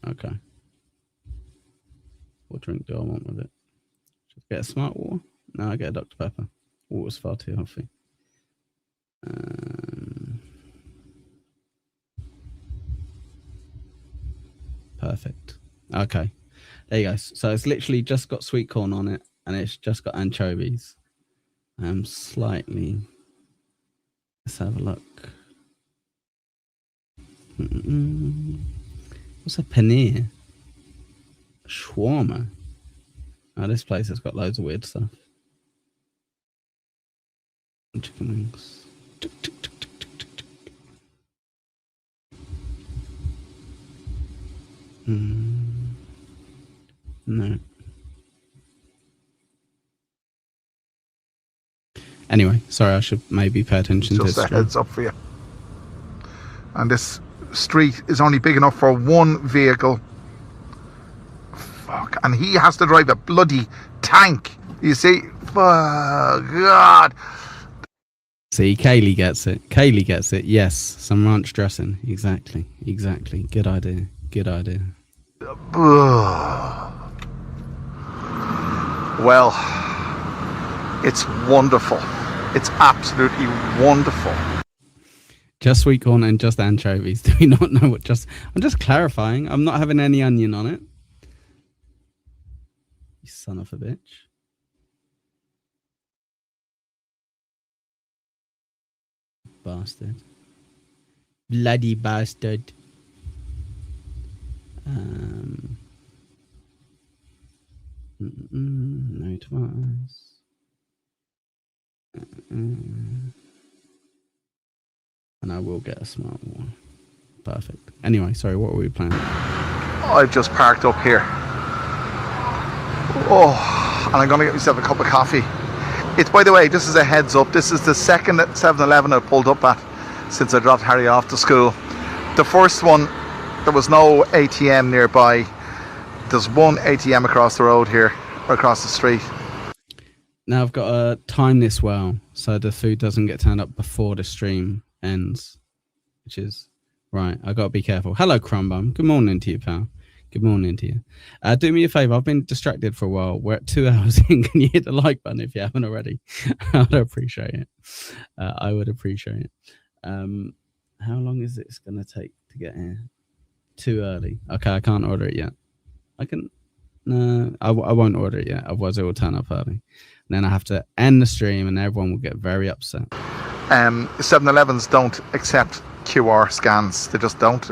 Okay. What drink do I want with it? Should I get a smart water? No, I get a Dr. Pepper. Water's far too healthy. Perfect. Okay. There you go. So it's literally just got sweet corn on it, and it's just got anchovies. Slightly. Let's have a look. What's a paneer? Shawarma. Oh, this place has got loads of weird stuff. Chicken wings. No. Anyway, sorry, I should maybe pay attention to this. Just a heads up for you. And this street is only big enough for one vehicle. Fuck. And he has to drive a bloody tank. You see? Fuck. God. See, Kaylee gets it. Yes, some ranch dressing. Exactly. Good idea. Well, it's wonderful. It's absolutely wonderful. Just sweet corn and just anchovies. Do we not know what I'm just clarifying. I'm not having any onion on it. You son of a bitch. Bastard. Bloody bastard. No tomatoes. And I will get a smart one. Perfect. Anyway, sorry, what were we planning? I've just parked up here. Oh, and I'm going to get myself a cup of coffee. It's, by the way, this is a heads up. This is the second 7-Eleven I pulled up at since I dropped Harry off to school. The first one, there was no ATM nearby. There's one ATM across the road here, or across the street. Now I've got to time this well so the food doesn't get turned up before the stream ends, which is right. I got to be careful. Hello, Crumbum. Good morning to you, pal. Good morning to you. Do me a favor. I've been distracted for a while. We're at 2 hours in. Can you hit the like button if you haven't already? I'd appreciate it. I would appreciate it. How long is it going to take to get here? Too early. Okay, I can't order it yet. No, I won't order it yet. Otherwise, it will turn up early. And then I have to end the stream, and everyone will get very upset. 7-Elevens don't accept QR scans. They just don't.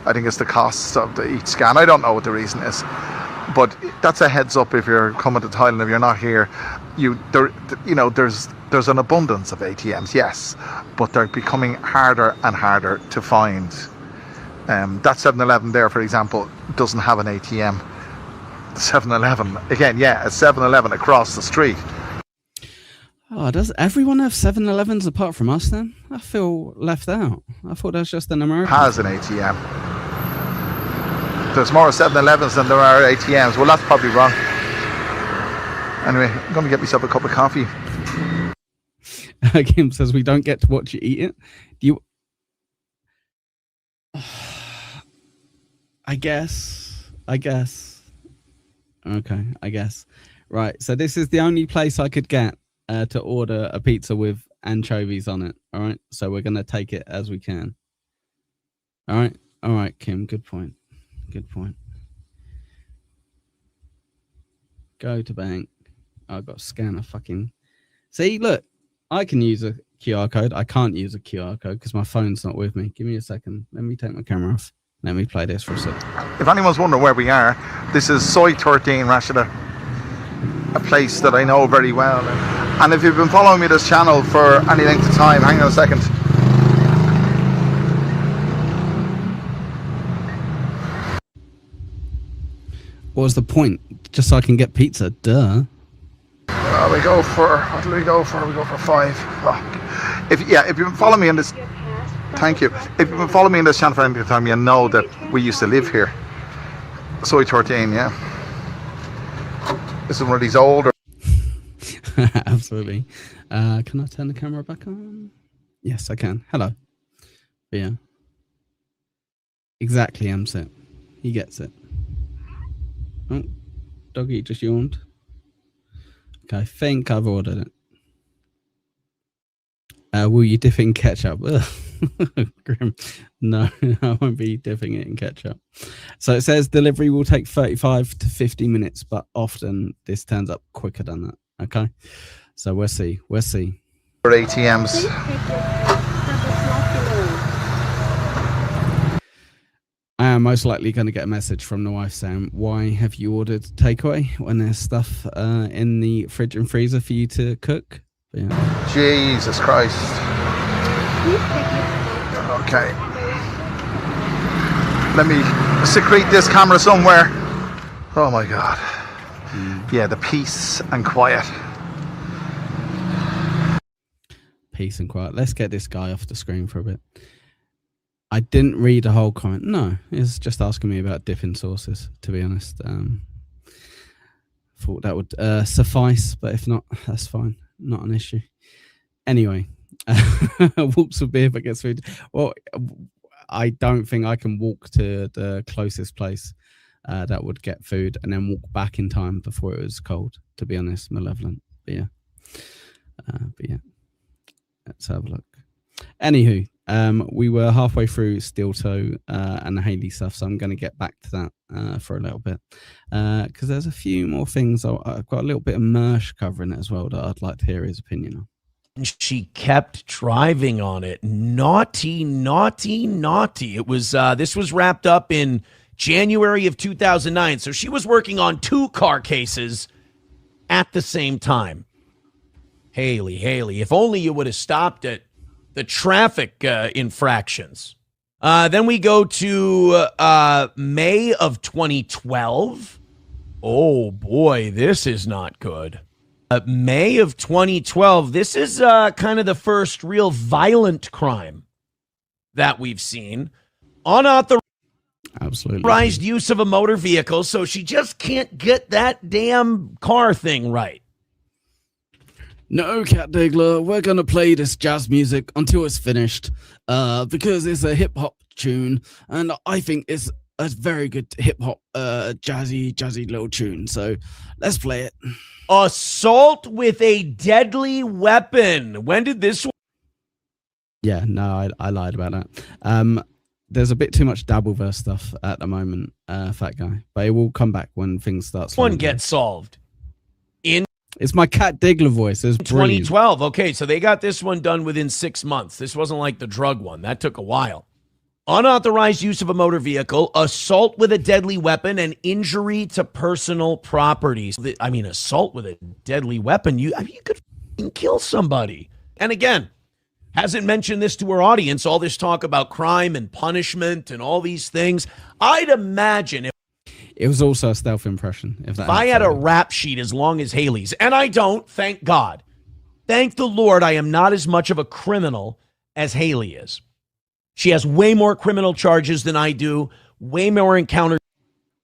I think it's the cost of each scan. I don't know what the reason is, but that's a heads up if you're coming to Thailand. If you're not here, there's an abundance of ATMs, yes, but they're becoming harder and harder to find. That 7-Eleven there, for example, doesn't have an ATM. 7-Eleven again, yeah, a 7-Eleven across the street. Oh, does everyone have 7-Elevens apart from us then? I feel left out. I thought that's just an American. Has an ATM. There's more 7-Elevens than there are ATMs. Well, that's probably wrong. Anyway, I'm going to get myself a cup of coffee. Kim says we don't get to watch you eat it. Do you? I guess. Okay, I guess. Right, so this is the only place I could get to order a pizza with anchovies on it. All right, so we're going to take it as we can. All right, Kim, good point. Go to bank. I've got to scan a fucking... See, look, I can use a QR code. I can't use a QR code because my phone's not with me. Give me a second. Let me take my camera off. Let me play this for a second. If anyone's wondering where we are, this is Soy 13, Rashida, a place that I know very well. And if you've been following me this channel for any length of time, hang on a second. What was the point? Just so I can get pizza, duh. We go for, what do we go for? We go for 5. Oh. If you've been following me in this... Thank you. If you've been following me in this channel for any time, you know that we used to live here. Soy 13, yeah. This is one of these older... Absolutely. Can I turn the camera back on? Yes, I can. Hello. Yeah. Exactly, MSIT. He gets it. Oh, doggy just yawned. Okay, I think I've ordered it. Will you dip it in ketchup? Grim. No, I won't be dipping it in ketchup. So it says delivery will take 35 to 50 minutes, but often this turns up quicker than that. Okay, so we'll see. For ATMs. I am most likely going to get a message from the wife saying, why have you ordered takeaway when there's stuff in the fridge and freezer for you to cook? But, yeah. Jesus Christ. Okay. Let me secrete this camera somewhere. Oh my God. Yeah, the peace and quiet. Peace and quiet. Let's get this guy off the screen for a bit. I didn't read the whole comment. No, it's just asking me about dipping sauces, to be honest. Thought that would suffice, but if not, that's fine. Not an issue. Anyway, walks with beer but gets food. Well, I don't think I can walk to the closest place that would get food and then walk back in time before it was cold, to be honest. Malevolent. But yeah. Let's have a look. Anywho, we were halfway through Steel Toe and the Haley stuff, so I'm going to get back to that for a little bit because there's a few more things. I've got a little bit of Mersh covering it as well that I'd like to hear his opinion on. She kept driving on it. Naughty. It was this was wrapped up in January of 2009, so she was working on 2 car cases at the same time. Haley, if only you would have stopped at the traffic infractions. Then we go to May of 2012. Oh boy, this is not good. May of 2012. This is kind of the first real violent crime that we've seen. Unauthorized Absolutely. use of a motor vehicle, so she just can't get that damn car thing right. No, Cat Diggler, we're gonna play this jazz music until it's finished, because it's a hip hop tune, and I think it's a very good hip hop, jazzy little tune. So let's play it. Assault with a deadly weapon. When did this one? Yeah, no, I lied about that. There's a bit too much Dabbleverse stuff at the moment, Fat Guy, but it will come back when things start. One gets solved in It's my Cat Diggler voice. It's brilliant. 2012. Okay, so they got this one done within 6 months. This wasn't like the drug one. That took a while. Unauthorized use of a motor vehicle, assault with a deadly weapon, and injury to personal property. I mean, assault with a deadly weapon, you could kill somebody. And again, hasn't mentioned this to her audience, all this talk about crime and punishment and all these things. I'd imagine if It was also a stealth impression. If I had a rap sheet as long as Haley's, and I don't, thank God. Thank the Lord I am not as much of a criminal as Haley is. She has way more criminal charges than I do, way more encounters.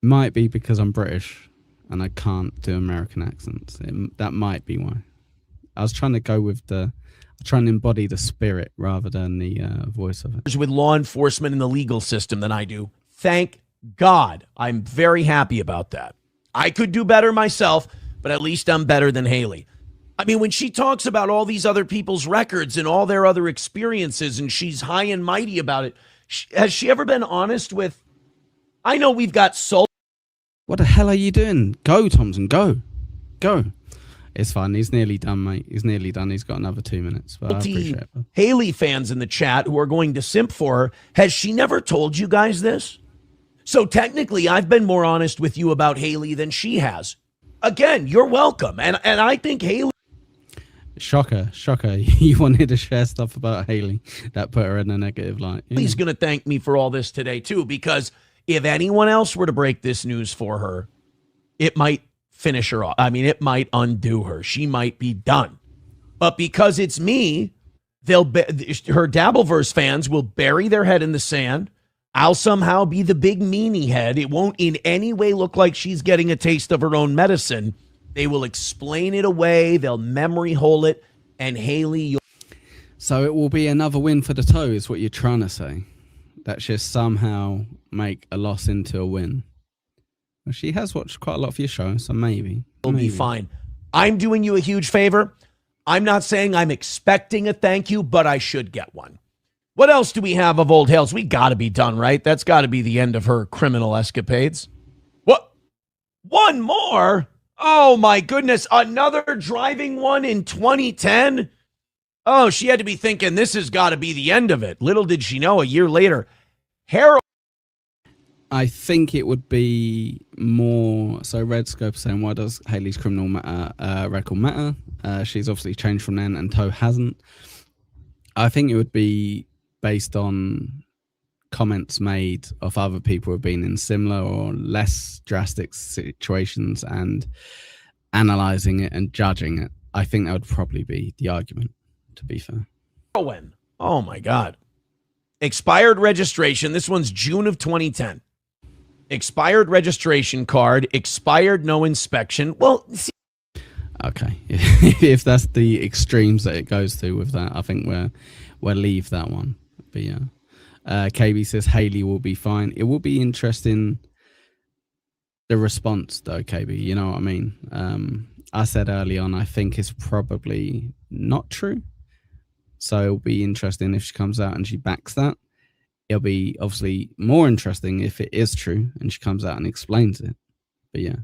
Might be because I'm British and I can't do American accents. That might be why. I was trying to go with trying to embody the spirit rather than the voice of it. With law enforcement and the legal system than I do. Thank God. I'm very happy about that. I could do better myself, but at least I'm better than Haley. I mean, when she talks about all these other people's records and all their other experiences and she's high and mighty about it, has she ever been honest with, I know we've got soul. What the hell are you doing? Go, Thompson, go. Go. It's fine. He's nearly done, mate. He's nearly done. He's got another 2 minutes. But I appreciate it. Haley fans in the chat who are going to simp for her. Has she never told you guys this? So technically, I've been more honest with you about Haley than she has. Again, you're welcome. And I think Haley. Shocker. You wanted to share stuff about Haley that put her in a negative light. Yeah. He's going to thank me for all this today, too, because if anyone else were to break this news for her, it might finish her off. I mean, it might undo her. She might be done. But because it's me, her Dabbleverse fans will bury their head in the sand. I'll somehow be the big meanie head. It won't in any way look like she's getting a taste of her own medicine. They will explain it away. They'll memory hole it. And Haley, So it will be another win for the toe, is what you're trying to say. That she'll somehow make a loss into a win. Well, she has watched quite a lot of your shows, so maybe. Will be fine. I'm doing you a huge favor. I'm not saying I'm expecting a thank you, but I should get one. What else do we have of Old Hales? We got to be done, right? That's got to be the end of her criminal escapades. What? One more? Oh, my goodness. Another driving one in 2010? Oh, she had to be thinking this has got to be the end of it. Little did she know, a year later, heroin. I think it would be more. So Red Scope saying, why does Haley's criminal record matter? She's obviously changed from then and Toe hasn't. I think it would be based on comments made of other people who have been in similar or less drastic situations and analyzing it and judging it. I think that would probably be the argument, to be fair. Heroin. Oh, my God. Expired registration. This one's June of 2010. Expired registration card. Expired no inspection. Well, see. Okay. If that's the extremes that it goes to with that, I think we'll leave that one. But yeah. KB says Haley will be fine. It will be interesting, the response though, KB. You know what I mean? I said early on, I think it's probably not true. So it'll be interesting if she comes out and she backs that. It'll be obviously more interesting if it is true and she comes out and explains it. But yeah.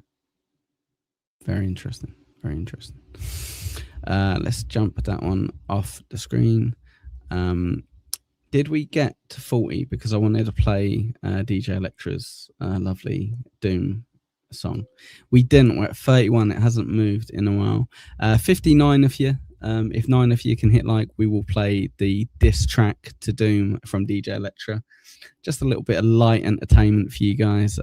Very interesting. Very interesting. Let's jump that one off the screen. Did we get to 40? Because I wanted to play DJ Electra's lovely Doom song. We didn't. We're at 31. It hasn't moved in a while. 59 of you If 9 of you can hit like, we will play the diss track to Doom from DJ Electra. Just a little bit of light entertainment for you guys.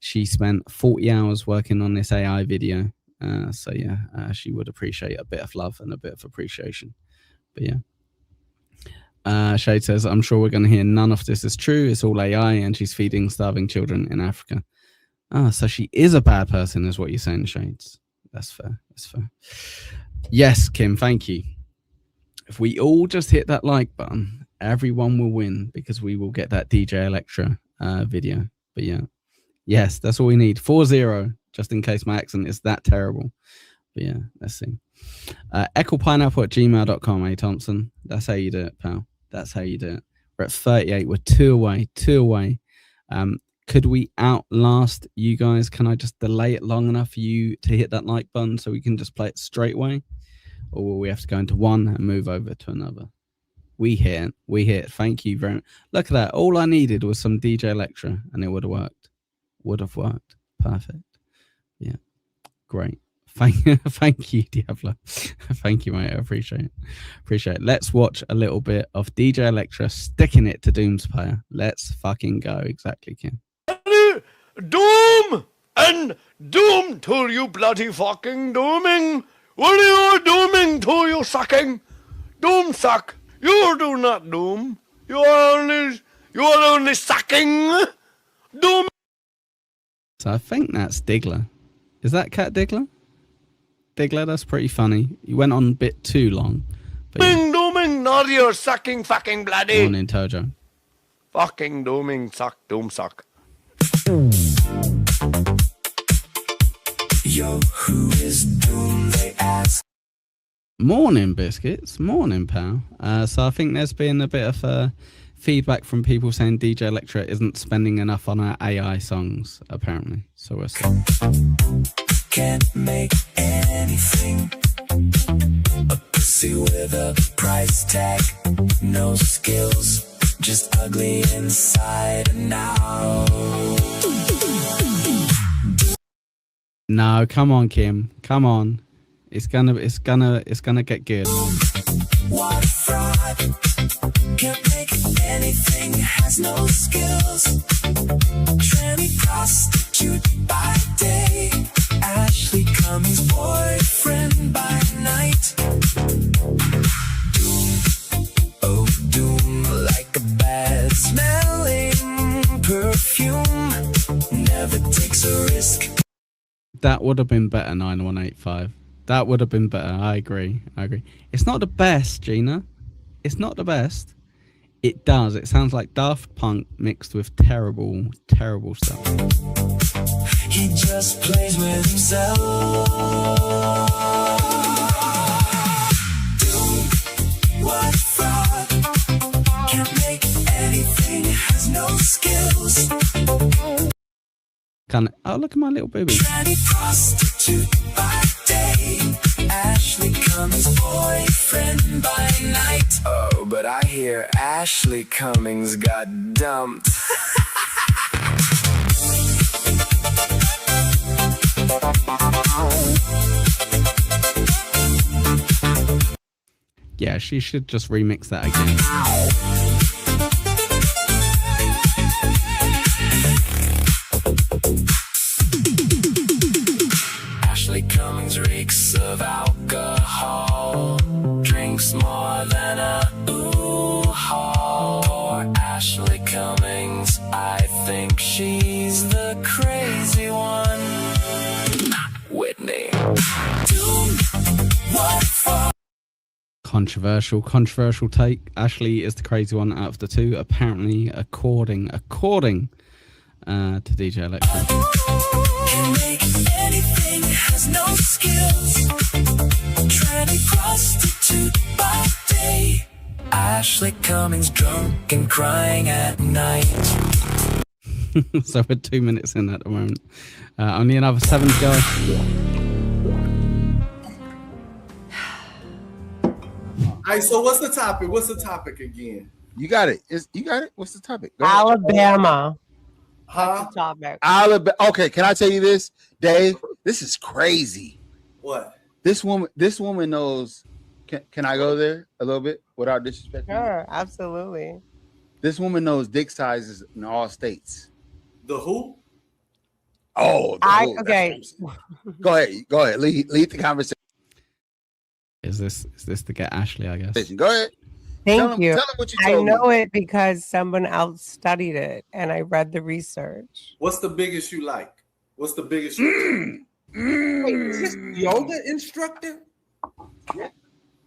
She spent 40 hours working on this AI video. So yeah, she would appreciate a bit of love and a bit of appreciation. But yeah. Shade says, I'm sure we're going to hear none of this is true. It's all AI and she's feeding starving children in Africa. So she is a bad person is what you're saying, Shades. That's fair. That's fair. Yes, Kim, thank you. If we all just hit that like button, everyone will win because we will get that DJ Electra video. But yeah. Yes, that's all we need. 4-0, just in case my accent is that terrible. But yeah, let's see. echopineapple@gmail.com, Thompson. That's how you do it, pal. That's how you do it. We're at 38. We're 2 away. Could we outlast you guys? Can I just delay it long enough for you to hit that like button so we can just play it straight away? Or will we have to go into one and move over to another? We hit. Thank you very much. Look at that. All I needed was some DJ Electra and it would have worked. Perfect. Yeah. Great. Thank you, Diablo. Thank you, mate. I appreciate it. Let's watch a little bit of DJ Electra sticking it to Doom's player. Let's fucking go. Exactly, Kim. Doom and doom to you bloody fucking dooming. What are you dooming to, you sucking? Doom suck. You do not doom. You are only sucking. Doom. So I think that's Diggler. Is that Cat Diggler? Diggler, that's pretty funny. You went on a bit too long. But yeah. Dooming, not your sucking fucking bloody. Morning, Tojo. Fucking dooming suck, doom suck. Yo, who is Doom, they ask. Morning, Biscuits. Morning, pal. So I think there's been a bit of feedback from people saying DJ Electra isn't spending enough on our AI songs, apparently. So we'll see. Can't make anything. A pussy with a price tag. No skills, just ugly inside and out. No, come on, Kim. Come on. It's gonna get good. What fraud? Can't make anything, has no skills. Tranny prostitute by day. Ashley Cummings' boyfriend by night. Doom, oh doom, like a bad smelling perfume. Never takes a risk. That would have been better, 9185. That would have been better. I agree. It's not the best, Gina. It's not the best. It does. It sounds like Daft Punk mixed with terrible stuff. He just plays with himself. Doom, what fraud? Can't make anything, has no skills. Oh, look at my little baby. Tranny prostitute by day. Ashley Cummings' boyfriend by night. Oh, but I hear Ashley Cummings got dumped. Yeah, she should just remix that again. Ashley Cummings reeks of alcohol. Drinks more than a ooh-haul. Poor Ashley Cummings, I think she's the crazy one. Whitney. Doom, what for? Controversial take. Ashley is the crazy one out of the two, apparently, according to DJ Electra. Can make anything, has no skills. Tranny prostitute by day. Ashley Cummings drunk and crying at night. So we're 2 minutes in at the moment. Only another 7 to go. All right, so what's the topic? What's the topic again? You got it. You got it? What's the topic? Alabama. Huh? Topic. Alabama. Okay, can I tell you this, Dave? This is crazy. What? This woman knows Can I go there a little bit without disrespecting? Sure, absolutely. This woman knows dick sizes in all states. The who? Oh, okay. Go ahead. Lead the conversation. Is this to get Ashley? I guess. Go ahead. Thank you. Tell him what you I told know me. it because someone else studied it and I read the research. What's the biggest you like? What's the biggest? Wait, is this yoga instructor?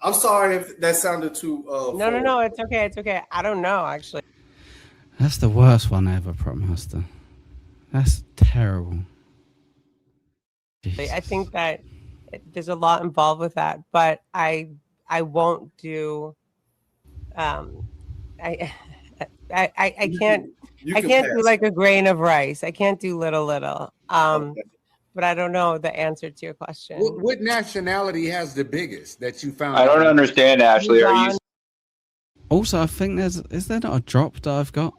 I'm sorry if that sounded too. No. It's okay. It's okay. I don't know actually. That's the worst one ever, Prop Master. That's terrible. I think that there's a lot involved with that, but I won't do. I can't. I can't do like a grain of rice. I can't do little. But I don't know the answer to your question. What nationality has the biggest that you found? I don't understand, Ashley. Are you? Also, I think is there not a drop that I've got?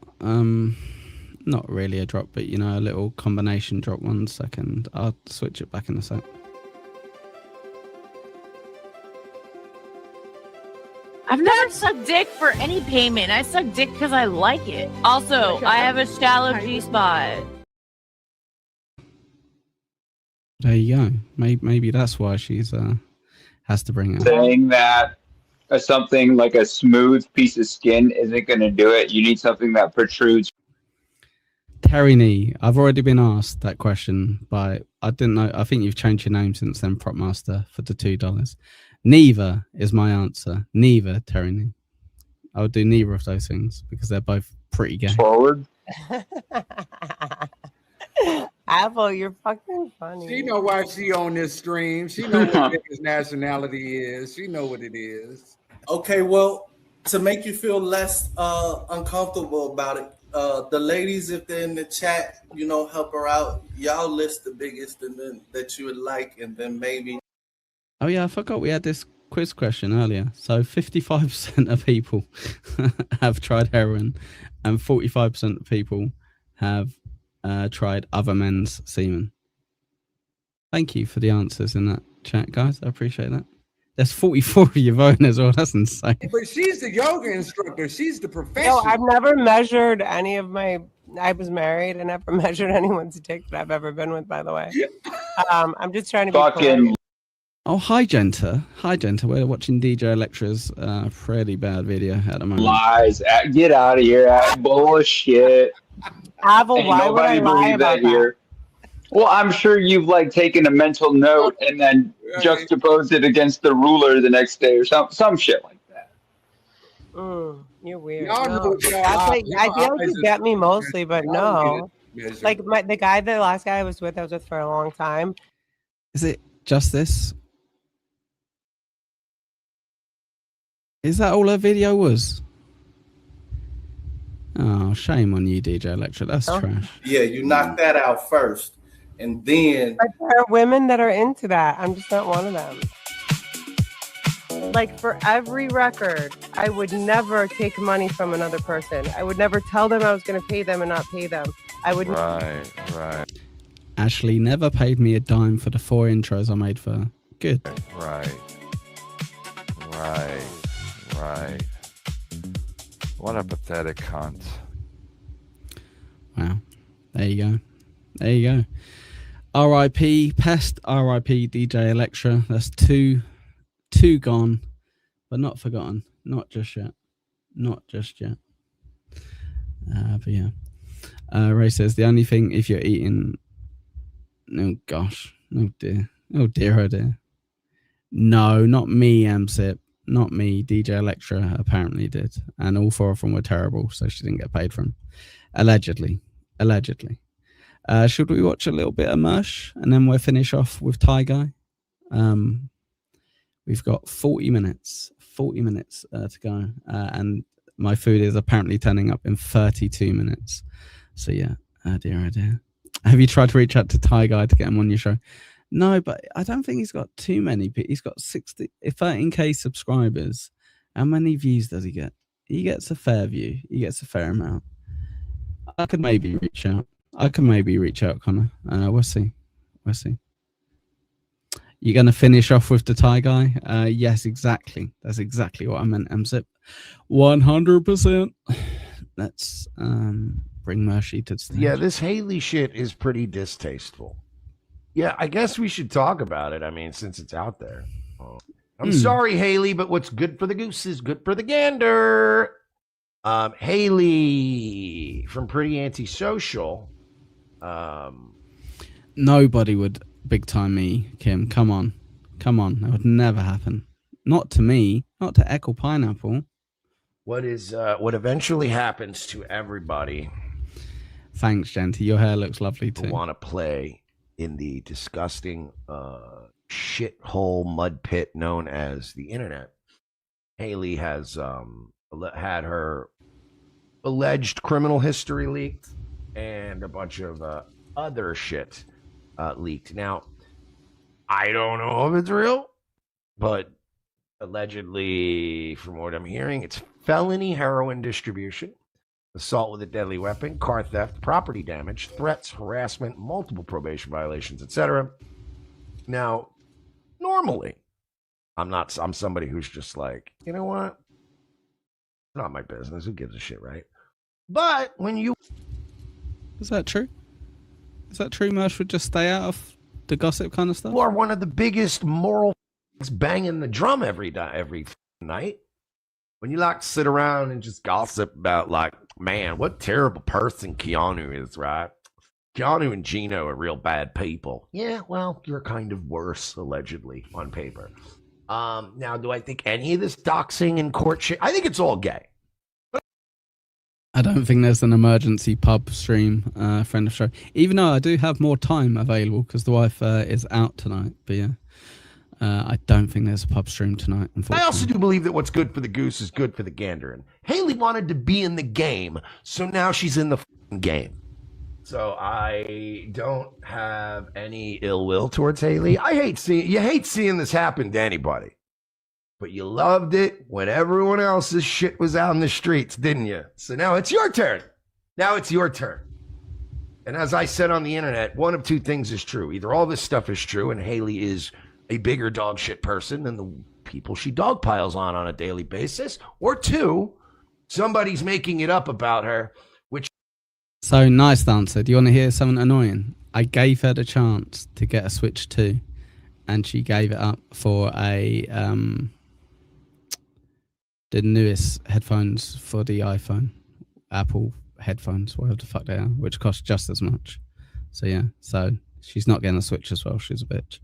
Not really a drop, but you know, a little combination drop. 1 second. I'll switch it back in a sec. I've never sucked dick for any payment. I suck dick because I like it. Also, I have a shallow G spot. There you go. Maybe that's why she's has to bring it. Saying that something like a smooth piece of skin isn't going to do it. You need something that protrudes. Terry Nee, I've already been asked that question by, I didn't know, I think you've changed your name since then, Prop Master, for the $2. Neither is my answer. Neither, Terry Nee. I would do neither of those things because they're both pretty gay. Forward. Apple, you're fucking funny. She know why she on this stream. She know what his nationality is. She know what it is. Okay, well, to make you feel less uncomfortable about it, the ladies, if they're in the chat, you know, help her out. Y'all list the biggest and then that you would like, and then maybe. Oh yeah, I forgot we had this quiz question earlier. So 55% of people have tried heroin, and 45% of people have tried other men's semen. Thank you for the answers in that chat, guys. I appreciate that. There's 44 of you voting as well. That's insane. But she's the yoga instructor. She's the professional. No, I've never measured any of my. I was married and never measured anyone's dick that I've ever been with. By the way, I'm just trying to be fucking. Oh, hi, Genta. Hi, Genta. We're watching DJ Electra's pretty bad video at the moment. Lies. Get out of here. Bullshit. Apple, Ain't why would I nobody lie believe about that here. Well, I'm sure you've like taken a mental note and then juxtaposed it against the ruler the next day or some shit like that. You're weird. Y'all No. know y'all That's like, y'all I feel like eyes you is- get me mostly, but y'all no. get it measured. Like the last guy I was with for a long time. Is it just this? Is that all her video was? Oh, shame on you, DJ Electra. That's trash. Yeah, you knock that out first, and then. But there are women that are into that. I'm just not one of them. Like for every record, I would never take money from another person. I would never tell them I was going to pay them and not pay them. I would. Right. Ashley never paid me a dime for the 4 intros I made for her. Good. Right. What a pathetic cunt. Wow. There you go. R.I.P. Pest. R.I.P. DJ Electra. That's two gone, but not forgotten. Not just yet. But yeah. Ray says the only thing if you're eating. Oh gosh. Oh dear. Oh dear. No, not me, Amsip. Not me. DJ Electra apparently did. And all 4 of them were terrible, so she didn't get paid for them. Allegedly. Should we watch a little bit of Mersh and then we'll finish off with Thai Guy? We've got 40 minutes to go. And my food is apparently turning up in 32 minutes. So yeah, oh dear. Have you tried to reach out to Thai Guy to get him on your show? No, but I don't think he's got too many. He's got 13K subscribers. How many views does he get? He gets a fair view. He gets a fair amount. I could maybe reach out. Connor. We'll see. You're going to finish off with the tie guy? Yes, exactly. That's exactly what I meant, MZip. 100%. Let's bring Mercy to the stage. Yeah, this Haley shit is pretty distasteful. Yeah, I guess we should talk about it. I mean, since it's out there. I'm sorry, Haley, but what's good for the goose is good for the gander. Haley from Pretty Antisocial. Nobody would big time me, Kim. Come on. That would never happen. Not to me. Not to Echo Pineapple. What eventually happens to everybody. Thanks, Genty. Your hair looks lovely too. Want to play in the disgusting shithole mud pit known as the internet. Haley has had her alleged criminal history leaked and a bunch of other shit leaked. Now, I don't know if it's real, but allegedly, from what I'm hearing, it's felony heroin distribution, assault with a deadly weapon, car theft, property damage, threats, harassment, multiple probation violations, etc. Now, normally, I'm somebody who's just like, you know what? It's not my business. Who gives a shit, right? But when you... Is that true? Is that true, Mersh would just stay out of the gossip kind of stuff? You are one of the biggest moral banging the drum every night. When you like sit around and just gossip about like, man, what terrible person Keanu is, right? Keanu and Gino are real bad people. Yeah, well, you're kind of worse, allegedly, on paper. Now, do I think any of this doxing and court shit? I think it's all gay. I don't think there's an emergency pub stream, friend of show. Even though I do have more time available because the wife is out tonight. But yeah, I don't think there's a pub stream tonight, unfortunately. I also do believe that what's good for the goose is good for the gander. And Haley wanted to be in the game, so now she's in the game. So I don't have any ill will towards Haley. You hate seeing this happen to anybody. But you loved it when everyone else's shit was out in the streets, didn't you? So now it's your turn. And as I said on the internet, one of two things is true. Either all this stuff is true and Haley is a bigger dog shit person than the people she dog piles on a daily basis. Or two, somebody's making it up about her, which... So, nice answer. Do you want to hear something annoying? I gave her the chance to get a Switch 2 and she gave it up for the newest headphones for the iPhone, Apple headphones, whatever the fuck they are, which cost just as much. So yeah, so she's not getting a Switch as well. She's a bitch.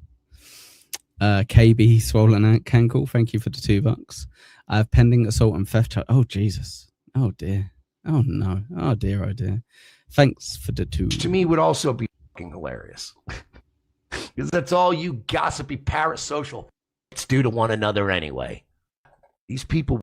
KB Swollen Out Cankle, thank you for the $2. I have pending assault and theft charge. Oh Jesus. Oh dear. Oh no. Oh dear. Oh dear. Thanks for the $2. To me, would also be fucking hilarious. Because that's all you gossipy parasocial do to one another anyway. These people.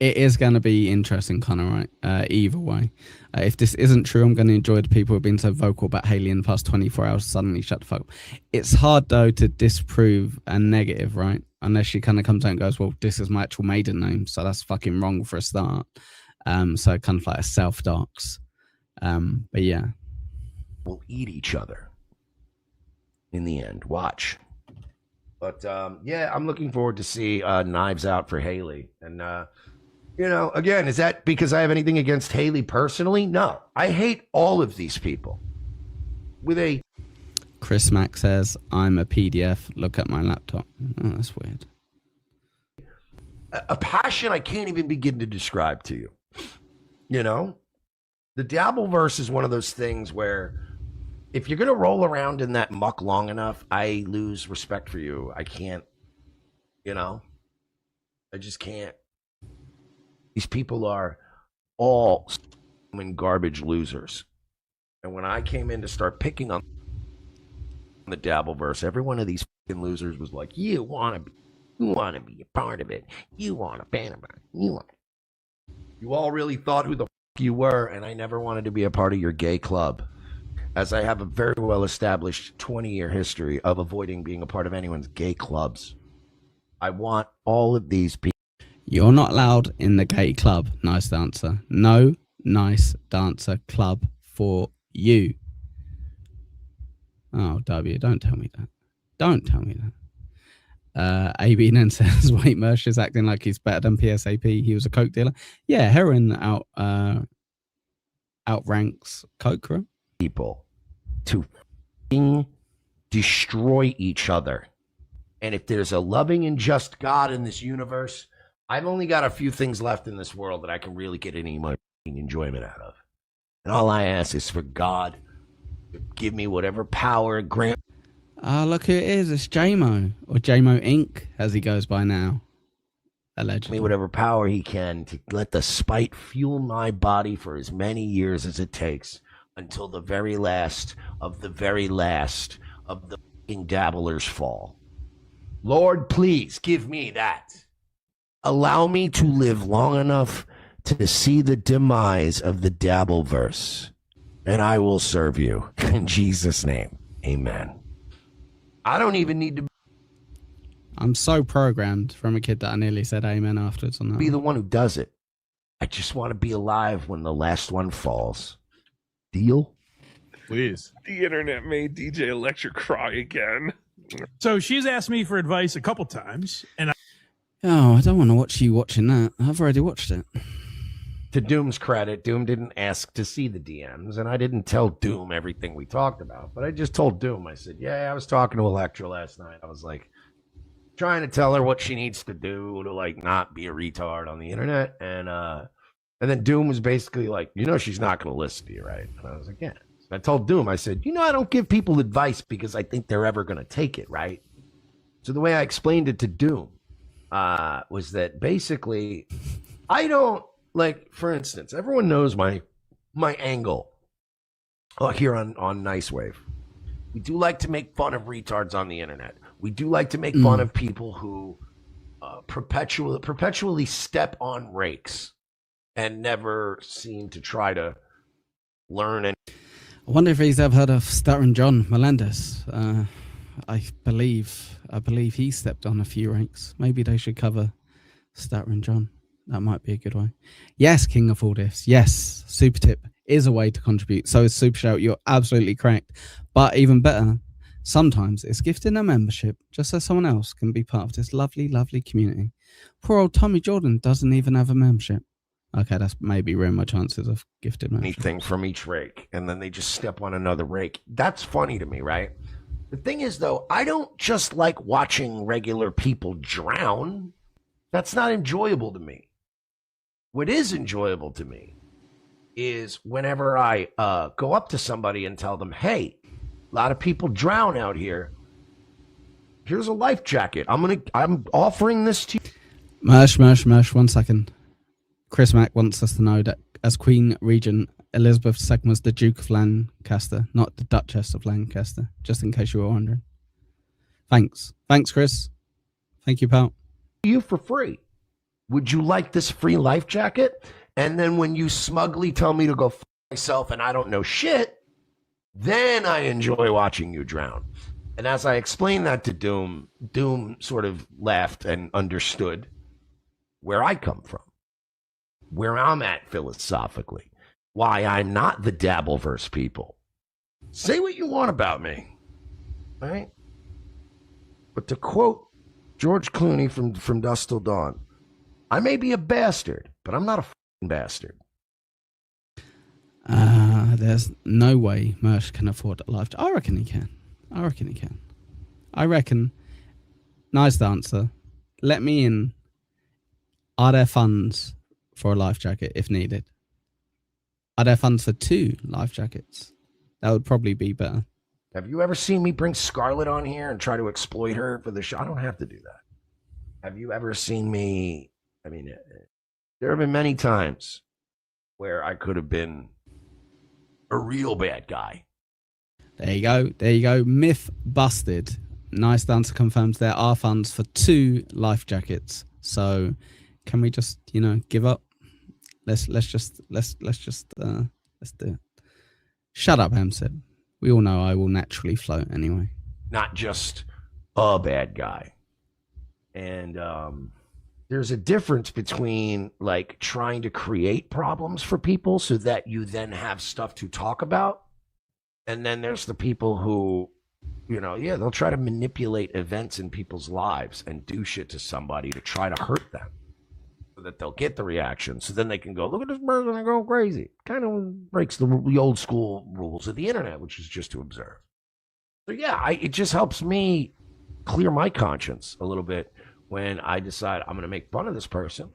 It is going to be interesting, Connor, right? Either way. If this isn't true, I'm going to enjoy the people who have been so vocal about Haley in the past 24 hours suddenly shut the fuck up. It's hard, though, to disprove a negative, right? Unless she kind of comes out and goes, well, this is my actual maiden name, so that's fucking wrong for a start. So kind of like a self-dox. But yeah. We'll eat each other in the end. Watch. But yeah, I'm looking forward to see Knives Out for Haley. And, you know, again, is that because I have anything against Haley personally? No. I hate all of these people. With a... Chris Mack says, I'm a PDF. Look at my laptop. Oh, that's weird. A passion I can't even begin to describe to you. You know? The Dabbleverse is one of those things where if you're going to roll around in that muck long enough, I lose respect for you. I can't, you know? I just can't. These people are all garbage losers. And when I came in to start picking on the Dabbleverse, every one of these losers was like, you want to be a part of it. You want a Panama. You all really thought who the you were, and I never wanted to be a part of your gay club, as I have a very well-established 20-year history of avoiding being a part of anyone's gay clubs. I want all of these people. You're not allowed in the gay club. Nice dancer. No nice dancer club for you. Oh, W, don't tell me that. Don't tell me that. AB then says, "Wait, Mersh is acting like he's better than PSAP. He was a coke dealer. Yeah, heroin outranks coke, right? People to f***ing destroy each other. And if there's a loving and just God in this universe, I've only got a few things left in this world that I can really get any my enjoyment out of. And all I ask is for God to give me whatever power, grant. Look who it is. It's JMO, or JMO Inc., as he goes by now. Allegedly. Me whatever power he can to let the spite fuel my body for as many years as it takes until the very last of the fucking dabblers fall. Lord, please give me that. Allow me to live long enough to see the demise of the Dabbleverse, and I will serve you. In Jesus' name, amen. I don't even need to I'm so programmed from a kid that I nearly said amen afterwards on that. be the one who does it. I just want to be alive when the last one falls. Deal? Please. The internet made DJ Electric cry again. So she's asked me for advice a couple times, and Oh, I don't want to watch you watching that. I've already watched it. To Doom's credit, Doom didn't ask to see the DMs, and I didn't tell Doom everything we talked about, but I just told Doom, I said, yeah, I was talking to Electra last night. I was like, trying to tell her what she needs to do to, like, not be a retard on the internet, and then Doom was basically like, she's not going to listen to you, right? And I was like, yeah. So I told Doom, I said, I don't give people advice because I think they're ever going to take it, right? So the way I explained it to Doom was that basically I don't, like, for instance, everyone knows my angle here on Nice Wave. We do like to make fun of retards on the internet. We do like to make fun of people who perpetually step on rakes and never seem to try to learn. And I wonder if he's ever heard of Stuttering John Melendez. I believe he stepped on a few ranks. Maybe they should cover Stuttering John. That might be a good way. Yes, King of All Diffs. Yes, Super Tip is a way to contribute. So is Super Shout. You're absolutely correct. But even better, sometimes it's gifting a membership just so someone else can be part of this lovely, lovely community. Poor old Tommy Jordan doesn't even have a membership. Okay, that's maybe ruined my chances of gifted membership. Anything from each rake, and then they just step on another rake. That's funny to me, right? The thing is, though, I don't just like watching regular people drown. That's not enjoyable to me. What is enjoyable to me is whenever I go up to somebody and tell them, hey, a lot of people drown out here. Here's a life jacket. I'm offering this to you. Mersh, 1 second. Chris Mack wants us to know that as Queen Regent, Elizabeth II was the Duke of Lancaster, not the Duchess of Lancaster, just in case you were wondering. Thanks, Chris. Thank you, pal. You for free. Would you like this free life jacket? And then when you smugly tell me to go f myself and I don't know shit, then I enjoy watching you drown. And as I explained that to Doom, Doom sort of laughed and understood where I come from, where I'm at philosophically, why I'm not the Dabbleverse people. Say what you want about me, right? But to quote George Clooney from Dusk Till Dawn, I may be a bastard, but I'm not a f***ing bastard. There's no way Mersh can afford a life. I reckon he can. I reckon. Nice answer. Let me in. Are there funds for a life jacket if needed? Are there funds for 2 life jackets? That would probably be better. Have you ever seen me bring Scarlett on here and try to exploit her for the show? I don't have to do that. Have you ever seen me? I mean, there have been many times where I could have been a real bad guy. There you go. Myth busted. Nice answer confirms there are funds for 2 life jackets. So can we just, give up? Let's just do it. Shut up, Hamsid. We all know I will naturally float anyway. Not just a bad guy. And there's a difference between, like, trying to create problems for people so that you then have stuff to talk about. And then there's the people who Yeah, they'll try to manipulate events in people's lives and do shit to somebody to try to hurt them so that they'll get the reaction. So then they can go, look at this person and go crazy. Kind of breaks the old school rules of the internet, which is just to observe. So yeah, it just helps me clear my conscience a little bit when I decide I'm going to make fun of this person.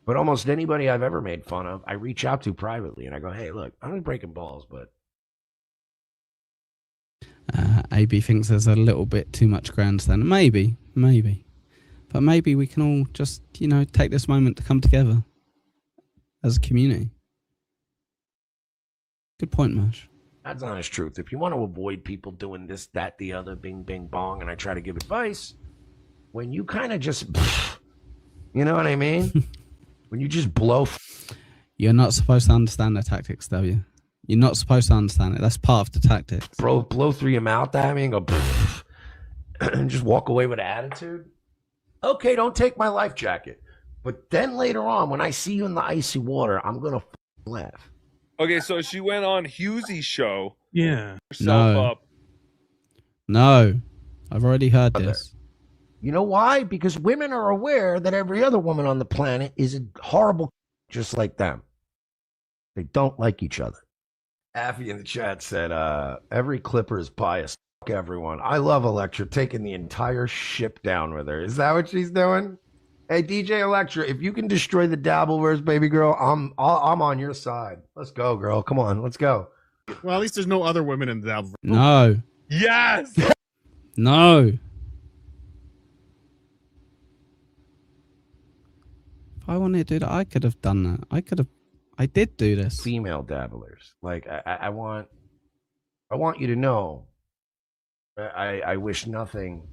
But almost anybody I've ever made fun of, I reach out to privately and I go, hey, look, I'm just breaking balls, but. AB thinks there's a little bit too much grandstand. Maybe. But maybe we can all just, take this moment to come together as a community. Good point, Marsh. That's honest truth. If you want to avoid people doing this, that, the other, bing, bing, bong, and I try to give advice, when you kind of just, you know what I mean? When you just blow. You're not supposed to understand the tactics, W. You're not supposed to understand it. That's part of the tactics. Blow through your mouth at me and go, and just walk away with an attitude. Okay, don't take my life jacket. But then later on, when I see you in the icy water, I'm going to laugh. Okay, so she went on Hughesy's show. Yeah. Herself No. up. No. I've already heard this. You know why? Because women are aware that every other woman on the planet is a horrible just like them. They don't like each other. Affy in the chat said, every Clipper is biased. Fuck everyone. I love Electra taking the entire ship down with her. Is that what she's doing? Hey, DJ Electra, if you can destroy the Dabbleverse, baby girl, I'm on your side. Let's go, girl. Come on, let's go. Well, at least there's no other women in the Dabbleverse. No. Yes. No. If I wanted to do that, I could have done that. I did do this. Female dabblers. Like, I want you to know I wish nothing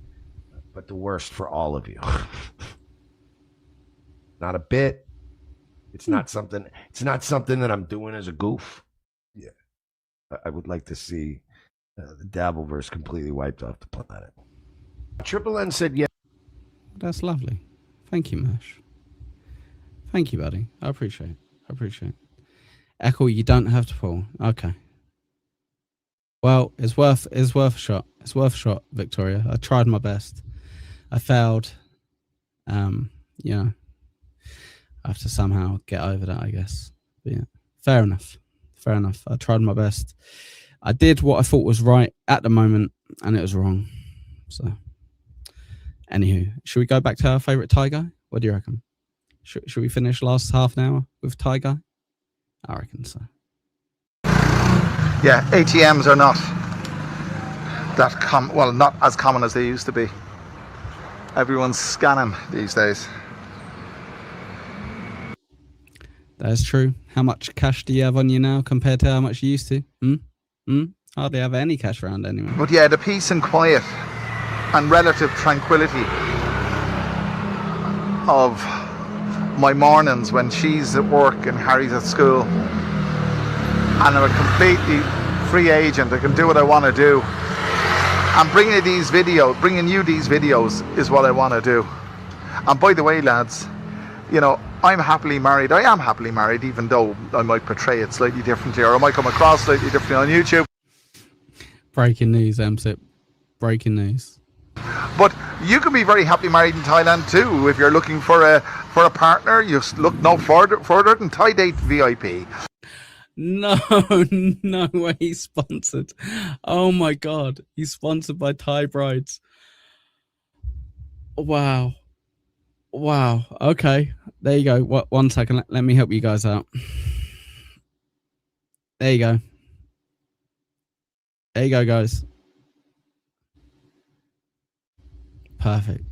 but the worst for all of you. Not a bit. It's not something that I'm doing as a goof. Yeah. I would like to see the Dabbleverse completely wiped off the planet. Triple N said yeah. That's lovely. Thank you, Mash. Thank you, buddy. I appreciate it. Echo, you don't have to pull. Okay. Well, it's worth a shot. It's worth a shot, Victoria. I tried my best. I failed. I have to somehow get over that, I guess. But yeah, fair enough. I tried my best. I did what I thought was right at the moment, and it was wrong. So, anywho, should we go back to our favourite Thai guy? What do you reckon? Should we finish last half an hour with Thai guy? I reckon so. Yeah, ATMs are not not as common as they used to be. Everyone's scanning these days. That is true. How much cash do you have on you now compared to how much you used to? Hardly have any cash around anymore. But yeah, the peace and quiet and relative tranquility of my mornings when she's at work and Harry's at school and I'm a completely free agent, I can do what I want to do, and bringing you these videos is what I want to do. And by the way, lads, I'm happily married. I am happily married, even though I might portray it slightly differently, or I might come across slightly differently on YouTube. Breaking news, MSIP. Breaking news. But you can be very happily married in Thailand too. If you're looking for a partner, you look no further than Thai Date VIP. No way he's sponsored. Oh my God. He's sponsored by Thai Brides. Wow. Okay. There you go. One second. Let me help you guys out. There you go. There you go, guys. Perfect.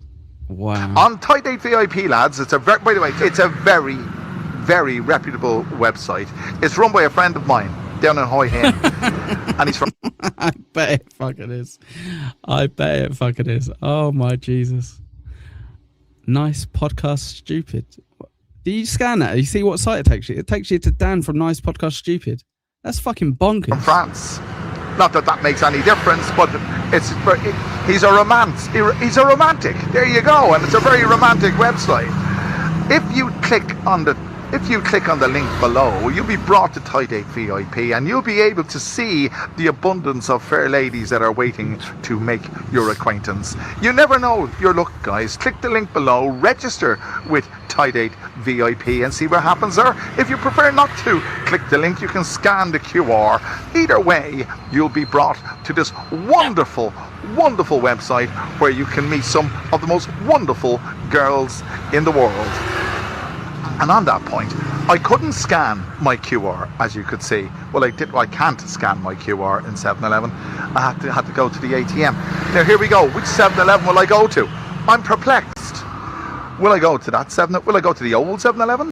Wow. On Thai Date VIP, lads, it's a very, very reputable website. It's run by a friend of mine down in Hoi Hin. And he's from... I bet it fucking is. Oh my Jesus. Nice Podcast Stupid. Do you scan that? You see what site it takes you? It takes you to Dan from Nice Podcast Stupid. That's fucking bonkers. From France. Not that makes any difference, but he's a romance. He's a romantic. There you go. And it's a very romantic website. If you click on the If you click on the link below, you'll be brought to Tie Date VIP and you'll be able to see the abundance of fair ladies that are waiting to make your acquaintance. You never know your luck, guys. Click the link below, register with Tie Date VIP and see what happens there. If you prefer not to click the link, you can scan the QR. Either way, you'll be brought to this wonderful, wonderful website where you can meet some of the most wonderful girls in the world. And on that point, I couldn't scan my QR, as you could see. Well, I can't scan my QR in 7-Eleven. I had to go to the ATM. Now here we go. Which 7-Eleven will I go to? I'm perplexed. Will I go to that 7? Will I go to the old 7-Eleven?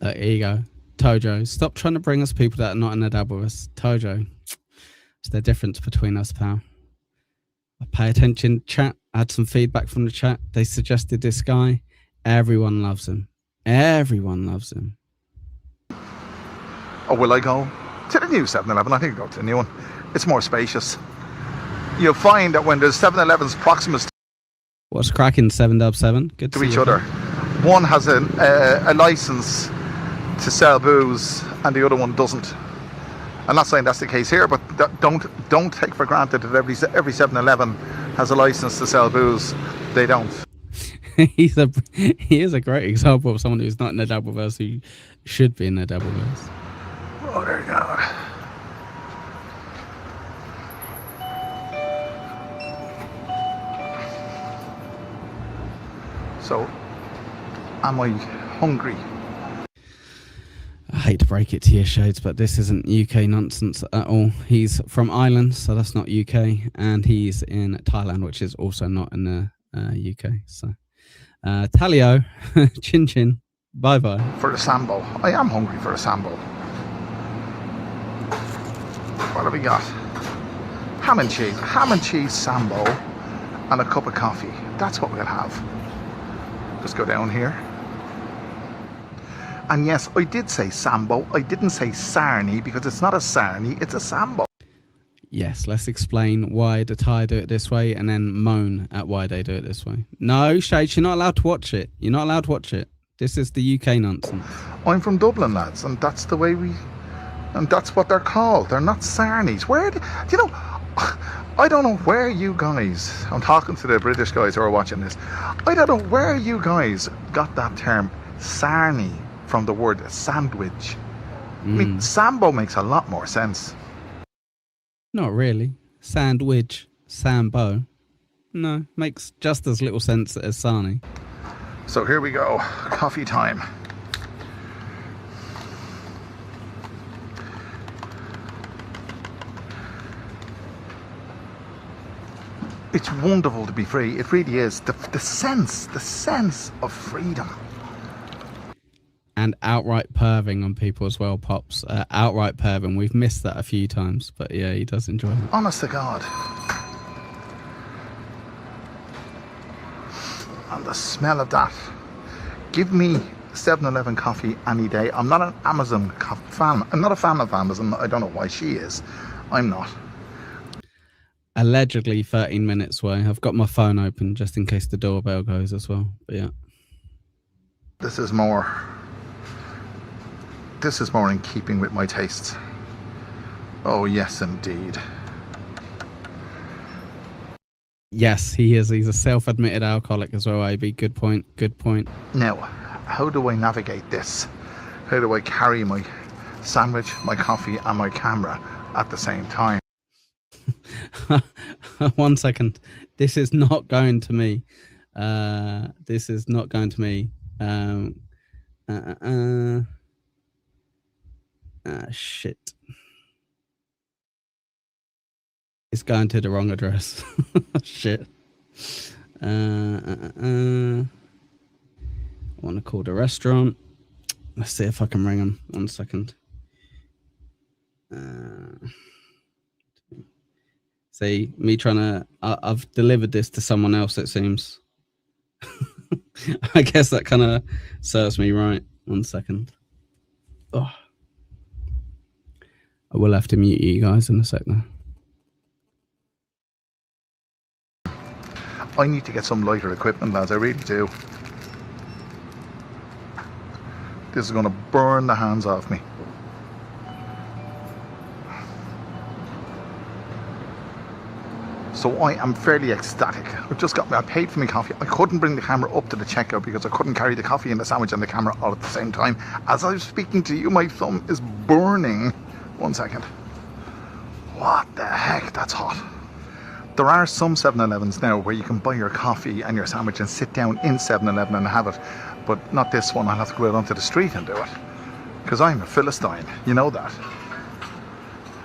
Here you go. Tojo, stop trying to bring us people that are not in the Dabble with us. Tojo, it's the difference between us, pal. I pay attention, chat. I had some feedback from the chat. They suggested this guy. Everyone loves him. Everyone loves him. Or will I go to the new 7-Eleven? I think I'll go to the new one. It's more spacious. You'll find that when there's 7-Elevens proximus What's cracking, 7-7? Good to each other, one has a license to sell booze and the other one doesn't. I'm not saying that's the case here, but don't take for granted that every 7-Eleven has a license to sell booze. They don't. He is a great example of someone who's not in the Dabbleverse who should be in the Dabbleverse. Oh, there you go. So, am I hungry? I hate to break it to you, Shades, but this isn't UK nonsense at all. He's from Ireland, so that's not UK, and he's in Thailand, which is also not in the UK. So, Talio, chin chin, bye bye. For a sambo. I am hungry for a sambo. What have we got? Ham and cheese sambo, and a cup of coffee. That's what we'll have. Just go down here. And yes, I did say sambo. I didn't say sarnie because it's not a sarnie, it's a sambo. Yes, let's explain why the Thai do it this way and then moan at why they do it this way. No, Shades, you're not allowed to watch it. You're not allowed to watch it. This is the UK nonsense. I'm from Dublin, lads, and that's the way and that's what they're called. They're not sarnies. Do you know, I don't know where you guys, I'm talking to the British guys who are watching this, I don't know where you guys got that term sarnie from the word sandwich. I mean, sambo makes a lot more sense. Not really. Sandwich, sambo. No, makes just as little sense as sarnie. So here we go, coffee time. It's wonderful to be free. It really is. The sense of freedom. And outright perving on people as well, Pops. Outright perving. We've missed that a few times, but yeah, he does enjoy it. Honest to God. And the smell of that. Give me 7-Eleven coffee any day. I'm not an Amazon fan. I'm not a fan of Amazon. I don't know why she is. I'm not. Allegedly 13 minutes away. I've got my phone open just in case the doorbell goes as well. But yeah. This is more in keeping with my tastes. Oh, yes, indeed. Yes, he is. He's a self-admitted alcoholic as well, AB. Good point. Good point. Now, how do I navigate this? How do I carry my sandwich, my coffee, and my camera at the same time? 1 second. This is not going to me. This is not going to me. Shit. It's going to the wrong address. Shit. I want to call the restaurant. Let's see if I can ring them. 1 second. See, me trying to... I've delivered this to someone else, it seems. I guess that kind of serves me right. 1 second. Oh. I will have to mute you guys in a sec now. I need to get some lighter equipment, lads. I really do. This is going to burn the hands off me. So I am fairly ecstatic. I paid for my coffee. I couldn't bring the camera up to the checkout because I couldn't carry the coffee and the sandwich and the camera all at the same time. As I was speaking to you, my thumb is burning. 1 second. What the heck? That's hot. There are some 7-Elevens now where you can buy your coffee and your sandwich and sit down in 7-Eleven and have it. But not this one. I'll have to go out onto the street and do it. Because I'm a Philistine. You know that.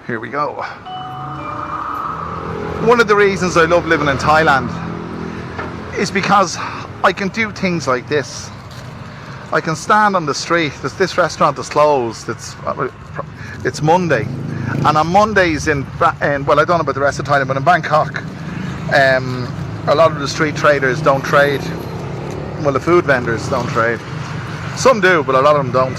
Here we go. One of the reasons I love living in Thailand is because I can do things like this. I can stand on the street. This restaurant is closed. It's Monday, and on Mondays well, I don't know about the rest of Thailand, but in Bangkok, a lot of the street traders don't trade. Well, the food vendors don't trade. Some do, but a lot of them don't.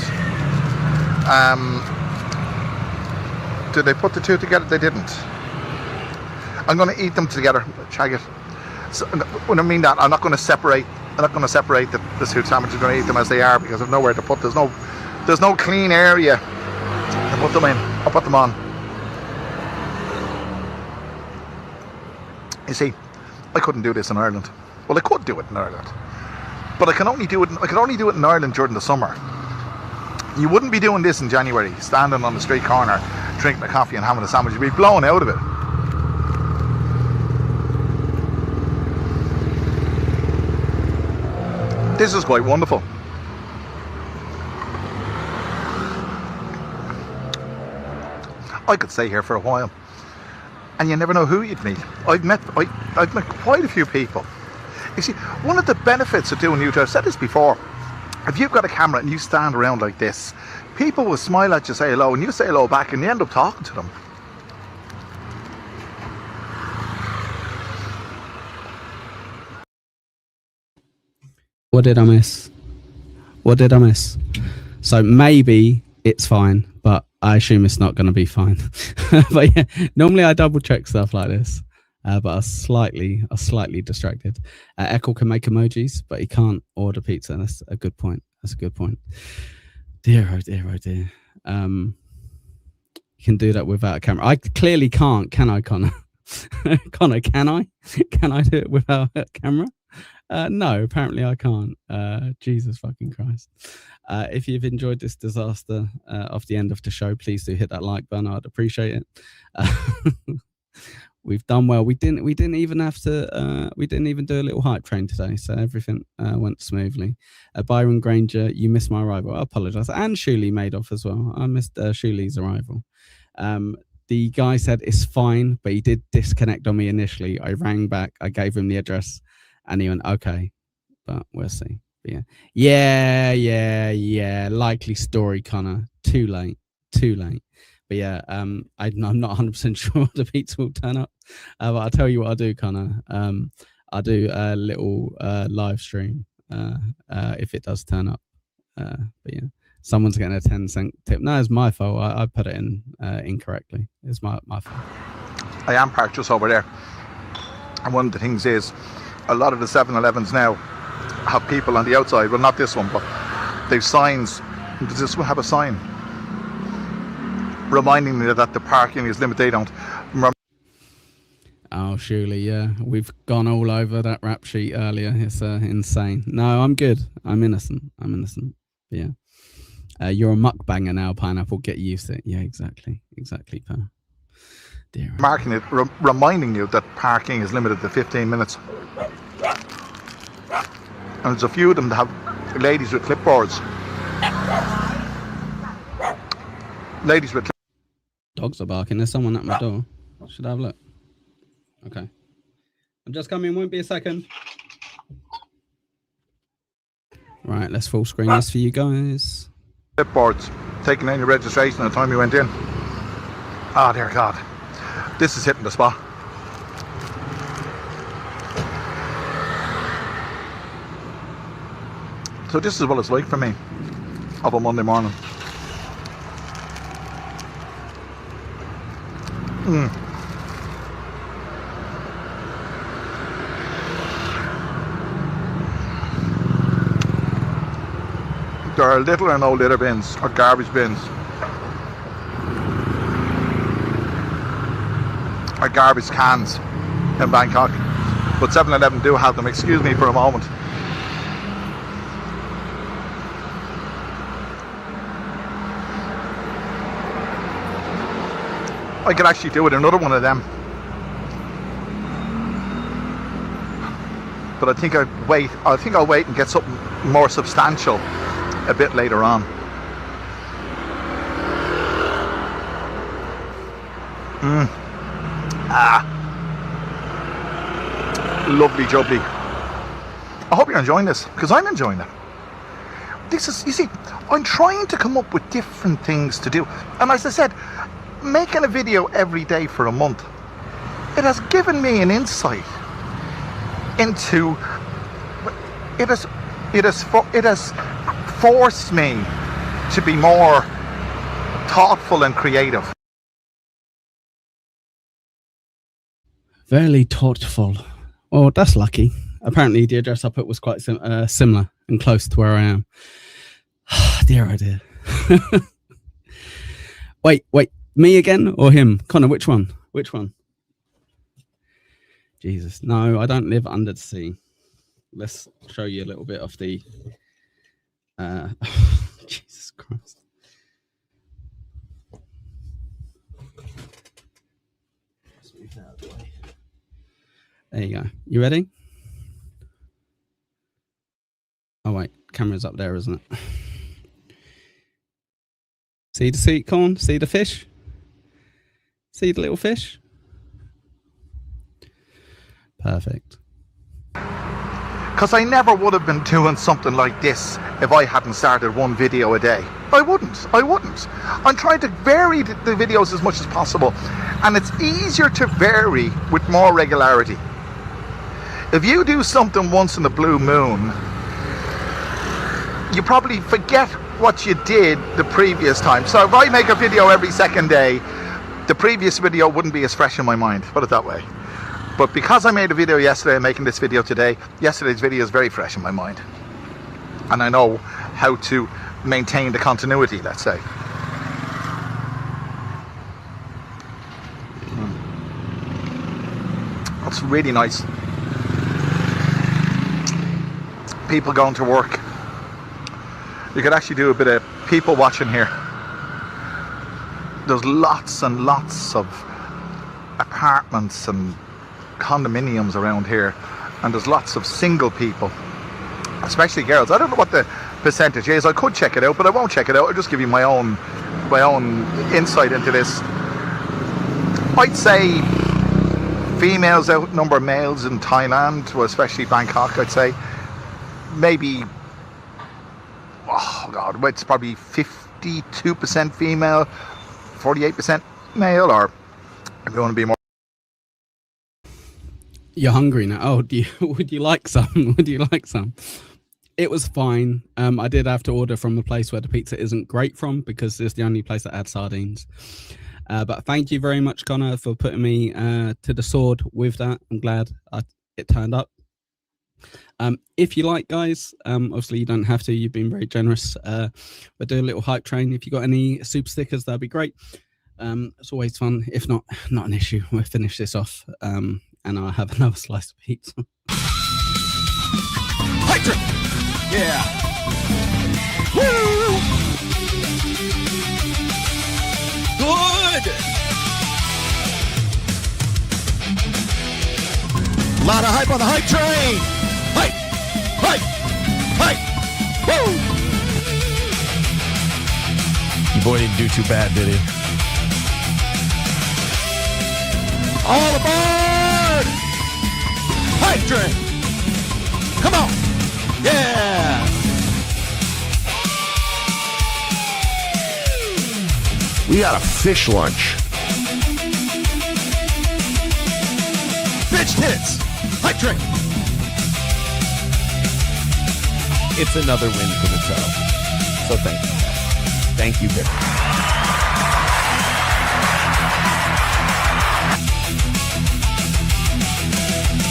Did they put the two together? They didn't. I'm going to eat them together. Check it. So, when I mean that, I'm not going to separate. I'm not going to separate the two sandwiches. I'm going to eat them as they are because I've nowhere to put. There's no clean area to put them in. I'll put them on. You see, I couldn't do this in Ireland. Well, I could do it in Ireland, but I can only do it. I can only do it in Ireland during the summer. You wouldn't be doing this in January, standing on the street corner, drinking a coffee and having a sandwich. You'd be blown out of it. This is quite wonderful. I could stay here for a while, and you never know who you'd meet. I've met quite a few people. You see, one of the benefits of doing YouTube, I've said this before, if you've got a camera and you stand around like this, people will smile at you, say hello, and you say hello back, and you end up talking to them. What did I miss? What did I miss? So maybe it's fine, but I assume it's not going to be fine. But yeah, normally I double check stuff like this, but I was slightly distracted. Echo can make emojis, but he can't order pizza. That's a good point. That's a good point. Dear, oh dear, oh dear. You can do that without a camera. I clearly can't. Can I, Connor? Connor, can I? Can I do it without a camera? No, apparently I can't. Jesus fucking Christ. If you've enjoyed this disaster of the end of the show, please do hit that like button. I'd appreciate it. We've done well. We didn't even have to. We didn't even do a little hype train today, so everything went smoothly. Byron Granger, you missed my arrival. I apologize. And Shuli made off as well. I missed Shuli's arrival. The guy said it's fine, but he did disconnect on me initially. I rang back. I gave him the address. And he went, okay, but we'll see. But yeah. Likely story, Connor. Too late. But yeah, I'm not 100% sure the pizza will turn up. But I'll tell you what I'll do, Connor. I'll do a little live stream if it does turn up. But yeah, someone's getting a 10-cent tip. No, it's my fault. I put it in incorrectly. It's my fault. I am parked just over there. And one of the things is, a lot of the 7-Elevens now have people on the outside. Well, not this one, but they've signs. Does this one have a sign reminding me that the parking is limited? They don't. Oh, surely, yeah. We've gone all over that rap sheet earlier. It's insane. No, I'm good. I'm innocent. Yeah. You're a mukbanger now, Pineapple. Get used to it. Yeah, exactly, Per. Dear. Marking it, reminding you that parking is limited to 15 minutes. And there's a few of them that have ladies with clipboards. Dogs are barking. There's someone at my door. Should I have a look? Okay. I'm just coming. Won't be a second. Right, let's full screen this for you guys. Clipboards. Taking in your registration at the time you went in. Oh, dear God. This is hitting the spot. So this is what it's like for me of a Monday morning. There are little or no litter bins or garbage bins. Or garbage cans in Bangkok. But 7-Eleven do have them. Excuse me for a moment. I could actually do with another one of them. But I think I'll wait and get something more substantial a bit later on. Lovely jubbly. I hope you're enjoying this, because I'm enjoying it. This is, you see, I'm trying to come up with different things to do. And as I said, making a video every day for a month, it has given me an insight into, it has forced me to be more thoughtful and creative. Very thoughtful. Oh, that's lucky. Apparently the address I put was quite similar and close to where I am. Dear, oh dear. Wait, me again or him? Connor, which one? Which one? Jesus, no, I don't live under the sea. Let's show you a little bit of the... Jesus Christ. There you go. You ready? Oh wait, camera's up there, isn't it? See the sweet corn? See the fish? See the little fish? Perfect. Because I never would have been doing something like this if I hadn't started one video a day. I wouldn't. I'm trying to vary the videos as much as possible. And it's easier to vary with more regularity. If you do something once in a blue moon, you probably forget what you did the previous time. So if I make a video every second day, the previous video wouldn't be as fresh in my mind, put it that way. But because I made a video yesterday and making this video today, yesterday's video is very fresh in my mind. And I know how to maintain the continuity, let's say. That's really nice. People going to work. You could actually do a bit of people watching here. There's lots and lots of apartments and condominiums around here, and there's lots of single people, especially girls. I don't know what the percentage is. I could check it out, but I won't check it out. I'll just give you my own insight into this. I'd say females outnumber males in Thailand, well, especially Bangkok. I'd say maybe, oh god, it's probably 52% female, 48% male, or if you want to be more. You're hungry now. Oh, would you like some? Would you like some? It was fine. I did have to order from a place where the pizza isn't great from, because it's the only place that had sardines. But thank you very much, Connor, for putting me to the sword with that. I'm glad it turned up. If you like, guys, obviously you don't have to. You've been very generous. We'll do a little hype train. If you got any super stickers, that'd be great. It's always fun. If not an issue. We'll finish this off, and I'll have another slice of pizza. Hydra! Yeah! Woo! Good! Lot of hype on the hype train! Hype! Hype! Hype! Woo! Your boy didn't do too bad, did he? All aboard! Hype train! Come on! Yeah! We got a fish lunch. Bitch tits! Hype train! It's another win for the show. So thank you. Thank you, Vic.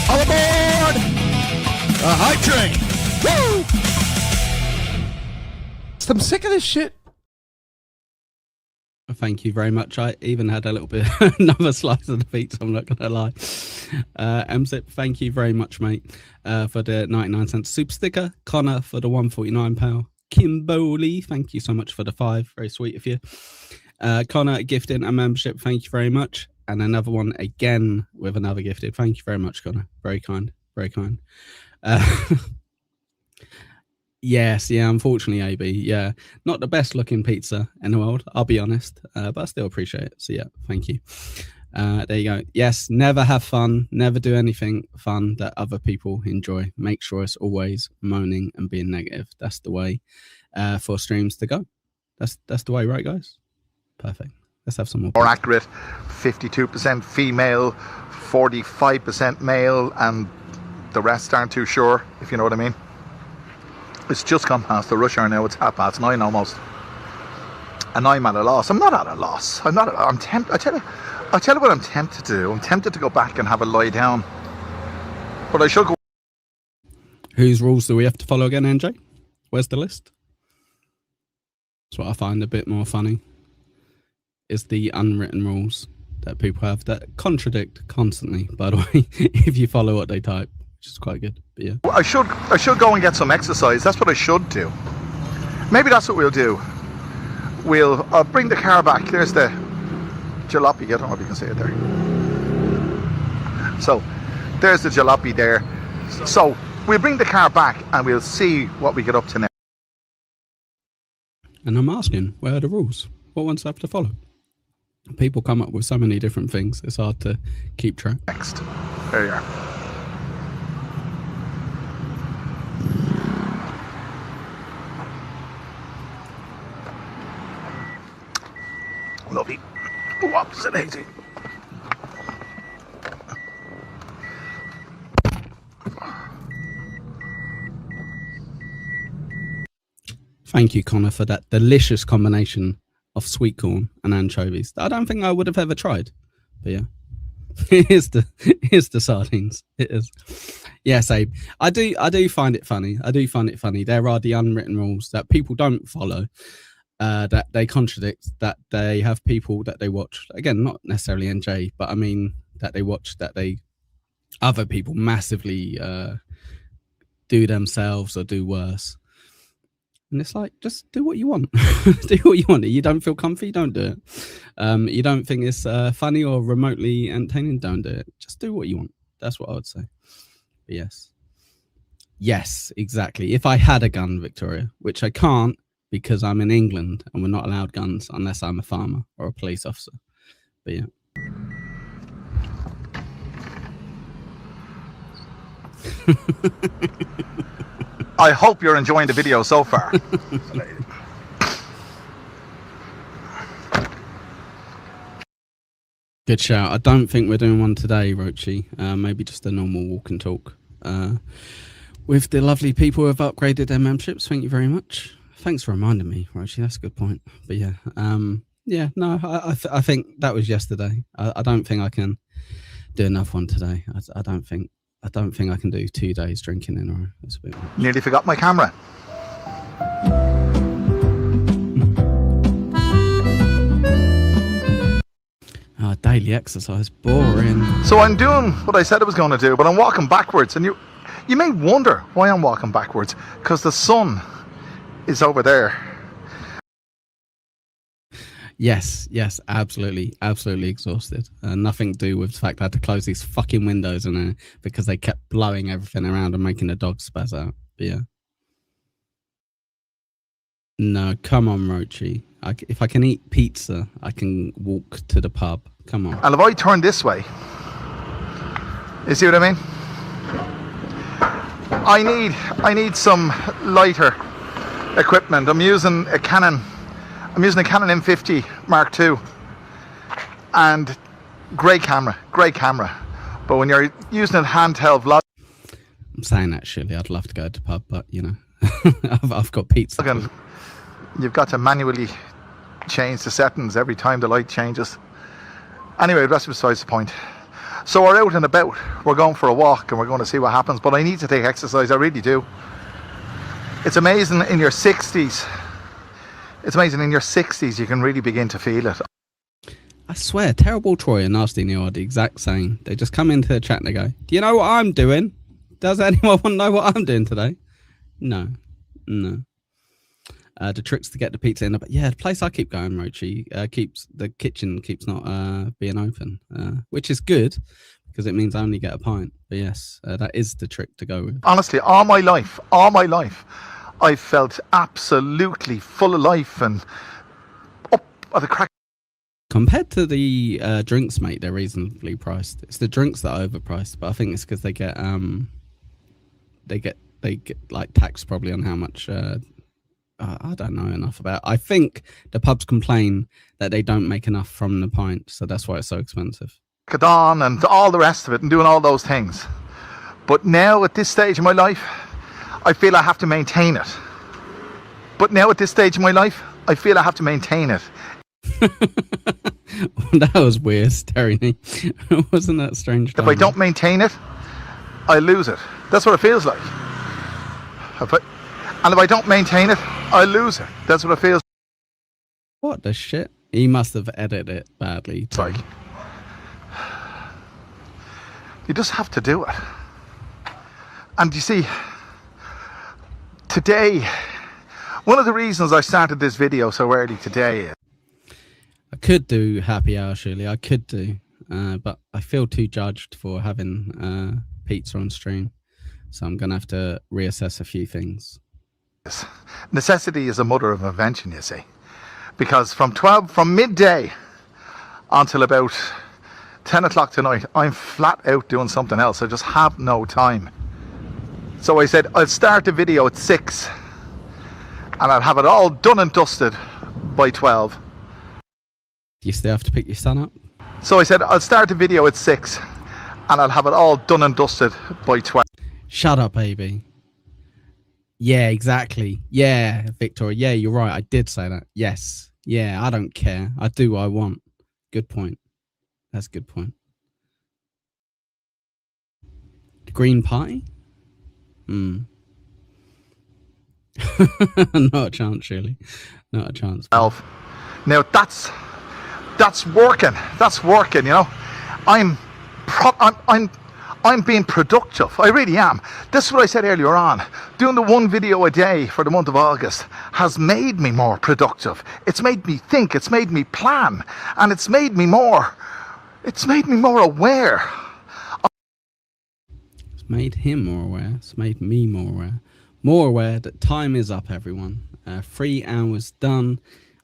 All aboard! A hype train! Woo! I'm sick of this shit. Thank you very much. I even had a little bit another slice of the pizza. I'm not gonna lie. MZip, thank you very much, mate, for the 99-cent super sticker. Connor for the 149 pal. Kimberly, thank you so much for the 5. Very sweet of you. Connor gifting a membership. Thank you very much. And another one again with another gifted. Thank you very much, Connor. Very kind. Very kind. Yes, yeah, unfortunately, AB, yeah, not the best looking pizza in the world, I'll be honest, but I still appreciate it. So yeah, thank you. There you go. Yes, never have fun, never do anything fun that other people enjoy. Make sure it's always moaning and being negative. That's the way for streams to go. That's the way, right, guys? Perfect. Let's have some more. More accurate, 52% female, 45% male, and the rest aren't too sure, if you know what I mean. It's just gone past the rush hour now. It's 9:30 almost, and I'm at a loss. I'm not at a loss. I'm tempted. I tell you what I'm tempted to do. I'm tempted to go back and have a lie down, but I should go. Whose rules do we have to follow again, NJ? Where's the list? That's what I find a bit more funny. Is the unwritten rules that people have that contradict constantly. By the way, if you follow what they type. Which is quite good, but yeah. I should go and get some exercise. That's what I should do. Maybe that's what we'll do. I'll bring the car back. There's the jalopy. I don't know if you can see it there. So there's the jalopy there. So we'll bring the car back and we'll see what we get up to now. And I'm asking, where are the rules? What ones do I have to follow? People come up with so many different things. It's hard to keep track. Next. There you are. Lovely. Whoops, it easy. Thank you, Connor, for that delicious combination of sweet corn and anchovies. I don't think I would have ever tried, but yeah. Here's the sardines. It is. Yes, Abe. I do find it funny. There are the unwritten rules that people don't follow. That they contradict, that they have people that they watch, again, not necessarily NJ, but I mean that they watch, that other people massively do themselves or do worse. And it's like, just do what you want. Do what you want. You don't feel comfy, don't do it. You don't think it's funny or remotely entertaining, don't do it. Just do what you want. That's what I would say. But yes, exactly. If I had a gun, Victoria, which I can't, because I'm in England and we're not allowed guns unless I'm a farmer or a police officer. But yeah. I hope you're enjoying the video so far. Good shout. I don't think we're doing one today, Rochi. Maybe just a normal walk and talk. With the lovely people who have upgraded their memberships. Thank you very much. Thanks for reminding me, Rochi. That's a good point. But yeah, I think that was yesterday. I don't think I can do another one today. I don't think I can do 2 days drinking in a row. That's a bit much. Nearly forgot my camera. Daily exercise, boring. So I'm doing what I said I was going to do, but I'm walking backwards, and you may wonder why I'm walking backwards, because the sun is over there. Yes, absolutely exhausted. Nothing to do with the fact I had to close these fucking windows in there because they kept blowing everything around and making the dog spaz out. But yeah. No, come on, Rochi. If I can eat pizza, I can walk to the pub. Come on. And if I turn this way, you see what I mean? I need some lighter equipment. I'm using a Canon M50 Mark II, and great camera. But when you're using a handheld vlog, I'm saying actually, I'd love to go to the pub, but you know, I've got pizza. Again, you've got to manually change the settings every time the light changes. Anyway, that's besides the point. So we're out and about. We're going for a walk and we're going to see what happens. But I need to take exercise. I really do. It's amazing in your 60s It's amazing. In your 60s, you can really begin to feel it. I swear, Terrible Troy and Nasty Neil are the exact same. They just come into the chat and they go, do you know what I'm doing? Does anyone want to know what I'm doing today? No. The tricks to get the pizza in. But yeah, the place I keep going, Rochi, the kitchen keeps not being open, which is good because it means I only get a pint. But yes, that is the trick to go with. Honestly, all my life, I've felt absolutely full of life and up at the crack. Compared to the drinks, mate, they're reasonably priced. It's the drinks that are overpriced, but I think it's because they get like taxed probably on how much. I don't know enough about. I think the pubs complain that they don't make enough from the pint, so that's why it's so expensive. Cadon and all the rest of it and doing all those things. But now at this stage of my life, I feel I have to maintain it. That was weird, Terry. Wasn't that strange? If I don't maintain it, I lose it. That's what it feels like. If I don't maintain it, I lose it. That's what it feels. What the shit? He must have edited it badly. It's like, you just have to do it. And you see, today, one of the reasons I started this video so early today is I could do happy hour, surely. I could do, but I feel too judged for having pizza on stream. So I'm going to have to reassess a few things. necessity is a mother of invention, you see. Because from midday until about 10 o'clock tonight, I'm flat out doing something else. I just have no time. So I said, I'll start the video at 6 and I'll have it all done and dusted by 12. Do you still have to pick your son up? So I said, I'll start the video at 6 and I'll have it all done and dusted by 12. Shut up, baby. Yeah, exactly. Yeah, Victoria. Yeah, you're right. I did say that. Yes. Yeah, I don't care. I do what I want. Good point. That's a good point. The Green Party? Not a chance, surely. Not a chance. Now that's working. That's working, you know. I'm being productive. I really am. This is what I said earlier on. Doing the one video a day for the month of August has made me more productive. It's made me think. It's made me plan, and it's made me more aware. It's made him more aware. It's made me more aware. More aware that time is up, everyone. 3 hours done.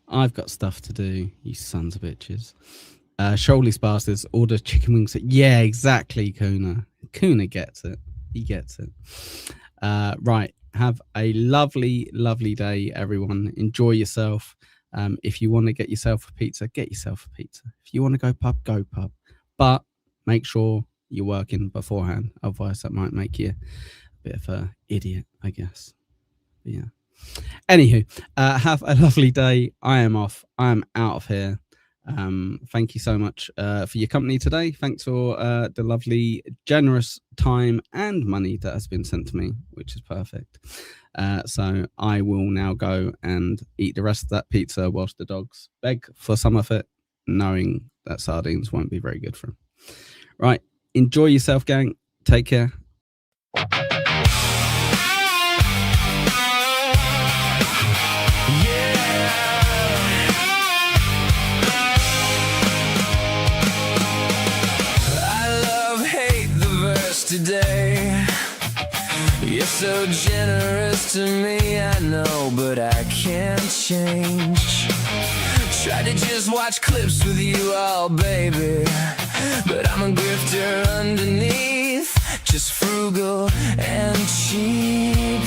I've got stuff to do, you sons of bitches. Shoaley Sparses, order chicken wings. Yeah, exactly, Kuna. Kuna gets it. He gets it. Right. Have a lovely, lovely day, everyone. Enjoy yourself. If you want to get yourself a pizza, get yourself a pizza. If you want to go pub, go pub. But make sure you're working beforehand. Otherwise, that might make you a bit of an idiot, I guess. But yeah. Anywho, have a lovely day. I am off. I am out of here. Thank you so much for your company today. Thanks for the lovely, generous time and money that has been sent to me, which is perfect. So I will now go and eat the rest of that pizza whilst the dogs beg for some of it, knowing that sardines won't be very good for them. Right. Enjoy yourself, gang. Take care. Today, you're so generous to me, I know, but I can't change. Try to just watch clips with you all, baby, but I'm a grifter underneath, just frugal and cheap.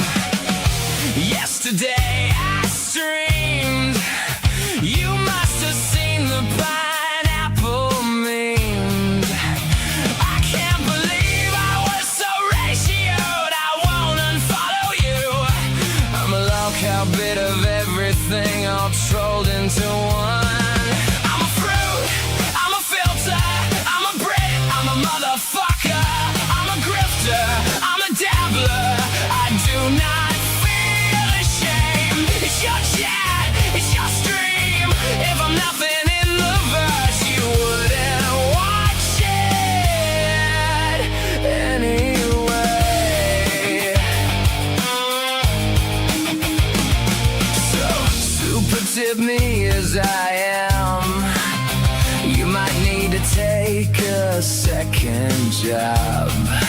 Yesterday I streamed, you must have seen the pineapple meme. I can't believe I was so ratioed, I won't unfollow you. I'm a lolcow, bit of everything, all trolled into one. I'm a fruit, I'm a filter, I'm a Brit, I'm a motherfucker, I'm a grifter, I'm a dabbler, I do not feel ashamed. It's your chat, it's your second job.